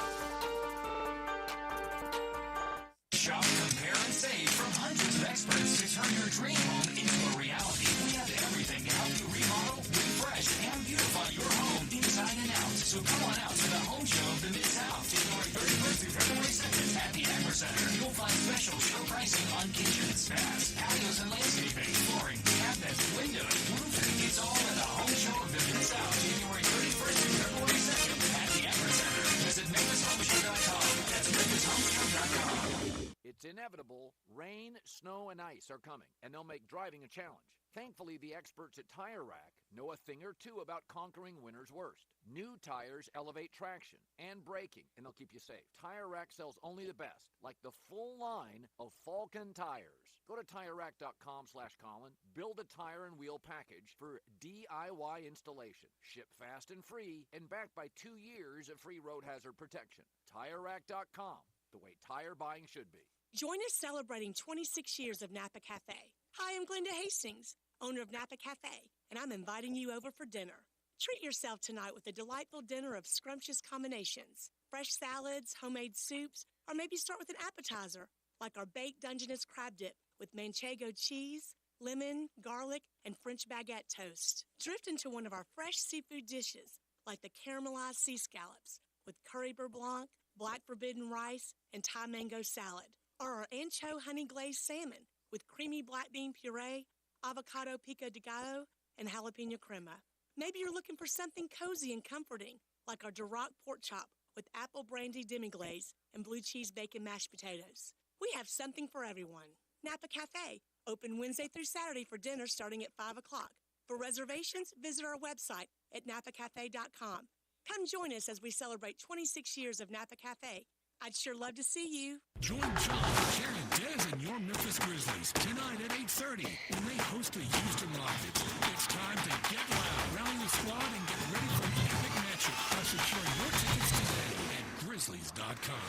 Shop, compare, and save from hundreds of experts to turn your dream home into a reality. We have everything to help you remodel, refresh, and beautify your home inside and out. So come on out to the home show of the Mid-South, January 31st through February 2nd at the Agri Center. You'll find special show pricing on kitchens, baths, patios, and landscaping, flooring, cabinets, windows, roofing. It's all at the home show of the Mid-South, January 31st through February 2nd at the Agri Center. Visit MemphisHomeShow.com. That's MemphisHomeShow.com. It's inevitable. Rain, snow, and ice are coming, and they'll make driving a challenge. Thankfully, the experts at Tire Rack know a thing or two about conquering winter's worst. New tires elevate traction and braking, and they'll keep you safe. Tire Rack sells only the best, like the full line of Falcon tires. Go to TireRack.com/Colin, build a tire and wheel package for DIY installation. Ship fast and free, and backed by 2 years of free road hazard protection. TireRack.com, the way tire buying should be. Join us celebrating 26 years of Napa Cafe. Hi, I'm Glenda Hastings, owner of Napa Cafe, and I'm inviting you over for dinner. Treat yourself tonight with a delightful dinner of scrumptious combinations, fresh salads, homemade soups, or maybe start with an appetizer, like our baked Dungeness crab dip with manchego cheese, lemon, garlic, and French baguette toast. Drift into one of our fresh seafood dishes, like the caramelized sea scallops with curry beurre blanc, black forbidden rice, and Thai mango salad. Or our ancho honey glazed salmon with creamy black bean puree, avocado pico de gallo, and jalapeno crema. Maybe you're looking for something cozy and comforting, like our Duroc pork chop with apple brandy demi-glaze and blue cheese bacon mashed potatoes. We have something for everyone. Napa Cafe, open Wednesday through Saturday for dinner starting at 5 o'clock. For reservations, visit our website at napacafe.com. Come join us as we celebrate 26 years of Napa Cafe. I'd sure love to see you. Join John, Jerry, Dez, and your Memphis Grizzlies tonight at 8:30 when they host the Houston Rockets. It's time to get loud, rally the squad, and get ready for an epic matchup by securing your tickets today at Grizzlies.com.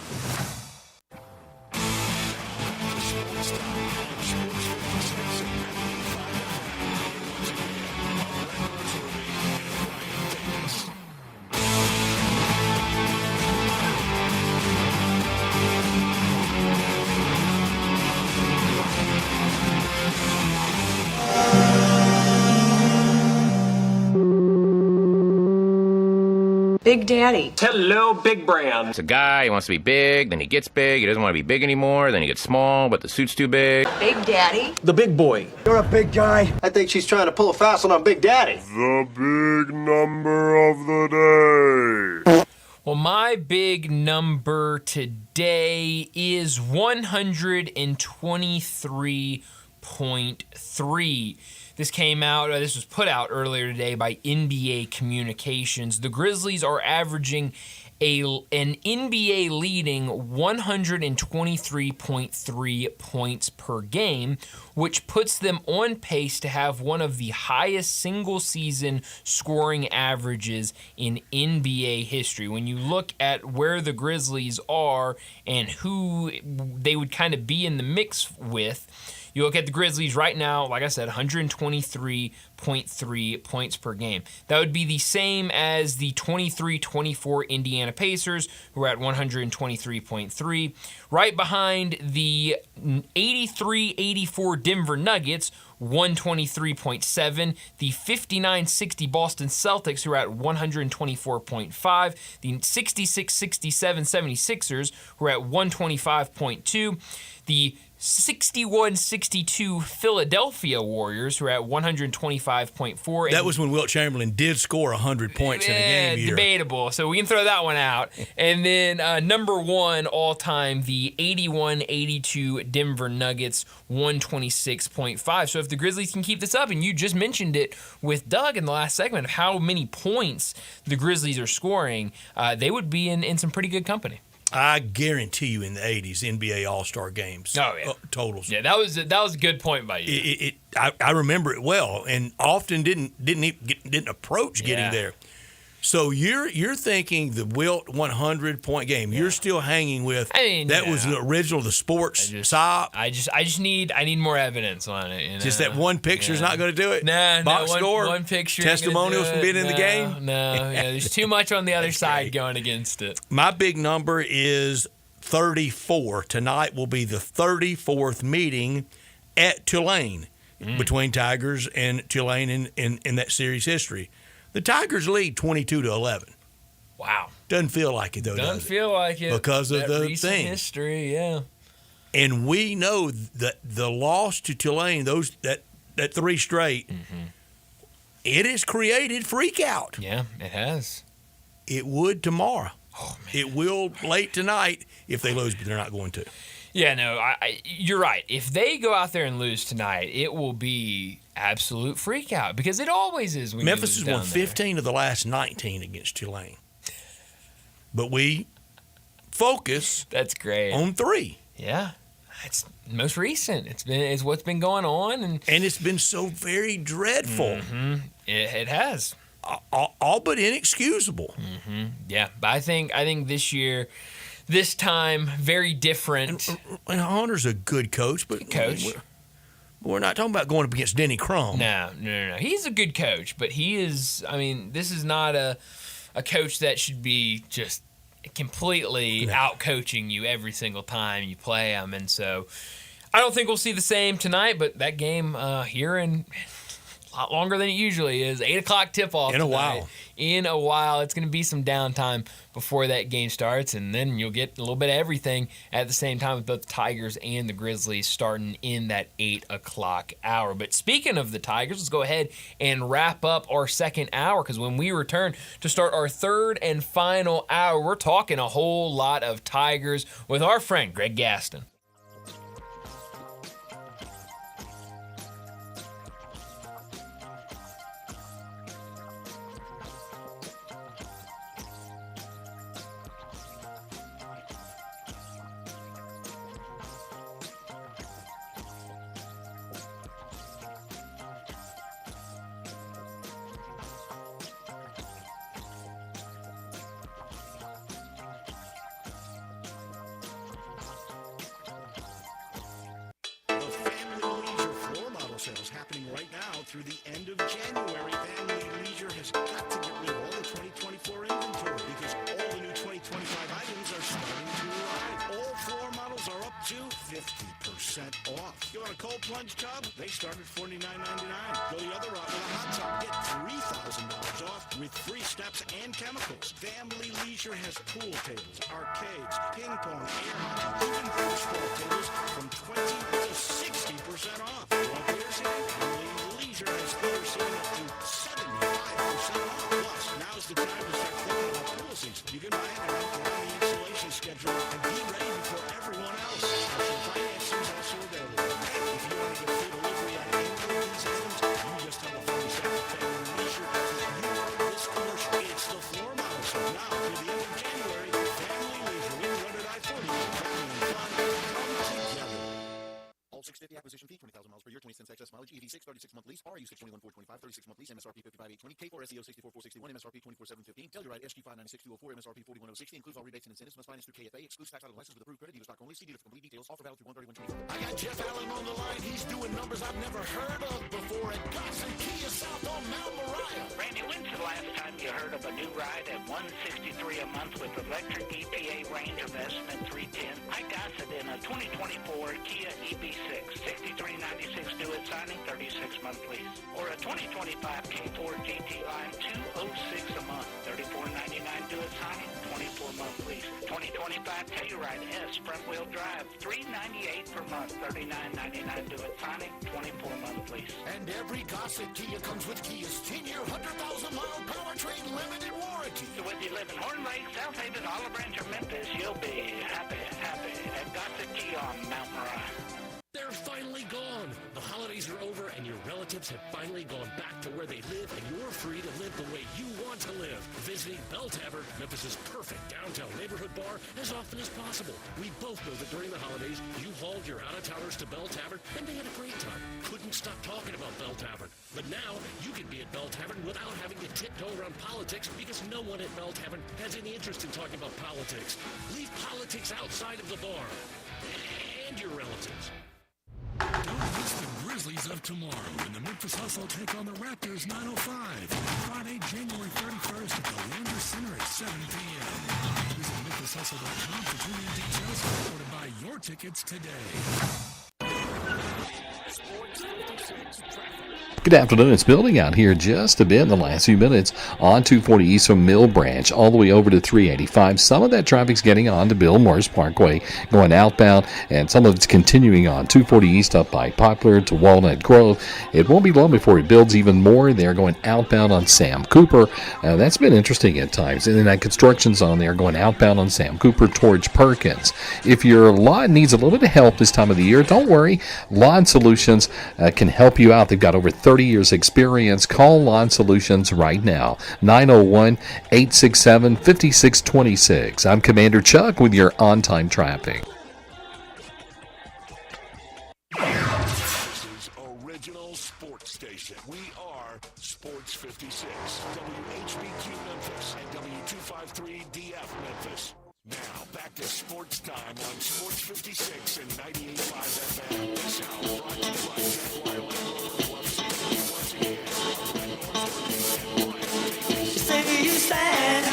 Sportstime on Sports 56 and 95 FM. Once again, our regulars will be Ryan Davis. Big Daddy. Hello, Big Brand. It's a guy, he wants to be big, then he gets big, he doesn't want to be big anymore, then he gets small, but the suit's too big. Big Daddy. The big boy. You're a big guy. I think she's trying to pull a fast one on Big Daddy. The big number of the day. Well, my big number today is 123.4. 28.3. This was put out earlier today by NBA Communications. The Grizzlies are averaging an NBA leading 123.3 points per game, which puts them on pace to have one of the highest single-season scoring averages in NBA history. When you look at where the Grizzlies are and who they would kind of be in the mix with, you look at the Grizzlies right now, like I said, 123.3 points per game. That would be the same as the 23-24 Indiana Pacers, who are at 123.3. Right behind the 83-84 Denver Nuggets, 123.7. The 59-60 Boston Celtics, who are at 124.5. The 66-67 76ers, who are at 125.2. The 61-62 Philadelphia Warriors, who are at 125.4. That was when Wilt Chamberlain did score 100 points in a game year. Debatable, so we can throw that one out. And then number one all-time, the 81-82 Denver Nuggets, 126.5. So if the Grizzlies can keep this up, and you just mentioned it with Doug in the last segment of how many points the Grizzlies are scoring, they would be in some pretty good company. I guarantee you in the 80s, NBA All-Star games. Oh, yeah. Totals. Yeah, that was a good point by you. I remember it well, and often didn't approach getting there. So you're thinking the Wilt 100-point game. You're still hanging with was the original, the sports SOP. I need more evidence on it. You know? Just that one picture's not going to do it. Box score, one picture, testimonials from being in the game. There's too much on the other side going against it. My big number is 34. Tonight will be the 34th meeting at Tulane between Tigers and Tulane in that series history. The Tigers lead 22-11. Wow. Doesn't feel like it, though, Doesn't feel like it. Because of the recent thing. history, yeah. And we know that the loss to Tulane, that 3 straight, it has created freak out. Yeah, it has. It would tomorrow. Oh, man. It will late tonight if they lose, but they're not going to. Yeah, no, you're right. If they go out there and lose tonight, it will be absolute freak out because it always is. When Memphis has won 15 of the last 19 against Tulane. But we focus That's great. on 3. Yeah. It's most recent. It's what's been going on, and it's been so very dreadful. It has. All but inexcusable. Yeah, but I think this year, this time, very different. And Hunter's a good coach, but we're not talking about going up against Denny Crum. No. He's a good coach, but he is. I mean, this is not a coach that should be just completely out coaching you every single time you play him, and so I don't think we'll see the same tonight. But that game here in a lot longer than it usually is. 8:00 tip-off in a tonight. In a while. It's going to be some downtime before that game starts, and then you'll get a little bit of everything at the same time with both the Tigers and the Grizzlies starting in that 8:00 hour. But speaking of the Tigers, let's go ahead and wrap up our second hour, because when we return to start our third and final hour, we're talking a whole lot of Tigers with our friend Greg Gaston. Sales happening right now through the end of January. Family Leisure has got to get rid of all the 2024 inventory because all the new 2025 items are starting to arrive. All floor models are up to 50% off. You want a cold plunge tub? They start at $49.99. Go the other route with a hot tub. Get $3,000 off with free steps and chemicals. Family Leisure has pool tables, arcades, ping pong, air hockey, even baseball tables from 20 to 60% off. Family Leisure has theater seating up to 75% off. Plus, now's the time to start thinking about pool seats. You can buy it now, get on the installation schedule, and be ready before everyone else. Special financing is also available. If you want to get excess mileage. EV6, 36-month lease. RU6, 21,425, 36-month lease. MSRP 55,820. K4 SEO 64,461. MSRP 24,715. Telluride SG 596,204. MSRP 41,060. Includes all rebates and incentives. Must finance through KFA. Excludes tax out of license with approved credit. Dealer stock only. See dealer for complete details. Offer valid through 131/24. I got Jeff Allen on the line. He's doing numbers I've never heard of before at Gossett Kia South on Mount Moriah. Randy, when's the last time you heard of a new ride at $163 a month with electric EPA range of S310? I got it in a 2024 Kia EB6, $63.96 due at signing, 36-month lease. Or a 2025 K4 GT Line, $206 a month, $34.99 due at signing, 24-month lease. 2025 Telluride S front-wheel drive, $398 per month, $39.99 due at signing, 24-month lease. And every Gossett Kia comes with Kia's 10-year, 100,000-mile powertrain limited warranty. So whether you live in Horn Lake, South Haven, Olive Branch, or Memphis, you'll be happy at Gossett Kia on Mount Moriah. They're finally gone. The holidays are over and your relatives have finally gone back to where they live, and you're free to live the way you want to live. Visiting Bell Tavern, Memphis' perfect downtown neighborhood bar, as often as possible. We both know that during the holidays, you hauled your out-of-towners to Bell Tavern, and they had a great time. Couldn't stop talking about Bell Tavern. But now, you can be at Bell Tavern without having to tiptoe around politics, because no one at Bell Tavern has any interest in talking about politics. Leave politics outside of the bar. And your relatives. Don't miss the Grizzlies of tomorrow when the Memphis Hustle take on the Raptors 905. Friday, January 31st at the Landers Center at 7 p.m. Visit memphishustle.com for tuning details or to buy your tickets today. Sports 56 traffic. Good afternoon. It's building out here just a bit in the last few minutes on 240 East from Mill Branch all the way over to 385. Some of that traffic's getting on to Bill Morris Parkway going outbound, and some of it's continuing on 240 East up by Poplar to Walnut Grove. It won't be long before it builds even more. They're going outbound on Sam Cooper. That's been interesting at times. And then that construction zone there going outbound on Sam Cooper towards Perkins. If your lawn needs a little bit of help this time of the year, don't worry. Lawn Solutions can help you out. They've got over 30 years experience. Call Lawn Solutions right now. 901-867-5626. I'm Commander Chuck with your on-time traffic. This is Original Sports Station. We are Sports 56, WHBQ Memphis, and W253DF Memphis. Now, back to Sports Time on Sports 56 and 98.5 FM. This hour brought to you by Jaguar Land Rover Club Safety once again. Say you stand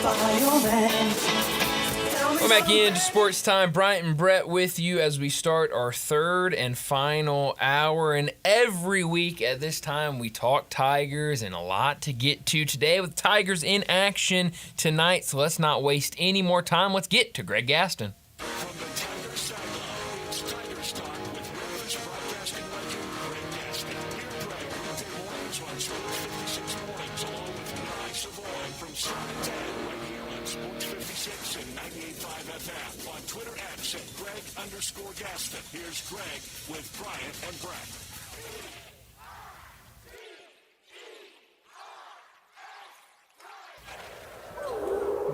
by your man. Welcome back into Sports Time. Bryant and Brett with you as we start our third and final hour. And every week at this time, we talk Tigers and a lot to get to today with Tigers in action tonight. So let's not waste any more time. Let's get to Greg Gaston. From the Tigers sideline, it's Tigers Talk with Memphis broadcasting legend Greg Gaston. Here, Greg, Monday mornings on Sports 56 mornings, along with Nye Savoy from 7 to 10, right here on Sports 56 and 98.5 FM. On Twitter at Greg_Gaston. Here's Greg with Bryant and Brett.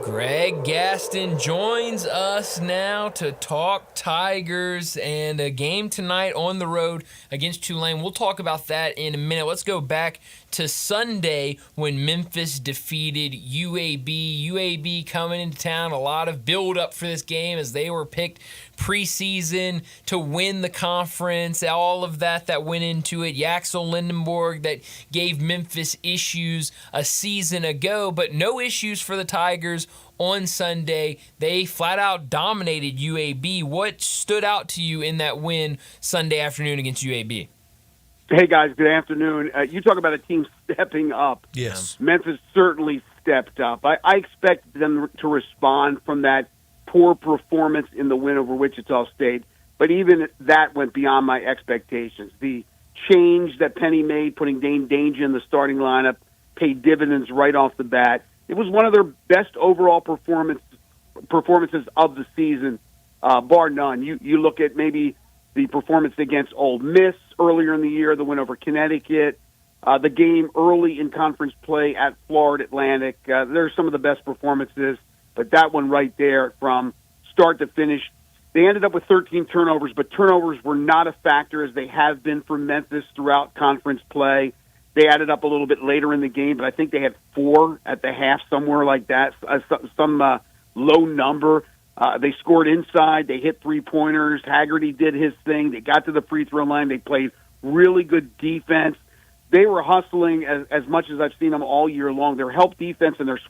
Greg Gaston joins us now to talk Tigers and a game tonight on the road against Tulane. We'll talk about that in a minute. Let's go back to Sunday when Memphis defeated UAB. UAB coming into town, a lot of build-up for this game as they were picked preseason to win the conference, all of that went into it. Yaxel Lindenborg that gave Memphis issues a season ago, but no issues for the Tigers on Sunday. They flat out dominated UAB. What stood out to you in that win Sunday afternoon against UAB? Hey, guys, good afternoon. You talk about a team stepping up. Yes. Memphis certainly stepped up. I expect them to respond from that poor performance in the win over Wichita State, but even that went beyond my expectations. The change that Penny made, putting Dane Danger in the starting lineup, paid dividends right off the bat. It was one of their best overall performances of the season, bar none. You look at maybe the performance against Ole Miss earlier in the year, the win over Connecticut, the game early in conference play at Florida Atlantic. They're some of the best performances, but that one right there from start to finish, They ended up with 13 turnovers, but turnovers were not a factor as they have been for Memphis throughout conference play. They added up a little bit later in the game, but I think they had 4 at the half, somewhere like that, some low number. They scored inside. They hit three-pointers. Haggerty did his thing. They got to the free throw line. They played really good defense. They were hustling as much as I've seen them all year long. Their help defense and their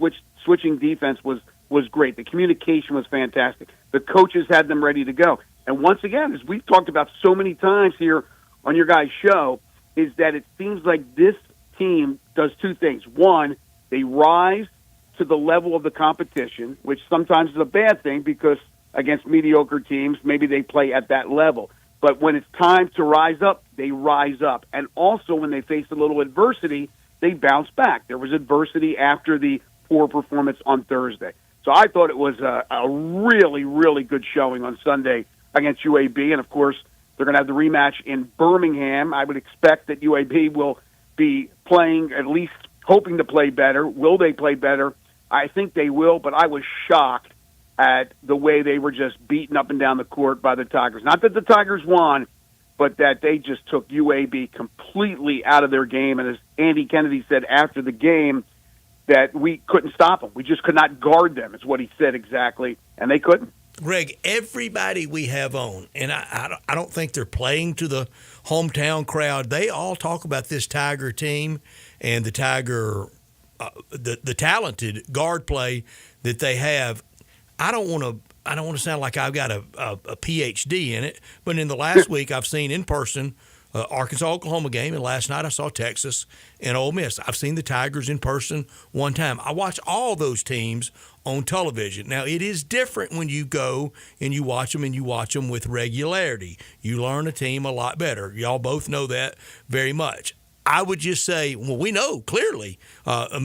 switching defense was great. The communication was fantastic. The coaches had them ready to go. And once again, as we've talked about so many times here on your guys' show, is that it seems like this team does 2 things. One, they rise to the level of the competition, which sometimes is a bad thing because against mediocre teams, maybe they play at that level. But when it's time to rise up, they rise up. And also when they face a little adversity, they bounce back. There was adversity after the poor performance on Thursday. So I thought it was a really, really good showing on Sunday against UAB. And, of course, they're going to have the rematch in Birmingham. I would expect that UAB will be playing, at least hoping to play better. Will they play better? I think they will, but I was shocked at the way they were just beaten up and down the court by the Tigers. Not that the Tigers won, but that they just took UAB completely out of their game. And as Andy Kennedy said after the game, that we couldn't stop them. We just could not guard them, is what he said exactly, and they couldn't. Greg, everybody we have on, and I don't think they're playing to the hometown crowd. They all talk about this Tiger team and the Tiger, the talented guard play that they have. I don't want to sound like I've got a PhD in it, but in the last week I've seen in person Arkansas-Oklahoma game, and last night I saw Texas and Ole Miss. I've seen the Tigers in person one time. I watch all those teams on television. Now, it is different when you go and you watch them with regularity. You learn a team a lot better. Y'all both know that very much. I would just say, well, we know clearly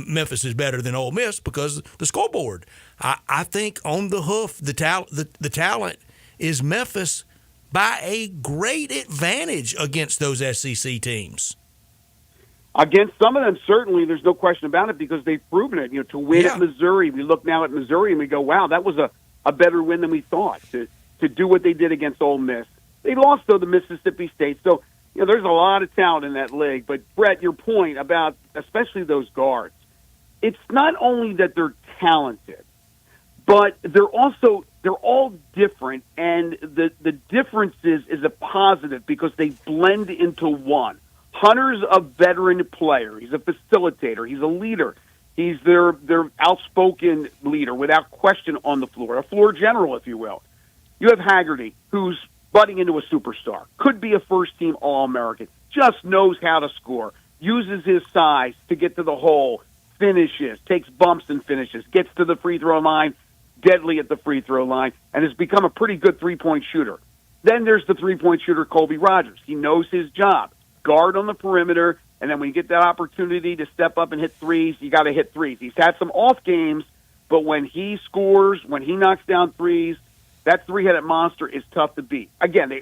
Memphis is better than Ole Miss because of the scoreboard. I think on the hoof, the talent is Memphis by a great advantage against those SEC teams. Against some of them, certainly, there's no question about it because they've proven it. To win at Missouri, we look now at Missouri and we go, wow, that was a better win than we thought to do what they did against Ole Miss. They lost, though, to Mississippi State. So, there's a lot of talent in that league. But, Brett, your point about especially those guards, it's not only that they're talented, but they're all different, and the difference is a positive because they blend into one. Hunter's a veteran player. He's a facilitator. He's a leader. He's their outspoken leader without question on the floor, a floor general, if you will. You have Haggerty, who's budding into a superstar, could be a first-team All-American, just knows how to score, uses his size to get to the hole, finishes, takes bumps and finishes, gets to the free throw line, deadly at the free throw line, and has become a pretty good three-point shooter. Then there's the three-point shooter, Colby Rogers. He knows his job. Guard on the perimeter, and then when you get that opportunity to step up and hit threes, you got to hit threes. He's had some off games, but when he scores, when he knocks down threes, that three-headed monster is tough to beat. Again,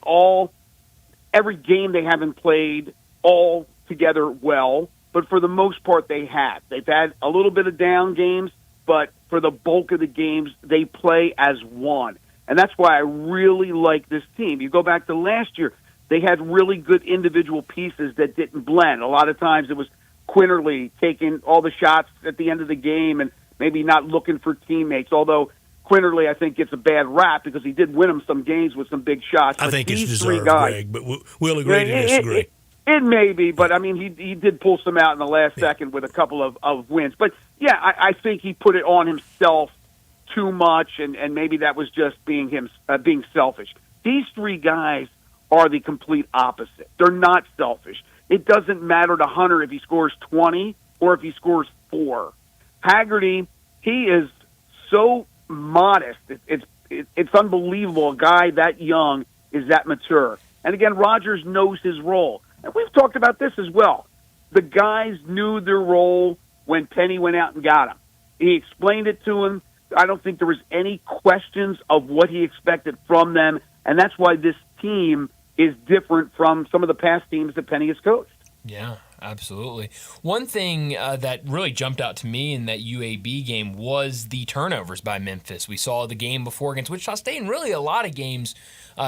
every game they haven't played all together well, but for the most part they have. They've had a little bit of down games, but for the bulk of the games, they play as one. And that's why I really like this team. You go back to last year, they had really good individual pieces that didn't blend. A lot of times it was Quinterly taking all the shots at the end of the game and maybe not looking for teammates, although Quinterly, I think, gets a bad rap because he did win them some games with some big shots. I think it's deserved, guys, Greg, but we'll agree to disagree. It may be, but, I mean, he did pull some out in the last second with a couple of wins. But, yeah, I think he put it on himself too much, and maybe that was just being selfish. These three guys are the complete opposite. They're not selfish. It doesn't matter to Hunter if he scores 20 or if he scores 4. Haggerty, he is so modest. It's unbelievable. A guy that young is that mature. And again, Rogers knows his role. And we've talked about this as well. The guys knew their role when Penny went out and got him. He explained it to him. I don't think there was any questions of what he expected from them. And that's why this team is different from some of the past teams that Penny has coached. Yeah. absolutely. One thing that really jumped out to me in that UAB game was the turnovers by Memphis. We saw the game before against Wichita State, and really a lot of games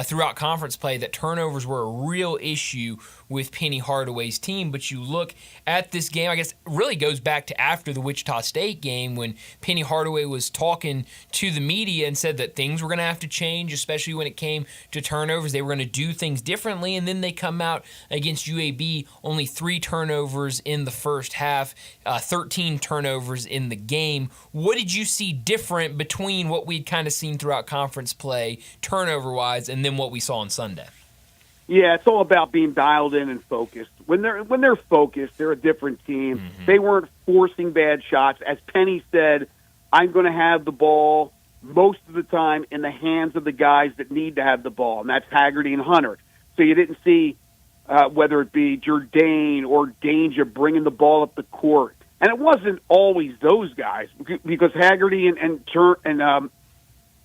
throughout conference play that turnovers were a real issue with Penny Hardaway's team. But you look at this game, I guess it really goes back to after the Wichita State game when Penny Hardaway was talking to the media and said that things were going to have to change, especially when it came to turnovers. They were going to do things differently, and then they come out against UAB, only 3 turnovers in the first half, 13 turnovers in the game. What did you see different between what we'd kind of seen throughout conference play, turnover-wise, and then what we saw on Sunday? Yeah, it's all about being dialed in and focused. When they're focused, they're a different team. Mm-hmm. They weren't forcing bad shots. As Penny said, I'm going to have the ball most of the time in the hands of the guys that need to have the ball, and that's Haggerty and Hunter. So you didn't see whether it be Jourdain or Danger bringing the ball up the court. And it wasn't always those guys, because Haggerty and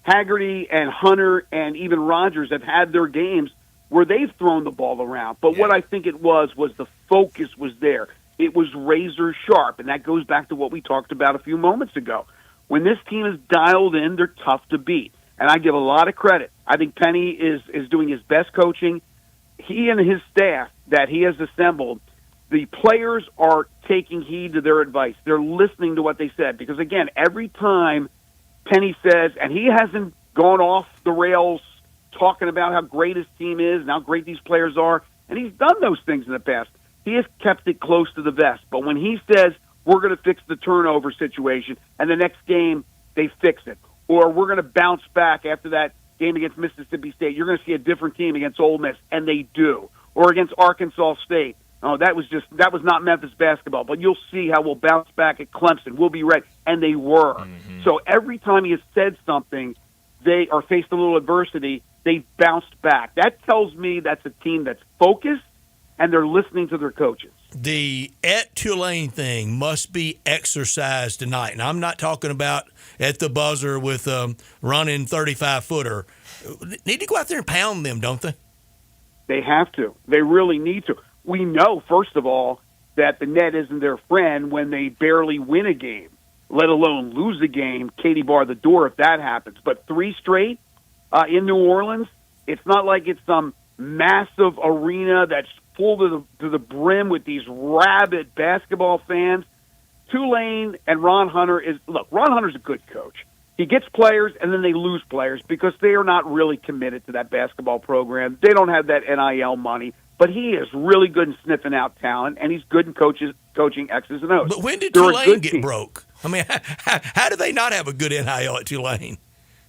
Haggerty and Hunter and even Rogers have had their games where they've thrown the ball around. But what I think it was the focus was there. It was razor sharp, and that goes back to what we talked about a few moments ago. When this team is dialed in, they're tough to beat. And I give a lot of credit. I think Penny is doing his best coaching. He and his staff that he has assembled, the players are taking heed to their advice. They're listening to what they said. Because, again, every time Penny says, and he hasn't gone off the rails talking about how great his team is and how great these players are, and he's done those things in the past. He has kept it close to the vest. But when he says, we're going to fix the turnover situation, and the next game they fix it, or we're going to bounce back after that game against Mississippi State, you're going to see a different team against Ole Miss, and they do, or against Arkansas State. Oh, that was not Memphis basketball, but you'll see how we'll bounce back at Clemson. We'll be ready, and they were. Mm-hmm. So every time he has said something, they are faced a little adversity, they bounced back. That tells me that's a team that's focused, and they're listening to their coaches. The at Tulane thing must be exercised tonight. And I'm not talking about at the buzzer with running 35-footer. Need to go out there and pound them, don't they? They have to. They really need to. We know, first of all, that the net isn't their friend when they barely win a game, let alone lose a game. Katie bar the door if that happens. But 3 straight in New Orleans, it's not like it's some massive arena that's full to the brim with these rabid basketball fans. Tulane and Ron Hunter's a good coach. He gets players, and then they lose players because they are not really committed to that basketball program. They don't have that NIL money, but he is really good in sniffing out talent, and he's good in coaching X's and O's. But when did Tulane get broke? I mean, how do they not have a good NIL at Tulane?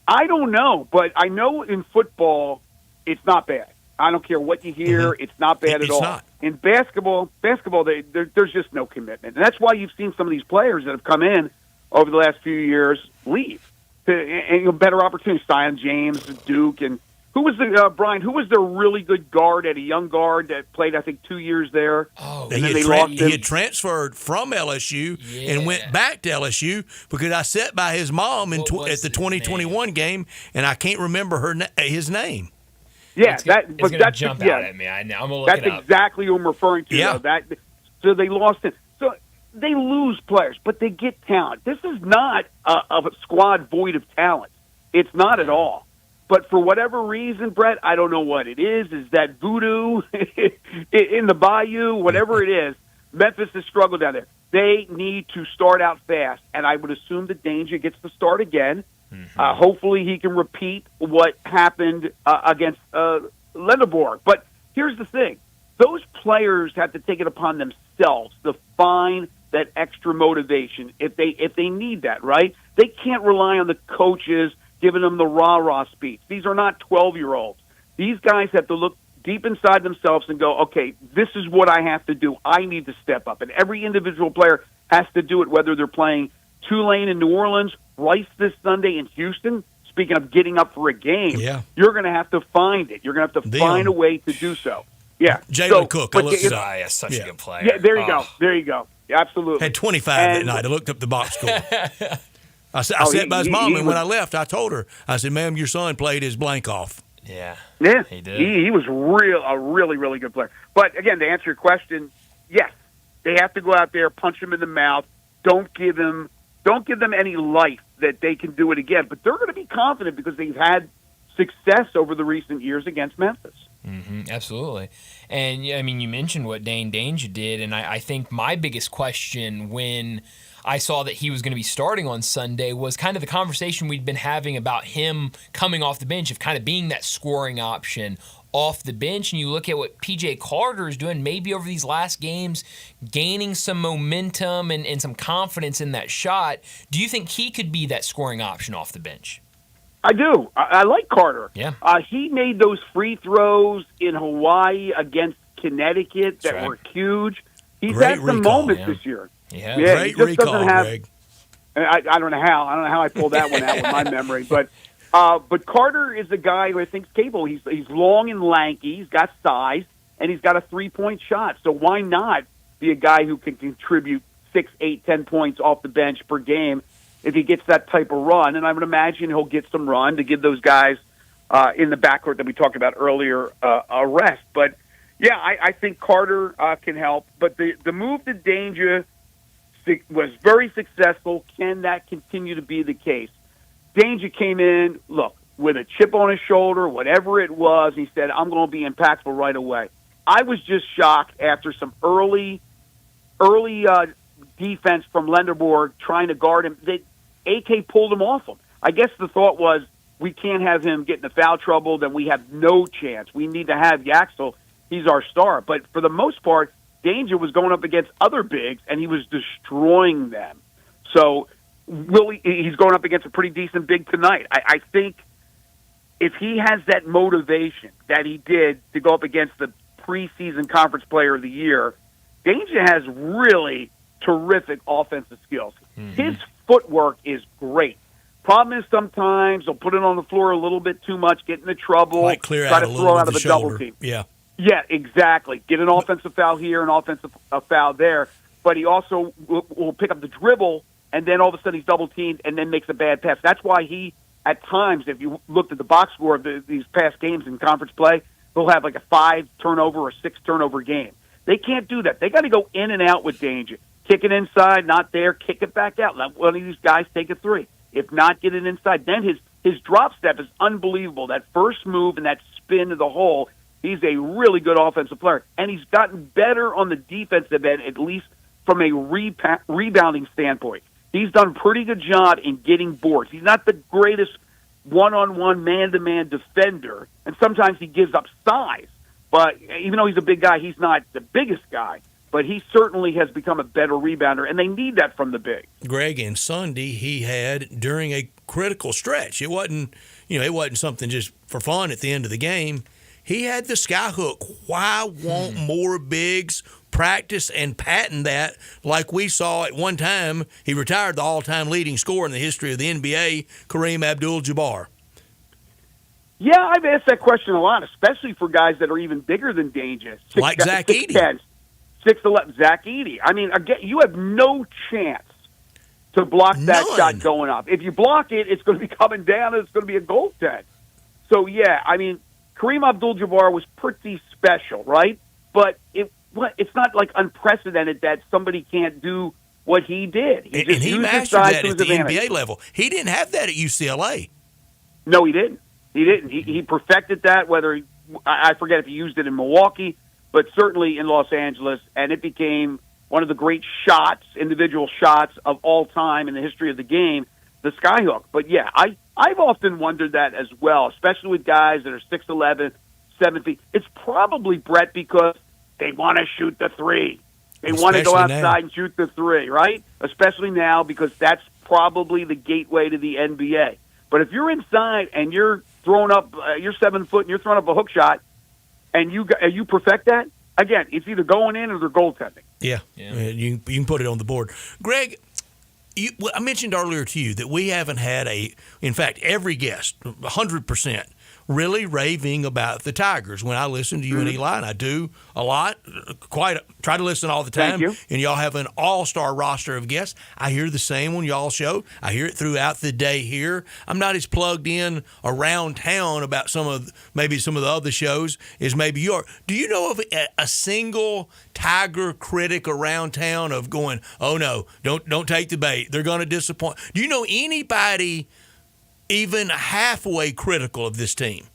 I don't know, but I know in football it's not bad. I don't care what you hear; it's not bad at all. Not. In basketball, there's just no commitment, and that's why you've seen some of these players that have come in over the last few years leave. And better opportunities, Zion James, Duke, and who was the Brian? Who was their really good guard at a young guard that played, I think, 2 years there? Oh, he had transferred from LSU and went back to LSU because I sat by his mom at the 2021 game, and I can't remember his name. Yeah, it's gonna jump out at me. I'm gonna look it up. That's exactly who I'm referring to. Yeah. So they lost it. So they lose players, but they get talent. This is not a squad void of talent. It's not at all. But for whatever reason, Brett, I don't know what it is. Is that voodoo in the bayou? Whatever it is, Memphis has struggled down there. They need to start out fast, and I would assume that Danger gets to start again. Mm-hmm. Hopefully he can repeat what happened against Lendeborg. But here's the thing. Those players have to take it upon themselves to find that extra motivation if they need that, right? They can't rely on the coaches giving them the rah-rah speech. These are not 12-year-olds. These guys have to look deep inside themselves and go, okay, this is what I have to do. I need to step up. And every individual player has to do it, whether they're playing Tulane in New Orleans, Rice this Sunday in Houston. Speaking of getting up for a game, you're going to have to find it. You're going to have to find a way to do so. Yeah. Jalen Cook, I looked it up. Is such a good player. Yeah, there you go. There you go. Yeah, absolutely. Had 25 that night. I looked up the box score. I sat by his mom, and when I left, I told her, I said, ma'am, your son played his blank off. Yeah, he did. He was a really, really good player. But, again, to answer your question, yes, have to go out there, punch him in the mouth. Don't give them any life that they can do it again. But they're going to be confident because they've had success over the recent years against Memphis. Mm-hmm, absolutely. And, I mean, you mentioned what Dane Danger did, and I think my biggest question when I saw that he was going to be starting on Sunday was kind of the conversation we'd been having about him coming off the bench, of kind of being that scoring option off the bench. And you look at what P.J. Carter is doing maybe over these last games, gaining some momentum and some confidence in that shot. Do you think he could be that scoring option off the bench? I do. I like Carter. Yeah. He made those free throws in Hawaii against Connecticut that were huge. He's Great had some recall, moments this year. Yeah, he great just recall, doesn't have, Greg. I don't know how I pulled that one out with my memory, but Carter is a guy who I think is capable. He's long and lanky. He's got size, and he's got a 3-point shot. So why not be a guy who can contribute 6, 8, 10 points off the bench per game if he gets that type of run? And I would imagine he'll get some run to give those guys in the backcourt that we talked about earlier a rest. But yeah, I think Carter can help. But the move to Danger was very successful. Can that continue to be the case? Danger came in, look, with a chip on his shoulder, whatever it was. He said, I'm going to be impactful right away. I was just shocked after some early defense from Lenderborg trying to guard him. AK pulled him off him. I guess the thought was, we can't have him get into foul trouble, then we have no chance. We need to have Yaxel. He's our star. But for the most part, Danger was going up against other bigs, and he was destroying them. So he's going up against a pretty decent big tonight. I think if he has that motivation that he did to go up against the preseason conference player of the year, Danger has really terrific offensive skills. Mm-hmm. His footwork is great. Problem is sometimes he'll put it on the floor a little bit too much, get into trouble, might clear try out to a throw little out with of the a double shoulder. team. Yeah. Yeah, exactly. Get an offensive foul here, an offensive foul there, but he also will pick up the dribble, and then all of a sudden he's double-teamed and then makes a bad pass. That's why he, at times, if you looked at the box score of these past games in conference play, he'll have like a 5-turnover or 6-turnover game. They can't do that. They got to go in and out with Danger. Kick it inside, not there, kick it back out. Let one of these guys take a three. If not, get it inside. Then his drop step is unbelievable. That first move and that spin to the hole, he's a really good offensive player. And he's gotten better on the defensive end, at least from a rebounding standpoint. He's done a pretty good job in getting boards. He's not the greatest one-on-one, man-to-man defender, and sometimes he gives up size. But even though he's a big guy, he's not the biggest guy. But he certainly has become a better rebounder, and they need that from the big. Greg, and Sunday he had during a critical stretch. It wasn't something just for fun at the end of the game. He had the sky hook. Why want more bigs practice and patent that like we saw at one time? He retired the all-time leading scorer in the history of the NBA, Kareem Abdul-Jabbar. Yeah, I've asked that question a lot, especially for guys that are even bigger than Danger. Like Zach Edey. 6'11", Zach Edey. I mean, again, you have no chance to block that shot going up. If you block it, it's going to be coming down and it's going to be a goaltend. So, yeah, I mean, Kareem Abdul-Jabbar was pretty special, right? But it's not like unprecedented that somebody can't do what he did. He mastered that at the NBA level. He didn't have that at UCLA. No, he didn't. He perfected that, I forget if he used it in Milwaukee, but certainly in Los Angeles, and it became one of the great individual shots of all time in the history of the game, the skyhook. But yeah, I've often wondered that as well, especially with guys that are 6'11", 7 feet. It's probably, Brett, because they want to shoot the three. They want to go outside and shoot the three, right? Especially now, because that's probably the gateway to the NBA. But if you're inside and you're throwing up, you're 7 foot and you're throwing up a hook shot, and you perfect that, again, it's either going in or they're goaltending. Yeah. You can put it on the board. Greg, I mentioned earlier to you that we haven't had in fact, every guest, 100%, really raving about the Tigers when I listen to you and Eli, and I do a lot, try to listen all the time. Thank you. And y'all have an all-star roster of guests. I hear the same on y'all show. I hear it throughout the day here. I'm not as plugged in around town about some of the other shows as maybe you are. Do you know of a single Tiger critic around town of going, oh no, don't take the bait, they're going to disappoint? Do you know anybody even halfway critical of this team?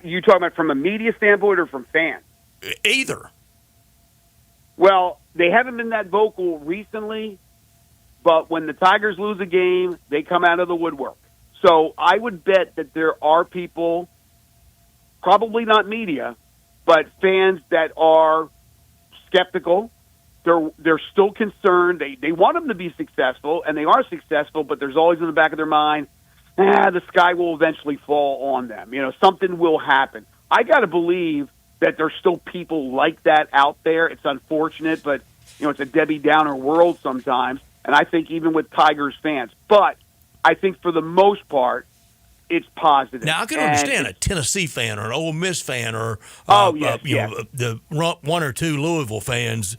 You talking about from a media standpoint or from fans? Either. Well, they haven't been that vocal recently, but when the Tigers lose a game, they come out of the woodwork. So I would bet that there are people, probably not media, but fans that are skeptical. They're still concerned. They want them to be successful, and they are successful, but there's always in the back of their mind, the sky will eventually fall on them. Something will happen. I got to believe that there's still people like that out there. It's unfortunate, but it's a Debbie Downer world sometimes, and I think even with Tigers fans. But I think for the most part, it's positive. Now, I can understand a Tennessee fan or an Ole Miss fan or the one or two Louisville fans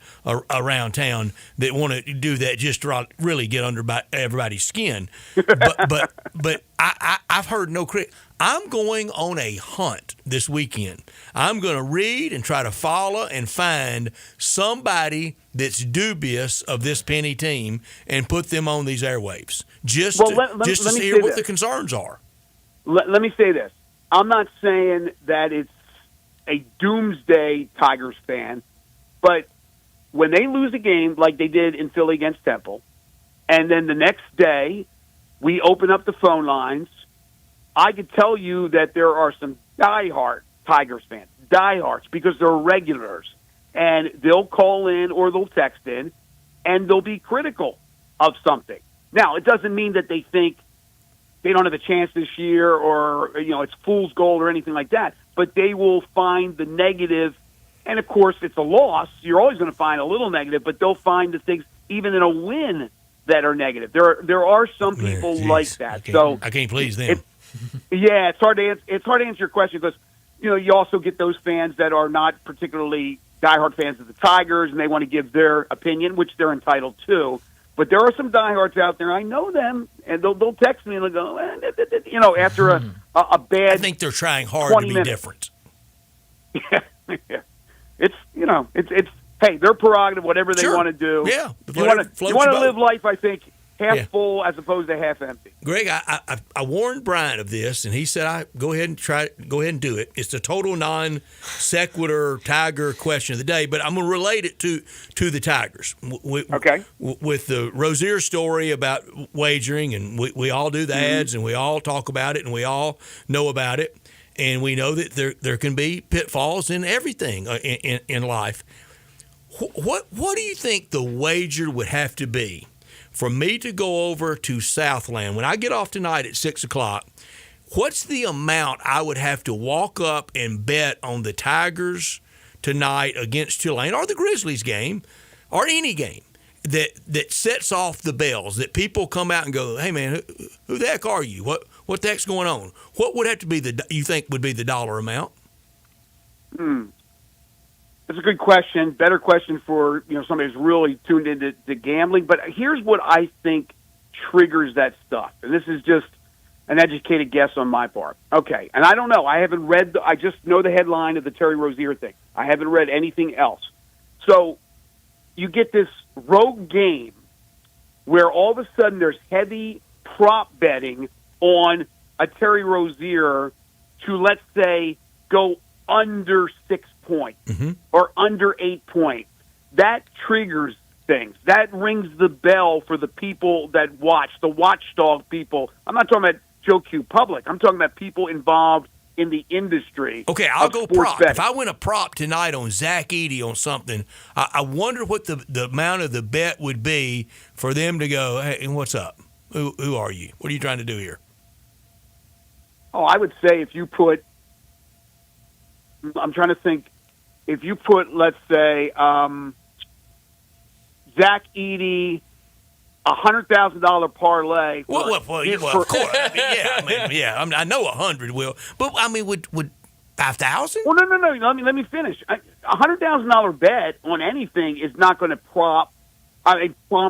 around town that want to do that just to really get under everybody's skin. But I've heard no critic. I'm going on a hunt this weekend. I'm going to read and try to follow and find somebody that's dubious of this penny team and put them on these airwaves just to hear what the concerns are. Let me say this. I'm not saying that it's a doomsday Tigers fan, but when they lose a game like they did in Philly against Temple, and then the next day we open up the phone lines, I could tell you that there are some diehard Tigers fans, diehards, because they're regulars, and they'll call in or they'll text in, and they'll be critical of something. Now, it doesn't mean that they think they don't have a chance this year or, it's fool's gold or anything like that. But they will find the negative. And, of course, it's a loss. You're always going to find a little negative, but they'll find the things, even in a win, that are negative. There are some people like that. I can't please them. It's hard to answer your question because, you also get those fans that are not particularly diehard fans of the Tigers, and they want to give their opinion, which they're entitled to. But there are some diehards out there. I know them, and they'll text me and they'll go, after a bad. I think they're trying hard to be different. Yeah, it's hey, their prerogative, whatever they want to do. Yeah, you want to live life, I think, half full as opposed to half empty. Greg, I warned Brian of this, and he said, "Go ahead and do it." It's a total non sequitur Tiger question of the day, but I'm going to relate it to the Tigers. Okay. With the Rozier story about wagering, and we all do the ads, and we all talk about it, and we all know about it, and we know that there can be pitfalls in everything in life. What do you think the wager would have to be for me to go over to Southland when I get off tonight at 6 o'clock? What's the amount I would have to walk up and bet on the Tigers tonight against Tulane, or the Grizzlies game, or any game that sets off the bells, that people come out and go, hey man, who the heck are you? What the heck's going on? What would have to be you think would be the dollar amount? That's a good question. Better question for somebody who's really tuned into gambling. But here's what I think triggers that stuff, and this is just an educated guess on my part. Okay, and I don't know. I haven't read. I just know the headline of the Terry Rozier thing. I haven't read anything else. So you get this rogue game where all of a sudden there's heavy prop betting on a Terry Rozier to, let's say, go under 6 points or under 8 points. That triggers things. That rings the bell for the people that watch, the watchdog people. I'm not talking about Joe Q Public. I'm talking about people involved in the industry. Okay, I'll go prop. Betting. If I win a prop tonight on Zach Edey on something, I wonder what the amount of the bet would be for them to go, hey, what's up? Who are you? What are you trying to do here? Oh, I would say if you put, I'm trying to think, if you put, let's say, Zach Edey $100,000 parlay. Well, of course. I know 100 will, but I mean, would 5,000? Well, no. Let me finish. $100,000 bet on anything is not going to prompt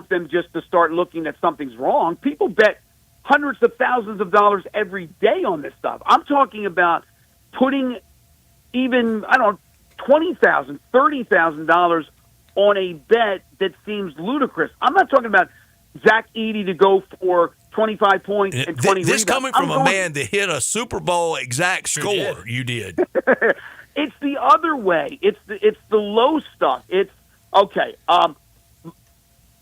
them just to start looking that something's wrong. People bet hundreds of thousands of dollars every day on this stuff. I'm talking about putting even $20,000, $30,000 on a bet that seems ludicrous. I'm not talking about Zach Edey to go for 25 points and 20 rebounds. This coming from a man that hit a Super Bowl exact score. You did. It's the other way. It's the low stuff. It's okay.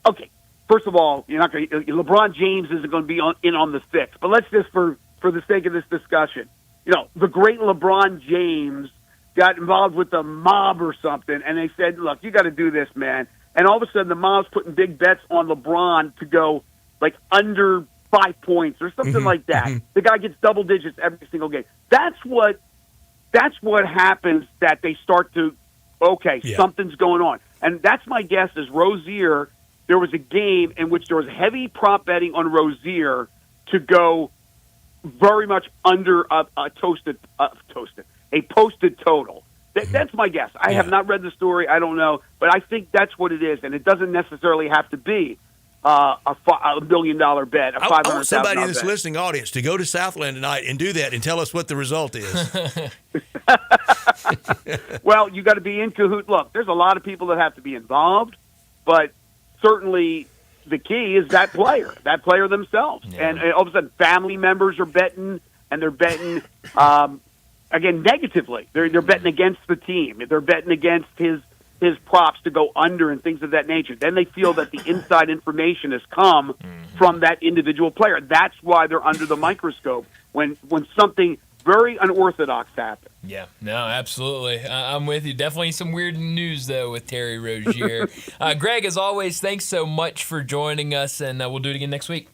Okay. First of all, you're not going. LeBron James isn't going to be in on the fix. But let's just, for the sake of this discussion, the great LeBron James got involved with the mob or something, and they said, "Look, you got to do this, man." And all of a sudden, the mob's putting big bets on LeBron to go like under 5 points or something like that. The guy gets double digits every single game. That's what happens. That they start to, something's going on, and that's my guess. Is Rozier? There was a game in which there was heavy prop betting on Rozier to go very much under a posted total. That's my guess. I have not read the story. I don't know, but I think that's what it is, and it doesn't necessarily have to be a $1 million bet. I want somebody in this listening audience to go to Southland tonight and do that and tell us what the result is. Well, you got to be in cahoot. Look, there's a lot of people that have to be involved, but certainly the key is that player themselves. Yeah. And all of a sudden, family members are betting, and they're betting. Again, negatively, they're betting against the team. They're betting against his props to go under and things of that nature. Then they feel that the inside information has come from that individual player. That's why they're under the microscope when something very unorthodox happens. Yeah, no, absolutely. I'm with you. Definitely some weird news, though, with Terry Rozier. Greg, as always, thanks so much for joining us, and we'll do it again next week.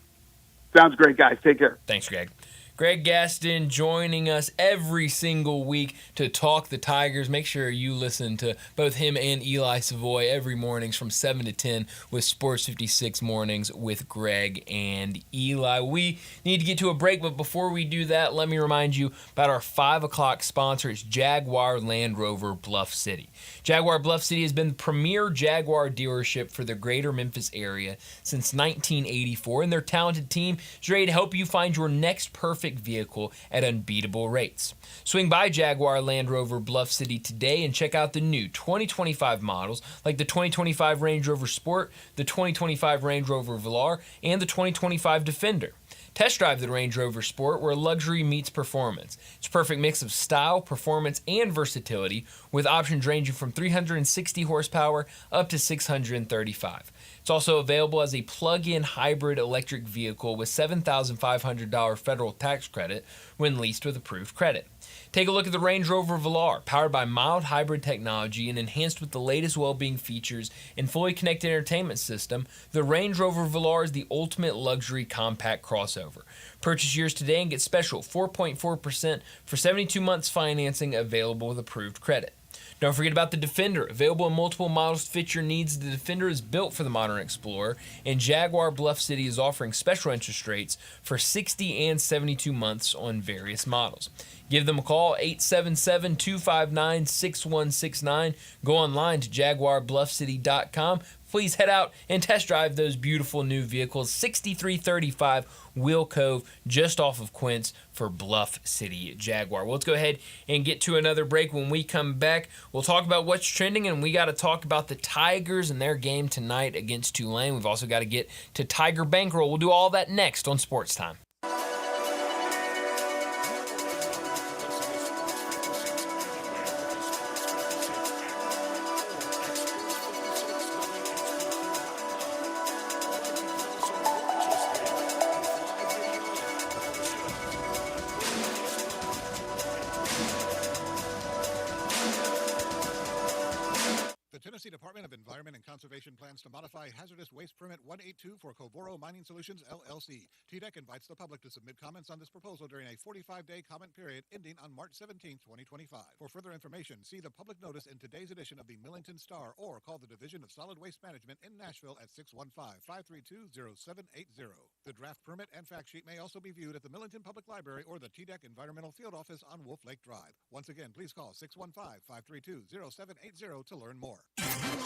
Sounds great, guys. Take care. Thanks, Greg. Greg Gaston joining us every single week to talk the Tigers. Make sure you listen to both him and Eli Savoy every mornings from 7 to 10 with Sports 56 Mornings with Greg and Eli. We need to get to a break, but before we do that, let me remind you about our 5 o'clock sponsor. It's Jaguar Land Rover Bluff City. Jaguar Bluff City has been the premier Jaguar dealership for the greater Memphis area since 1984, and their talented team is ready to help you find your next perfect vehicle at unbeatable rates. Swing by Jaguar Land Rover Bluff City today and check out the new 2025 models like the 2025 Range Rover Sport, the 2025 Range Rover Velar, and the 2025 Defender. Test drive the Range Rover Sport, where luxury meets performance. It's a perfect mix of style, performance, and versatility, with options ranging from 360 horsepower up to 635. It's also available as a plug-in hybrid electric vehicle with $7,500 federal tax credit when leased with approved credit. Take a look at the Range Rover Velar, powered by mild hybrid technology and enhanced with the latest well-being features and fully connected entertainment system. The Range Rover Velar is the ultimate luxury compact crossover. Purchase yours today and get special 4.4% for 72 months financing available with approved credit. Don't forget about the Defender, available in multiple models to fit your needs. The Defender is built for the modern explorer, and Jaguar Bluff City is offering special interest rates for 60 and 72 months on various models. Give them a call, 877-259-6169. Go online to jaguarbluffcity.com. Please head out and test drive those beautiful new vehicles. 6335 Wheel Cove, just off of Quince for Bluff City Jaguar. Well, let's go ahead and get to another break. When we come back, we'll talk about what's trending, and we got to talk about the Tigers and their game tonight against Tulane. We've also got to get to Tiger Bankroll. We'll do all that next on Sports Time. The Tennessee Department of Environment Environment and Conservation plans to modify hazardous waste permit 182 for Covoro Mining Solutions, LLC. TDEC invites the public to submit comments on this proposal during a 45-day comment period ending on March 17, 2025. For further information, see the public notice in today's edition of the Millington Star or call the Division of Solid Waste Management in Nashville at 615-532-0780. The draft permit and fact sheet may also be viewed at the Millington Public Library or the TDEC Environmental Field Office on Wolf Lake Drive. Once again, please call 615-532-0780 to learn more.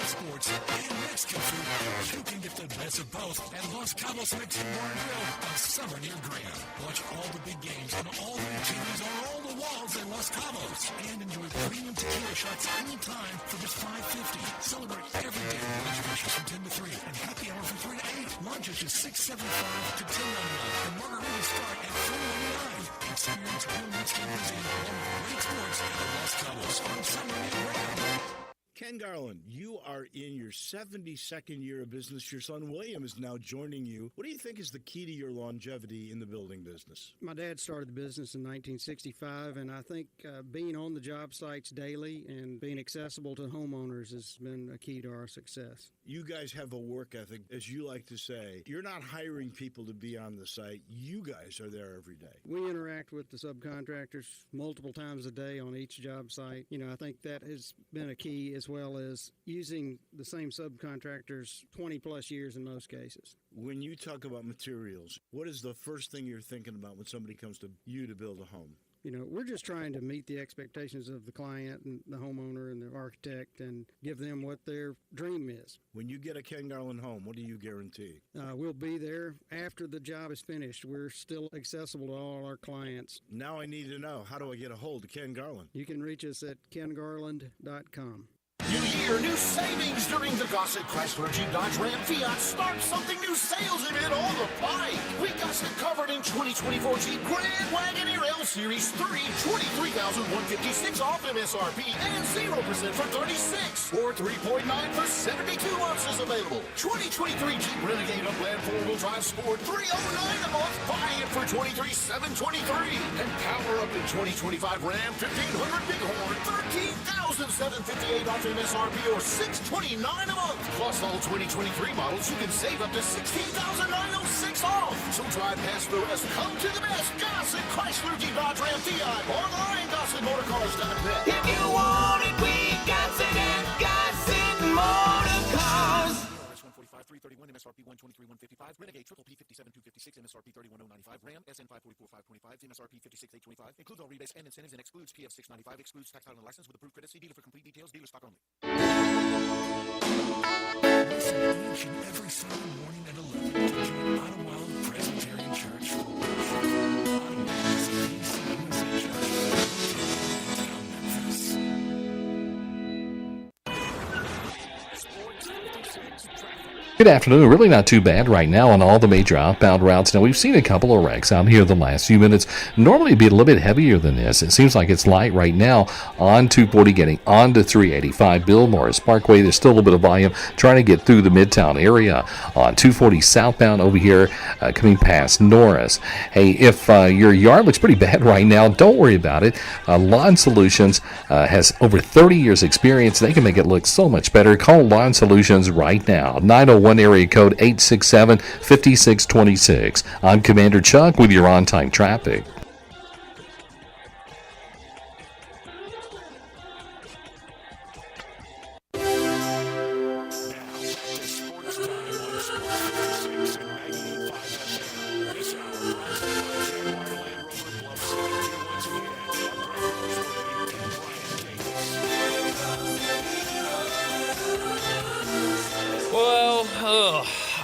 Sports and Mexican food. You can get the best of both at Los Cabos Mexican Bar and Grill on Summer near Graham. Watch all the big games on all the TVs on all the walls at Los Cabos. And enjoy premium tequila shots anytime for just $5.50. Celebrate every day with lunch specials from 10 to 3 and happy hour from 3 to 8. Lunch is just $6.75 to $10.99 and margaritas start at $4.99. Experience real Mexican cuisine along with great sports at Los Cabos on Summer near Graham. Ken Garland, you are in your 72nd year of business. Your son William is now joining you. What do you think is the key to your longevity in the building business? My dad started the business in 1965, and I think being on the job sites daily and being accessible to homeowners has been a key to our success. You guys have a work ethic, as you like to say. You're not hiring people to be on the site. You guys are there every day. We interact with the subcontractors multiple times a day on each job site. I think that has been a key, as well as using the same subcontractors 20 plus years in most cases. When you talk about materials, what is the first thing you're thinking about when somebody comes to you to build a home? We're just trying to meet the expectations of the client and the homeowner and the architect and give them what their dream is. When you get a Ken Garland home, what do you guarantee? We'll be there after the job is finished. We're still accessible to all our clients. Now I need to know, how do I get a hold of Ken Garland? You can reach us at kengarland.com. New year, new savings during the Gossett Chrysler Jeep Dodge Ram Fiat Start Something New sales event on the bike. We got it covered in 2024 Jeep Grand Wagoneer L Series 3, $23,156 off MSRP and 0% for 36 or 3.9 for 72 months is available. 2023 Jeep Renegade Upland 4-wheel drive Sport, $309 a month. Buy it for $23,723 and power up in 2025 Ram 1500 Bighorn, $13,758 off MSRP or $629 a month. Plus all 2023 models, you can save up to $16,906 off. So drive past the rest, come to the best. Gossett Chrysler Jeep Dodge Ram Fiat. Online, GossettMotorCars.net. If you want it, we got it at Gossett Motorcars. 145, 331, MSRP 123, 155. Renegade Triple P 57, 256, MSRP 31095. Ram SN 544, 525, MSRP 56, 825. Includes all rebates and incentives and excludes PF 695. Excludes tax title and license with approved credit. See dealer for complete details. Dealer stock only. Listen each and every Sunday morning at 11 to join Ottawa Presbyterian Church for worship. Ottawa is a PCUSA church downtown Memphis. Sports 56 traffic. Good afternoon. Really not too bad right now on all the major outbound routes. Now, we've seen a couple of wrecks out here the last few minutes. Normally it'd be a little bit heavier than this. It seems like it's light right now on 240 getting on to 385 Bill Morris Parkway. There's still a little bit of volume trying to get through the Midtown area on 240 southbound over here coming past Norris. Hey, if your yard looks pretty bad right now, don't worry about it. Lawn Solutions has over 30 years experience. They can make it look so much better. Call Lawn Solutions right now. 901 area code 867-5626. I'm Commander Chuck with your on-time traffic.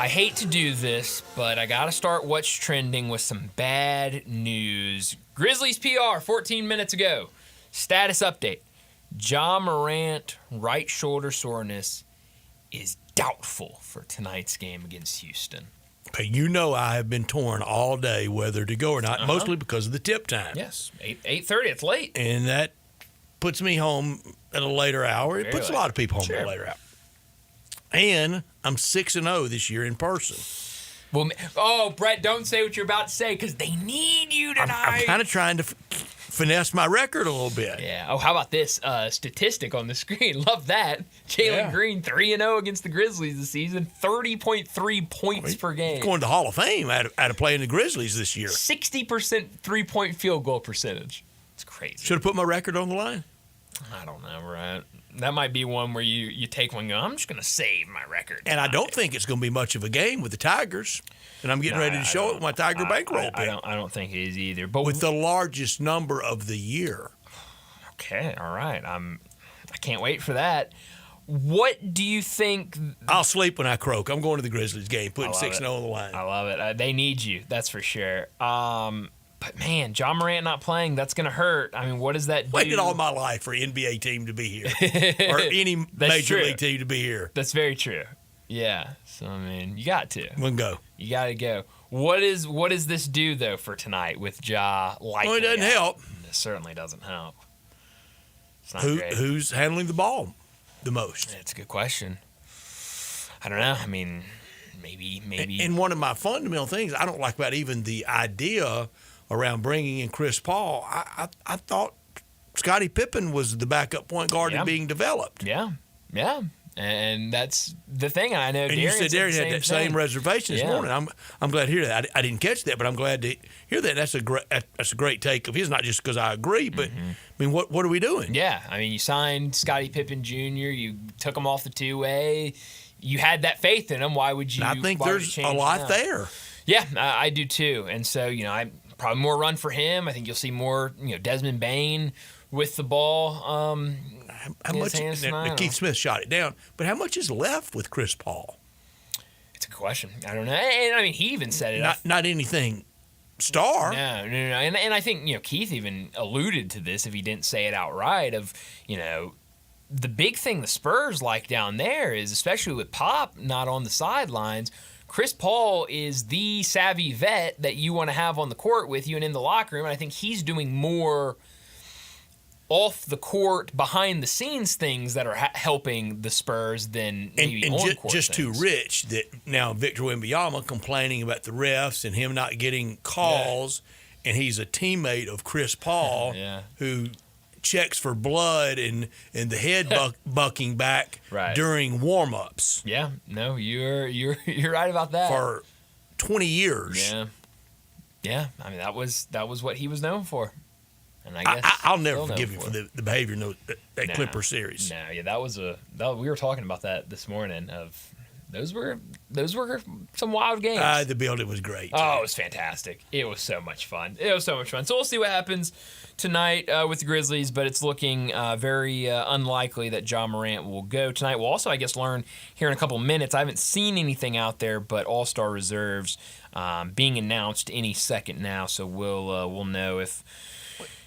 I hate to do this, but I got to start what's trending with some bad news. Grizzlies PR 14 minutes ago. Status update. Ja Morant, right shoulder soreness, is doubtful for tonight's game against Houston. You know I have been torn all day whether to go or not, mostly because of the tip time. Yes, 8:30, it's late. And that puts me home at a later hour. It puts a lot of people home at Sure. a later hour. And I'm 6-0 this year in person. Well, Brett, don't say what you're about to say because they need you tonight. I'm kind of trying to finesse my record a little bit. Yeah. Oh, how about this statistic on the screen? Love that. Jalen Green 3-0 against the Grizzlies this season. 30.3 points per game. He's going to the Hall of Fame out of playing the Grizzlies this year. 60% 3-point field goal percentage. It's crazy. Should have put my record on the line. I don't know, right? That might be one where you take one and go, I'm just going to save my record. And I don't think it's going to be much of a game with the Tigers. And I'm getting ready to show it with my Tiger bankroll pick. I don't think it is either. But with the largest number of the year. Okay, all right. I can't wait for that. What do you think? I'll sleep when I croak. I'm going to the Grizzlies game, putting 6-0 on the line. I love it. They need you, that's for sure. But, man, John Morant not playing, that's going to hurt. I mean, what does that do? Waited all my life for an NBA team to be here or any major league team to be here. That's very true. Yeah. So, I mean, you got to. We'll go. You got to go. What does this do, though, for tonight with Ja likely? Well, it doesn't help. It certainly doesn't help. It's not great. Who's handling the ball the most? That's a good question. I don't know. I mean, maybe. And one of my fundamental things I don't like about even the idea around bringing in Chris Paul, I thought Scottie Pippen was the backup point guard and being developed. Yeah. And that's the thing. I know. And you said Darian had that same reservation this morning. I'm glad to hear that. I didn't catch that, but I'm glad to hear that. That's a great take of his. Not just because I agree, but I mean, what are we doing? Yeah, I mean, you signed Scottie Pippen Jr. You took him off the two-way. You had that faith in him. Why would you? And I think there's a lot there. Yeah, I do too. And so I probably more run for him. I think you'll see more Desmond Bain with the ball. How much? Keith Smith shot it down, but how much is left with Chris Paul? It's a good question. I don't know. And I mean, he even said it. Not anything star. No. And I think Keith even alluded to this if he didn't say it outright. Of the big thing the Spurs like down there is, especially with Pop not on the sidelines, Chris Paul is the savvy vet that you want to have on the court with you and in the locker room. And I think he's doing more off the court, behind the scenes things that are helping the Spurs than maybe on court just things. Too rich that now Victor Wembanyama complaining about the refs and him not getting calls, and he's a teammate of Chris Paul who checks for blood and the head bucking back during warm-ups. Yeah, no, you're right about that. For 20 years. Yeah. I mean, that was what he was known for. And I guess I'll never forgive you for the behavior in that Clipper series. No, yeah, we were talking about that this morning. Of those were some wild games. The building was great. Oh, it was fantastic. It was so much fun. So we'll see what happens tonight with the Grizzlies, but it's looking very unlikely that John Morant will go tonight. We'll also, I guess, learn here in a couple minutes. I haven't seen anything out there, but All-Star reserves being announced any second now, so we'll know if.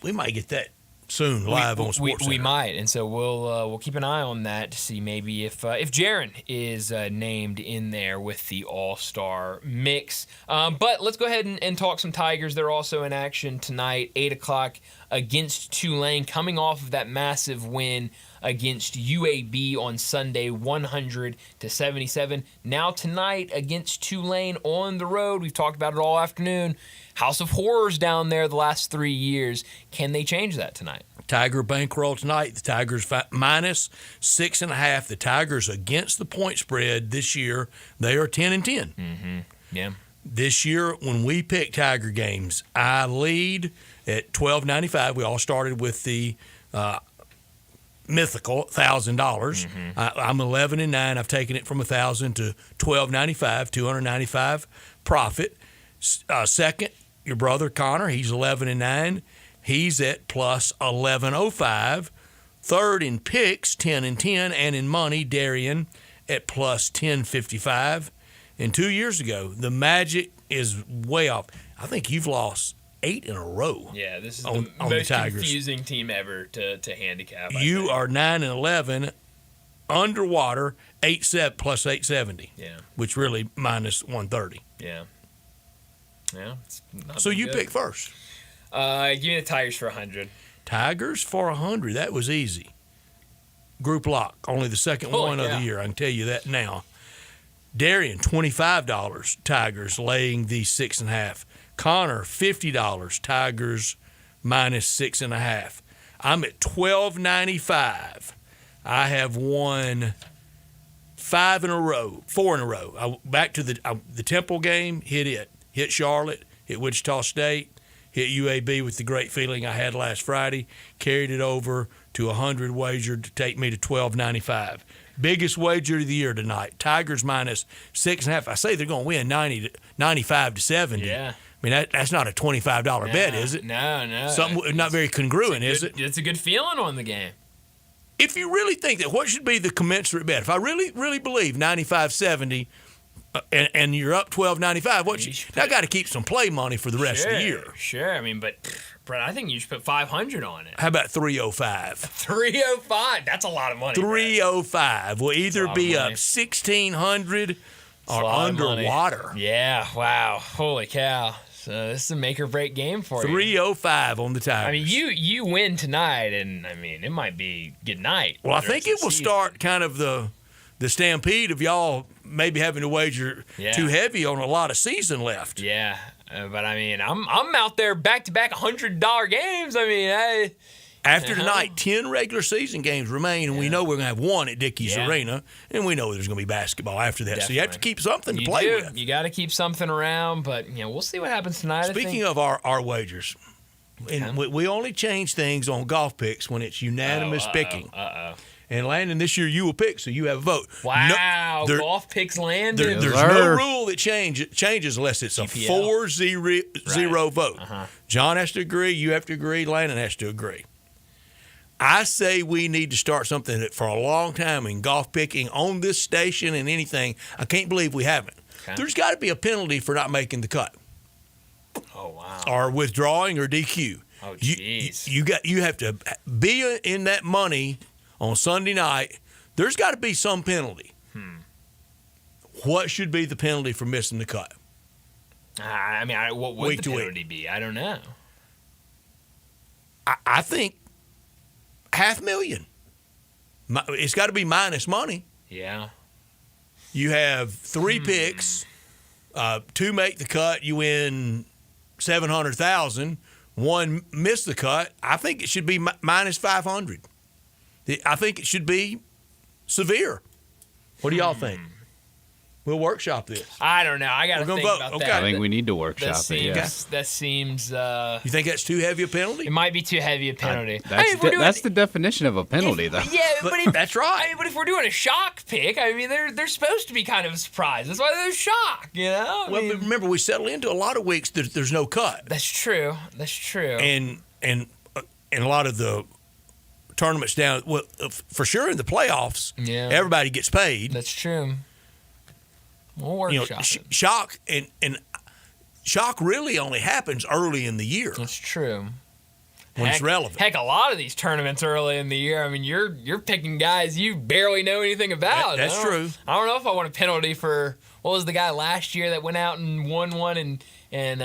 We might get that soon live on Sportstime. We might, and so we'll keep an eye on that to see maybe if Jaren is named in there with the All-Star mix. But let's go ahead and talk some Tigers. They're also in action tonight, 8 o'clock against Tulane, coming off of that massive win against UAB on Sunday, 100-77. Now tonight against Tulane on the road. We've talked about it all afternoon. House of Horrors down there the last 3 years. Can they change that tonight? Tiger bankroll tonight. The Tigers minus 6.5. The Tigers against the point spread this year. They are 10-10. Mm-hmm. Yeah. This year, when we pick Tiger games, I lead at $12.95. We all started with the mythical $1,000. Mm-hmm. I'm 11-9. I've taken it from $1,000 to $12.95, $295 profit. Second, your brother Connor, he's 11-9. He's at plus 1105. Third in picks, 10-10, and in money, Darian at plus 1055. And 2 years ago, the Magic is way off. I think you've lost 8 in a row. Yeah, this is on the the most Tigers. confusing team ever to handicap. You are 9-11, underwater, 8-7 plus 870. Yeah, which really minus 130. Yeah. Yeah. It's not so you good. pick first. Give me the Tigers for 100. Tigers for 100. That was easy. Group lock. Only the second one of the year. I can tell you that now. Darian, $25. Tigers laying the 6.5. Connor, $50. Tigers minus 6.5. I'm at 12.95. I have won 4 in a row. Back to the Temple game, hit Charlotte, hit Wichita State, hit UAB with the great feeling I had last Friday, carried it over to 100 wager to take me to 12.95. Biggest wager of the year tonight. Tigers minus 6.5. I say they're going to win 95 to 70. Yeah. I mean, that's not a $25 bet, is it? No. Something not very congruent, is it? It's a good feeling on the game. If you really think that, what should be the commensurate bet? If I really believe 95-70 and you're up 12.95, I got to keep some play money for the rest of the year. Sure. I mean, but Brett, I think you should put 500 on it. How about 305? 305. That's a lot of money. 305 will either be up 1,600 or underwater. Yeah. Wow. Holy cow. So this is a make or break game for you. 305 on the Tigers. I mean, you win tonight, and I mean it might be good night. Well, I think it will start kind of the stampede of y'all maybe having to wager too heavy on a lot of season left. Yeah, but I mean, I'm out there back-to-back $100 games. I mean, After tonight, 10 regular season games remain, and we know we're going to have one at Dickies Arena, and we know there's going to be basketball after that. Definitely. So you have to keep something to play with. You got to keep something around, but we'll see what happens tonight. Speaking of our wagers, and we only change things on golf picks when it's unanimous picking. And Landon, this year you will pick, so you have a vote. Wow, golf picks Landon. There's no rule that changes unless it's a 4-0 vote. John has to agree, you have to agree, Landon has to agree. I say we need to start something that for a long time in golf picking on this station and anything, I can't believe we haven't. Okay. There's got to be a penalty for not making the cut. Oh, wow. Or withdrawing or DQ. Oh, jeez. You have to be in that money on Sunday night. There's got to be some penalty. What should be the penalty for missing the cut? I mean, what would the penalty be? I don't know. I think $500,000. It's got to be minus money. Yeah. You have 3 picks, 2 make the cut, you win $700,000. 1 miss the cut. I think it should be minus 500. I think it should be severe. What do y'all think? We'll workshop this. I don't know. I got to think about that. I think we need to workshop it. That seems. You think that's too heavy a penalty? It might be too heavy a penalty. That's the definition of a penalty, though. Yeah, but that's right. I mean, but if we're doing a shock pick, I mean, they're supposed to be kind of a surprise. That's why they're shock, But remember, we settle into a lot of weeks that there's no cut. That's true. And a lot of the tournaments down, well, for sure in the playoffs, everybody gets paid. That's true. We'll workshop it. Shock and shock really only happens early in the year. That's true. When it's relevant. Heck, a lot of these tournaments early in the year, I mean, you're picking guys you barely know anything about. That's true. I don't know if I want a penalty for, what was the guy last year that went out and won one and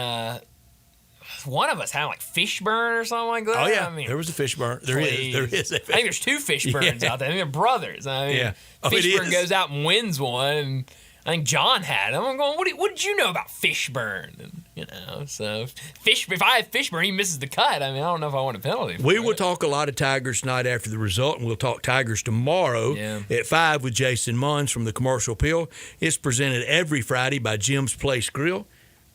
one of us had like Fishburne or something like that. Oh, yeah. I mean, there was a Fishburne. There is. I think there's 2 Fishburnes out there. I think they're brothers. I mean, Fishburne goes out and wins one, and I think John had him. I'm going, what did you know about Fishburne? And, so if I have Fishburne, he misses the cut. I mean, I don't know if I want a penalty. We will talk a lot of Tigers tonight after the result, and we'll talk Tigers tomorrow at 5 with Jason Munns from the Commercial Appeal. It's presented every Friday by Jim's Place Grill.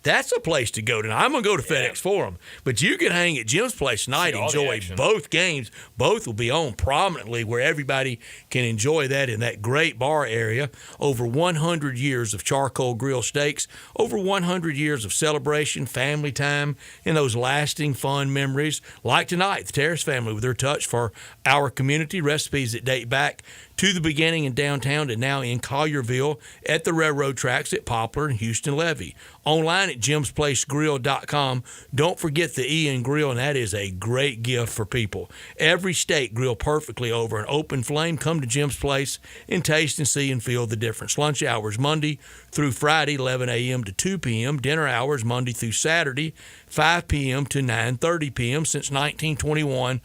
That's a place to go tonight. I'm going to go to FedEx Forum, but you can hang at Jim's Place tonight, enjoy both games. Both will be on prominently where everybody can enjoy that in that great bar area. Over 100 years of charcoal grill steaks, over 100 years of celebration, family time, and those lasting fun memories. Like tonight, the Terrace family with their touch for our community, recipes that date back to the beginning in downtown and now in Collierville at the railroad tracks at Poplar and Houston Levee. Online at jimsplacegrill.com. Don't forget the Ian Grill, and that is a great gift for people. Every steak grilled perfectly over an open flame. Come to Jim's Place and taste and see and feel the difference. Lunch hours Monday through Friday, 11 a.m. to 2 p.m. Dinner hours Monday through Saturday, 5 p.m. to 9:30 p.m. Since 1921,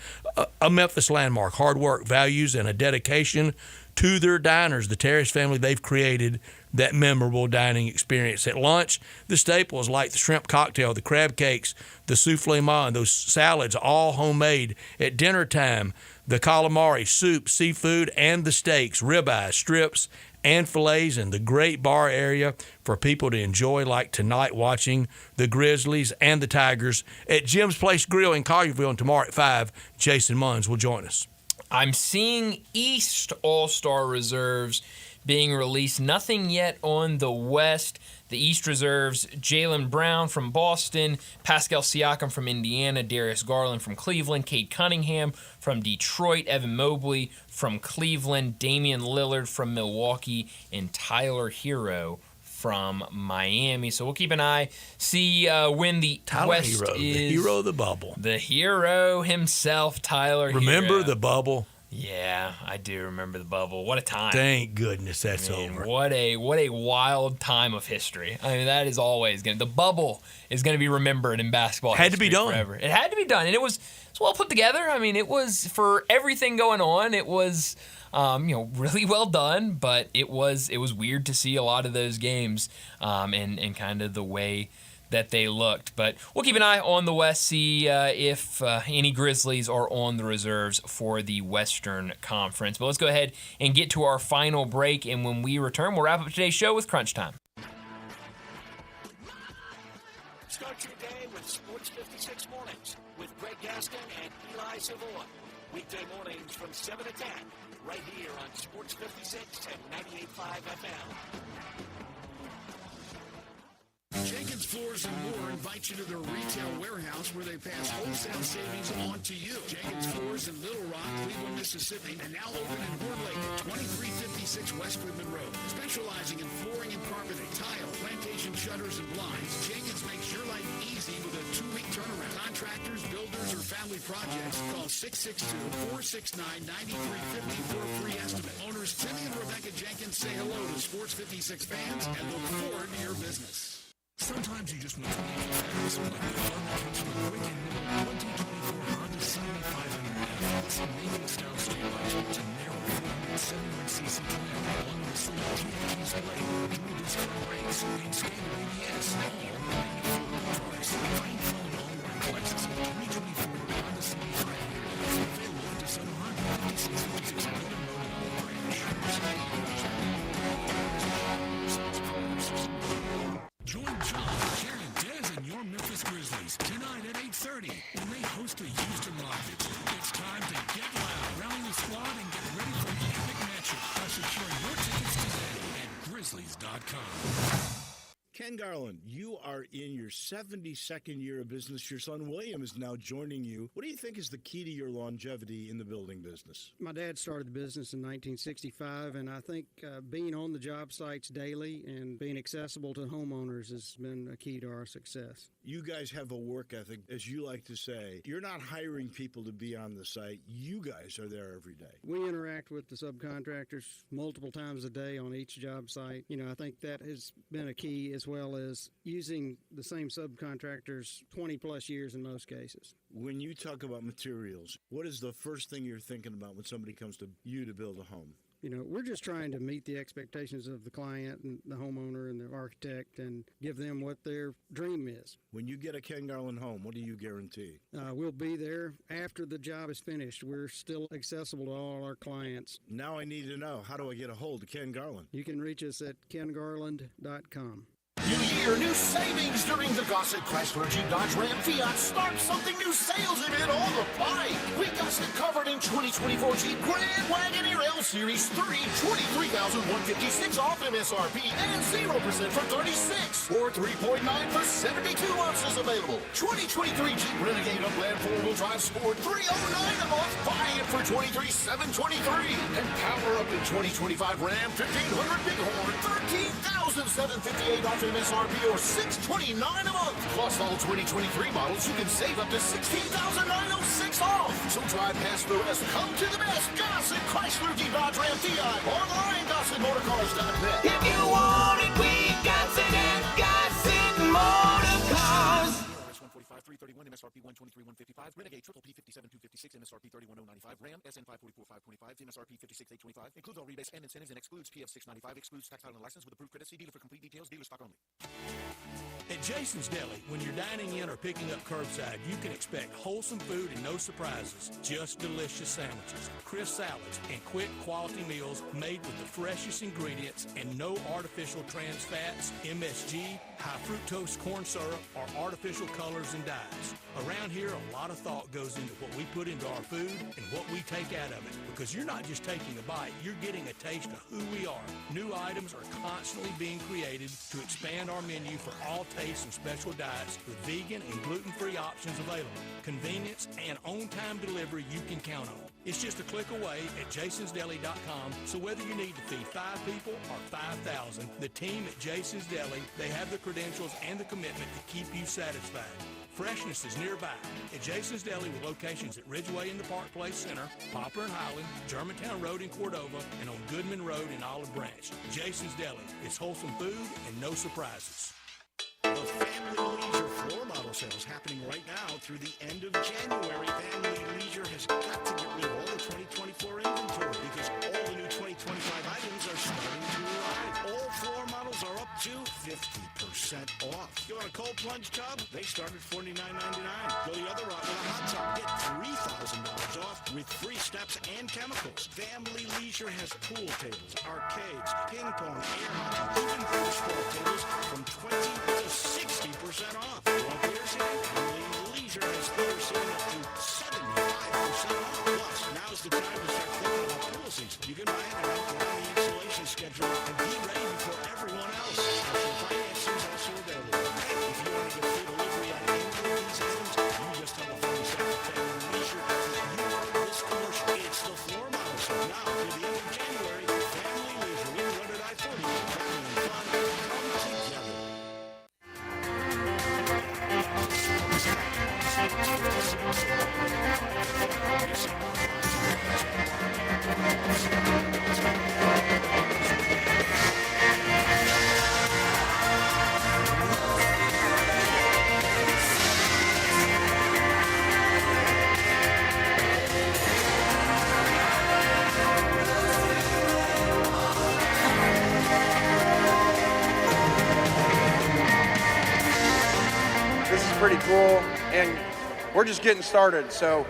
a Memphis landmark. Hard work, values, and a dedication to their diners. The Terrace family, they've created that memorable dining experience. At lunch, the staples like the shrimp cocktail, the crab cakes, the souffle ma, and those salads, all homemade. At dinner time, the calamari, soup, seafood, and the steaks, ribeyes, strips, and fillets, and the great bar area for people to enjoy, like tonight watching the Grizzlies and the Tigers at Jim's Place Grill in Collierville. And tomorrow at 5, Jason Munns will join us. I'm seeing East All-Star reserves being released. Nothing yet on the West. The East reserves, Jaylen Brown from Boston, Pascal Siakam from Indiana, Darius Garland from Cleveland, Cade Cunningham from Detroit, Evan Mobley from Cleveland, Damian Lillard from Milwaukee, and Tyler Hero from Miami. So we'll keep an eye, see when the Tyler West Hero, is. the hero of the bubble. The hero himself, Tyler Remember Hero. the bubble? Yeah, I do remember the bubble. What a time. Thank goodness that's over. What a wild time of history. I mean, that is always going to, the bubble is going to be remembered in basketball Had to be history done. forever. It had to be done, and it was well put together. I mean, it was, for everything going on, it was really well done, but it was weird to see a lot of those games and kind of the way that they looked. But we'll keep an eye on the West, see if any Grizzlies are on the reserves for the Western Conference. But let's go ahead and get to our final break, and when we return, we'll wrap up today's show with Crunch Time. Start your day with Sports 56 Mornings with Greg Gaston and Eli Savoy. Weekday mornings from 7 to 10, right here on Sports 56 and 98.5 FM. Jenkins Floors and More invite you to their retail warehouse where they pass wholesale savings on to you. Jenkins Floors in Little Rock, Cleveland, Mississippi, and now open in Horn Lake at 2356 West Goodman Road. Specializing in flooring and carpeting, tile, plantation shutters, and blinds, Jenkins makes your life easy with a 2-week turnaround. Contractors, builders, or family projects, call 662-469-9350 for a free estimate. Owners Timmy and Rebecca Jenkins say hello to Sports 56 fans and look forward to your business. Sometimes you just need to make it fast, like the fun that comes from a quick and nimble 2024 Honda CB500F. This amazing style streetlight to narrow 471cc twin, along with a sleek TFT display, dual disc front brakes, and standard ABS, all at a full price. Find phone all-wearing Lexus in 2024 Honda CB500F, available at DeSoto Honda, 5656 Golden Road in all branch. Join John, Jerry, and Dez and your Memphis Grizzlies tonight at 8:30 when they host the Houston Rockets. It's time to get loud, rally the squad, and get ready for the epic matchup by securing your tickets today at Grizzlies.com. Ken Garland, you are in your 72nd year of business. Your son William is now joining you. What do you think is the key to your longevity in the building business? My dad started the business in 1965, and I think being on the job sites daily and being accessible to homeowners has been a key to our success. You guys have a work ethic, as you like to say. You're not hiring people to be on the site. You guys are there every day. We interact with the subcontractors multiple times a day on each job site. I think that has been a key, as well as using the same subcontractors 20-plus years in most cases. When you talk about materials, what is the first thing you're thinking about when somebody comes to you to build a home? We're just trying to meet the expectations of the client and the homeowner and the architect and give them what their dream is. When you get a Ken Garland home, what do you guarantee? We'll be there after the job is finished. We're still accessible to all our clients. Now I need to know, how do I get a hold of Ken Garland? You can reach us at kengarland.com. New year, new savings during the Gossett Chrysler Jeep Dodge Ram Fiat Start Something New sales event on the bike. We got it covered in 2024 Jeep Grand Wagoneer L Series 3, $23,156 off MSRP and 0% for 36 or 3.9 for 72 months is available. 2023 Jeep Renegade Upland 4-wheel drive Sport, $309 a month. Buy it for $23,723 and power up in 2025 Ram 1500 Bighorn, $13,758 off MSRP or $629 a month. Plus all 2023 models, you can save up to $16,906 off. So drive past the rest. Come to the best. Gossett Chrysler Jeep Dodge Ram Fiat. Online, GossettMotorCars.net. If you want it, we got it at Gossett Motor Cars. RS 145, 331, MSRP 123, 155, Renegade Triple P 57,256, MSRP 31,095. Ram SN 544,525, MSRP 56,825. Includes all rebates and incentives and excludes PF 695. Excludes tax title and license with approved credit. See dealer for complete details. Dealer stock only. At Jason's Deli, when you're dining in or picking up curbside, you can expect wholesome food and no surprises. Just delicious sandwiches, crisp salads, and quick quality meals made with the freshest ingredients and no artificial trans fats, MSG, high fructose corn syrup, or artificial colors and dyes. Around here, a lot of thought goes into what we put into our food and what we take out of it. Because you're not just taking a bite, you're getting a taste of who we are. New items are constantly being created to expand our menu for all tastes and special diets with vegan and gluten-free options available. Convenience and on-time delivery you can count on. It's just a click away at jasonsdeli.com, so whether you need to feed 5 people or 5,000, the team at Jason's Deli, they have the credentials and the commitment to keep you satisfied. Freshness is nearby at Jason's Deli with locations at Ridgeway in the Park Place Center, Poplar and Highland, Germantown Road in Cordova, and on Goodman Road in Olive Branch. Jason's Deli. It's wholesome food and no surprises. The Family Leisure floor model sales happening right now through the end of January. Family Leisure has got to get rid of all the 2024 inventory because all the new 2025 items are starting to arrive. All floor models are up to 50% off. You want a cold plunge tub? They start at $49.99. Go the other route with a hot tub. Get $3,000 off with free steps and chemicals. Family Leisure has pool tables, arcades, ping pong, air hockey, even baseball tables from 20 to 60% off. Want beers here? Family Leisure has theater seating up to 75% off. Plus, now's the time to start thinking about pool seats. You can buy it now, get on the installation schedule, and be ready before everyone else. Special financing is also available. Hey, if you want to get free delivery on any of these items, you just tell the phone staff at Family Leisure that you are this commercial. It's the floor model show. Now, through the end of January, Family Leisure, we rented I-40. Family and fun come together. This is pretty cool, and we're just getting started, so.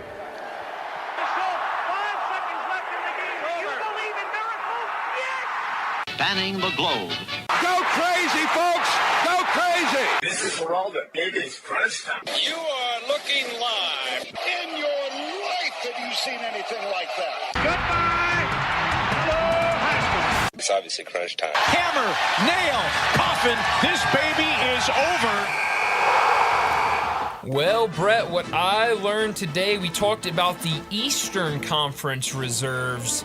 Spanning the globe. Go crazy, folks! Go crazy! This is for all the biggest crunch time. You are looking live. In your life have you seen anything like that? Goodbye! Hello, Haskell. It's obviously crunch time. Hammer, nail, coffin. This baby is over. Well, Brett, what I learned today, we talked about the Eastern Conference reserves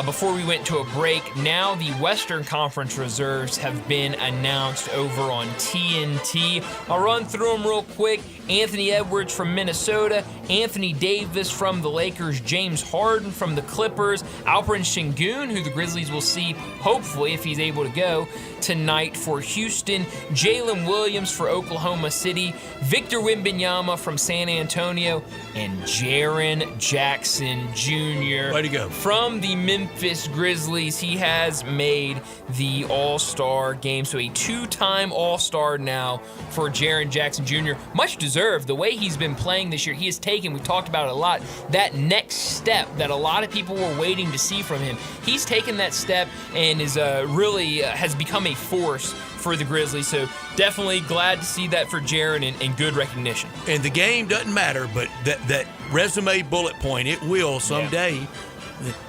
before we went to a break. Now the Western Conference reserves have been announced over on TNT. I'll run through them real quick. Anthony Edwards from Minnesota, Anthony Davis from the Lakers, James Harden from the Clippers, Alperen Sengun, who the Grizzlies will see, hopefully, if he's able to go, tonight for Houston, Jalen Williams for Oklahoma City, Victor Wembanyama from San Antonio, and Jaren Jackson Jr. Way to go. From the Memphis Grizzlies. He has made the All-Star game, so a two-time All-Star now for Jaren Jackson Jr. Much deserved. The way he's been playing this year, he has taken, we've talked about it a lot, that next step that a lot of people were waiting to see from him. He's taken that step and is really has become a force for the Grizzlies. So definitely glad to see that for Jaren and good recognition. And the game doesn't matter, but that resume bullet point, it will someday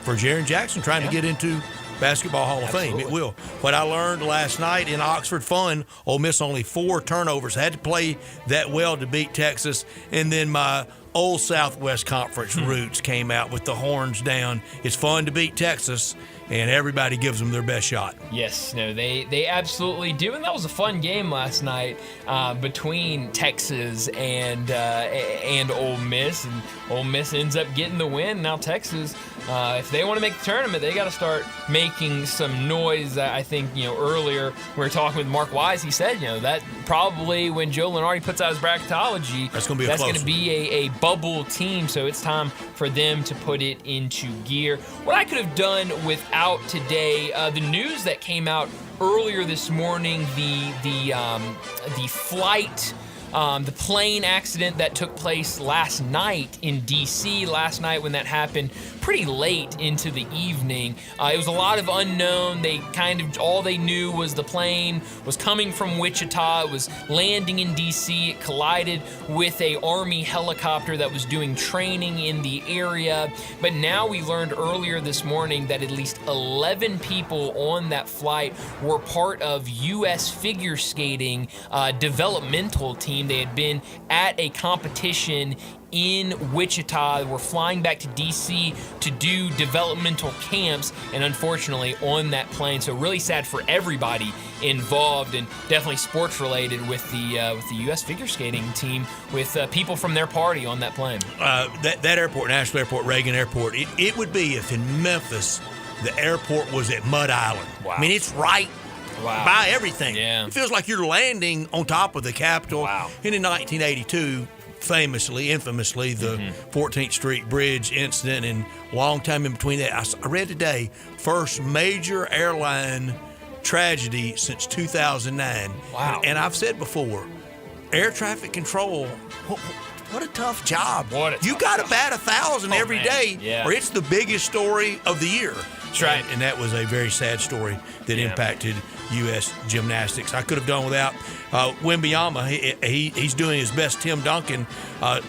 for Jaren Jackson trying to get into Basketball Hall of Fame. It will. What I learned last night in Oxford Fun, Ole Miss only 4 turnovers. Had to play that well to beat Texas. And then my old Southwest Conference roots came out with the horns down. It's fun to beat Texas, and everybody gives them their best shot. Yes, no, they absolutely do, and that was a fun game last night between Texas and Ole Miss, and Ole Miss ends up getting the win. Now Texas if they want to make the tournament, they got to start making some noise. I think, earlier we were talking with Mark Wise. He said, that probably when Joe Lunardi puts out his bracketology, that's going to be a bubble team. So it's time for them to put it into gear. What I could have done without today, the news that came out earlier this morning, the flight. The plane accident that took place last night in D.C. Last night when that happened, pretty late into the evening. It was a lot of unknown. All they knew was the plane was coming from Wichita. It was landing in D.C. It collided with a Army helicopter that was doing training in the area. But now we learned earlier this morning that at least 11 people on that flight were part of U.S. figure skating developmental team. They had been at a competition in Wichita. We're flying back to D.C. to do developmental camps, and unfortunately on that plane. So really sad for everybody involved, and definitely sports related with the U.S. figure skating team, with people from their party on that plane. That airport, Nashville Airport, Reagan Airport, it would be if in Memphis the airport was at Mud Island. Wow. I mean, it's right by everything. Yeah. It feels like you're landing on top of the Capitol. Wow. And in 1982, infamously, the 14th Street Bridge incident, and long time in between that. I read today, first major airline tragedy since 2009. Wow. And I've said before, air traffic control, what a tough job. You got to bat 1,000 every day, or it's the biggest story of the year. That's right. And that was a very sad story that impacted U.S. gymnastics. I could have done without Wembanyama. He's doing his best Tim Duncan,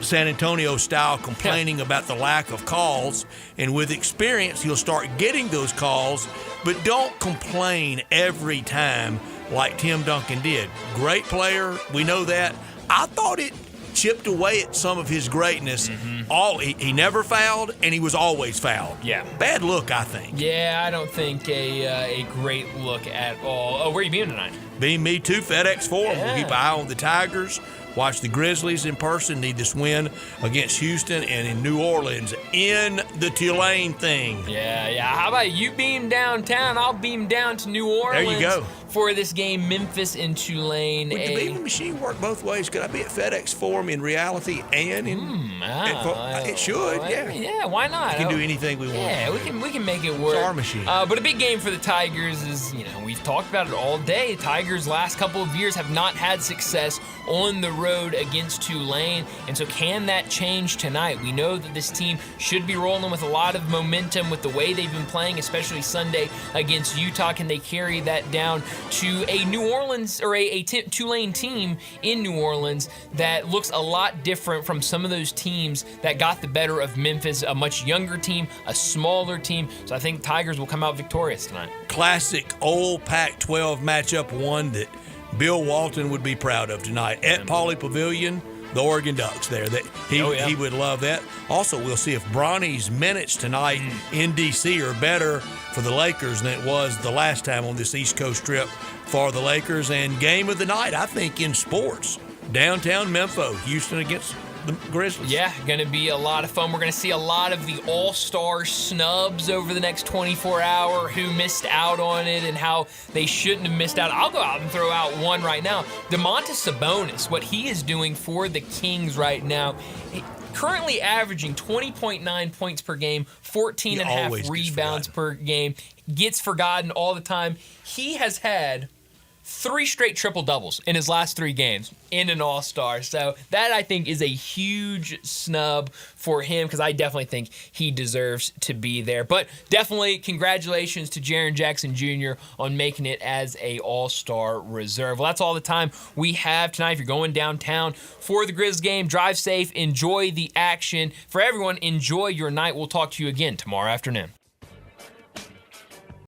San Antonio style, complaining about the lack of calls. And with experience, he'll start getting those calls, but don't complain every time like Tim Duncan did. Great player, we know that. I thought it chipped away at some of his greatness. He never fouled, and he was always fouled. Yeah. Bad look, I think. Yeah, I don't think a great look at all. Oh, where are you being tonight? Being me too, FedEx Forum. Yeah. We'll keep an eye on the Tigers. Watch the Grizzlies in person. Need this win against Houston, and in New Orleans in the Tulane thing. Yeah. How about you beam downtown? I'll beam down to New Orleans. There you go. For this game, Memphis and Tulane. Would the beaming machine work both ways? Could I be at FedEx Forum in reality and in? It should. Yeah, why not? We can do anything we want. Yeah, we can make it work. It's our machine. But a big game for the Tigers is, we've talked about it all day. Tigers last couple of years have not had success on the road against Tulane, and so can that change tonight? We know that this team should be rolling with a lot of momentum with the way they've been playing, especially Sunday against Utah. Can they carry that down to a New Orleans or a Tulane team in New Orleans that looks a lot different from some of those teams that got the better of Memphis, a much younger team, a smaller team? So I think Tigers will come out victorious tonight. Classic old Pac-12 matchup, one that Bill Walton would be proud of tonight. At Pauley Pavilion, the Oregon Ducks there. He would love that. Also, we'll see if Bronny's minutes tonight in D.C. are better for the Lakers than it was the last time on this East Coast trip for the Lakers. And game of the night, I think, in sports, downtown Memphis, Houston against the Grizzlies. Yeah, going to be a lot of fun. We're going to see a lot of the all-star snubs over the next 24 hours, who missed out on it and how they shouldn't have missed out. I'll go out and throw out one right now. Domantas Sabonis, what he is doing for the Kings right now, currently averaging 20.9 points per game, 14.5 rebounds per game, gets forgotten all the time. He has had 3 straight triple-doubles in his last 3 games in an all-star. So that, I think, is a huge snub for him, because I definitely think he deserves to be there. But definitely congratulations to Jaren Jackson Jr. on making it as a all-star reserve. Well, that's all the time we have tonight. If you're going downtown for the Grizz game, drive safe, enjoy the action. For everyone, enjoy your night. We'll talk to you again tomorrow afternoon.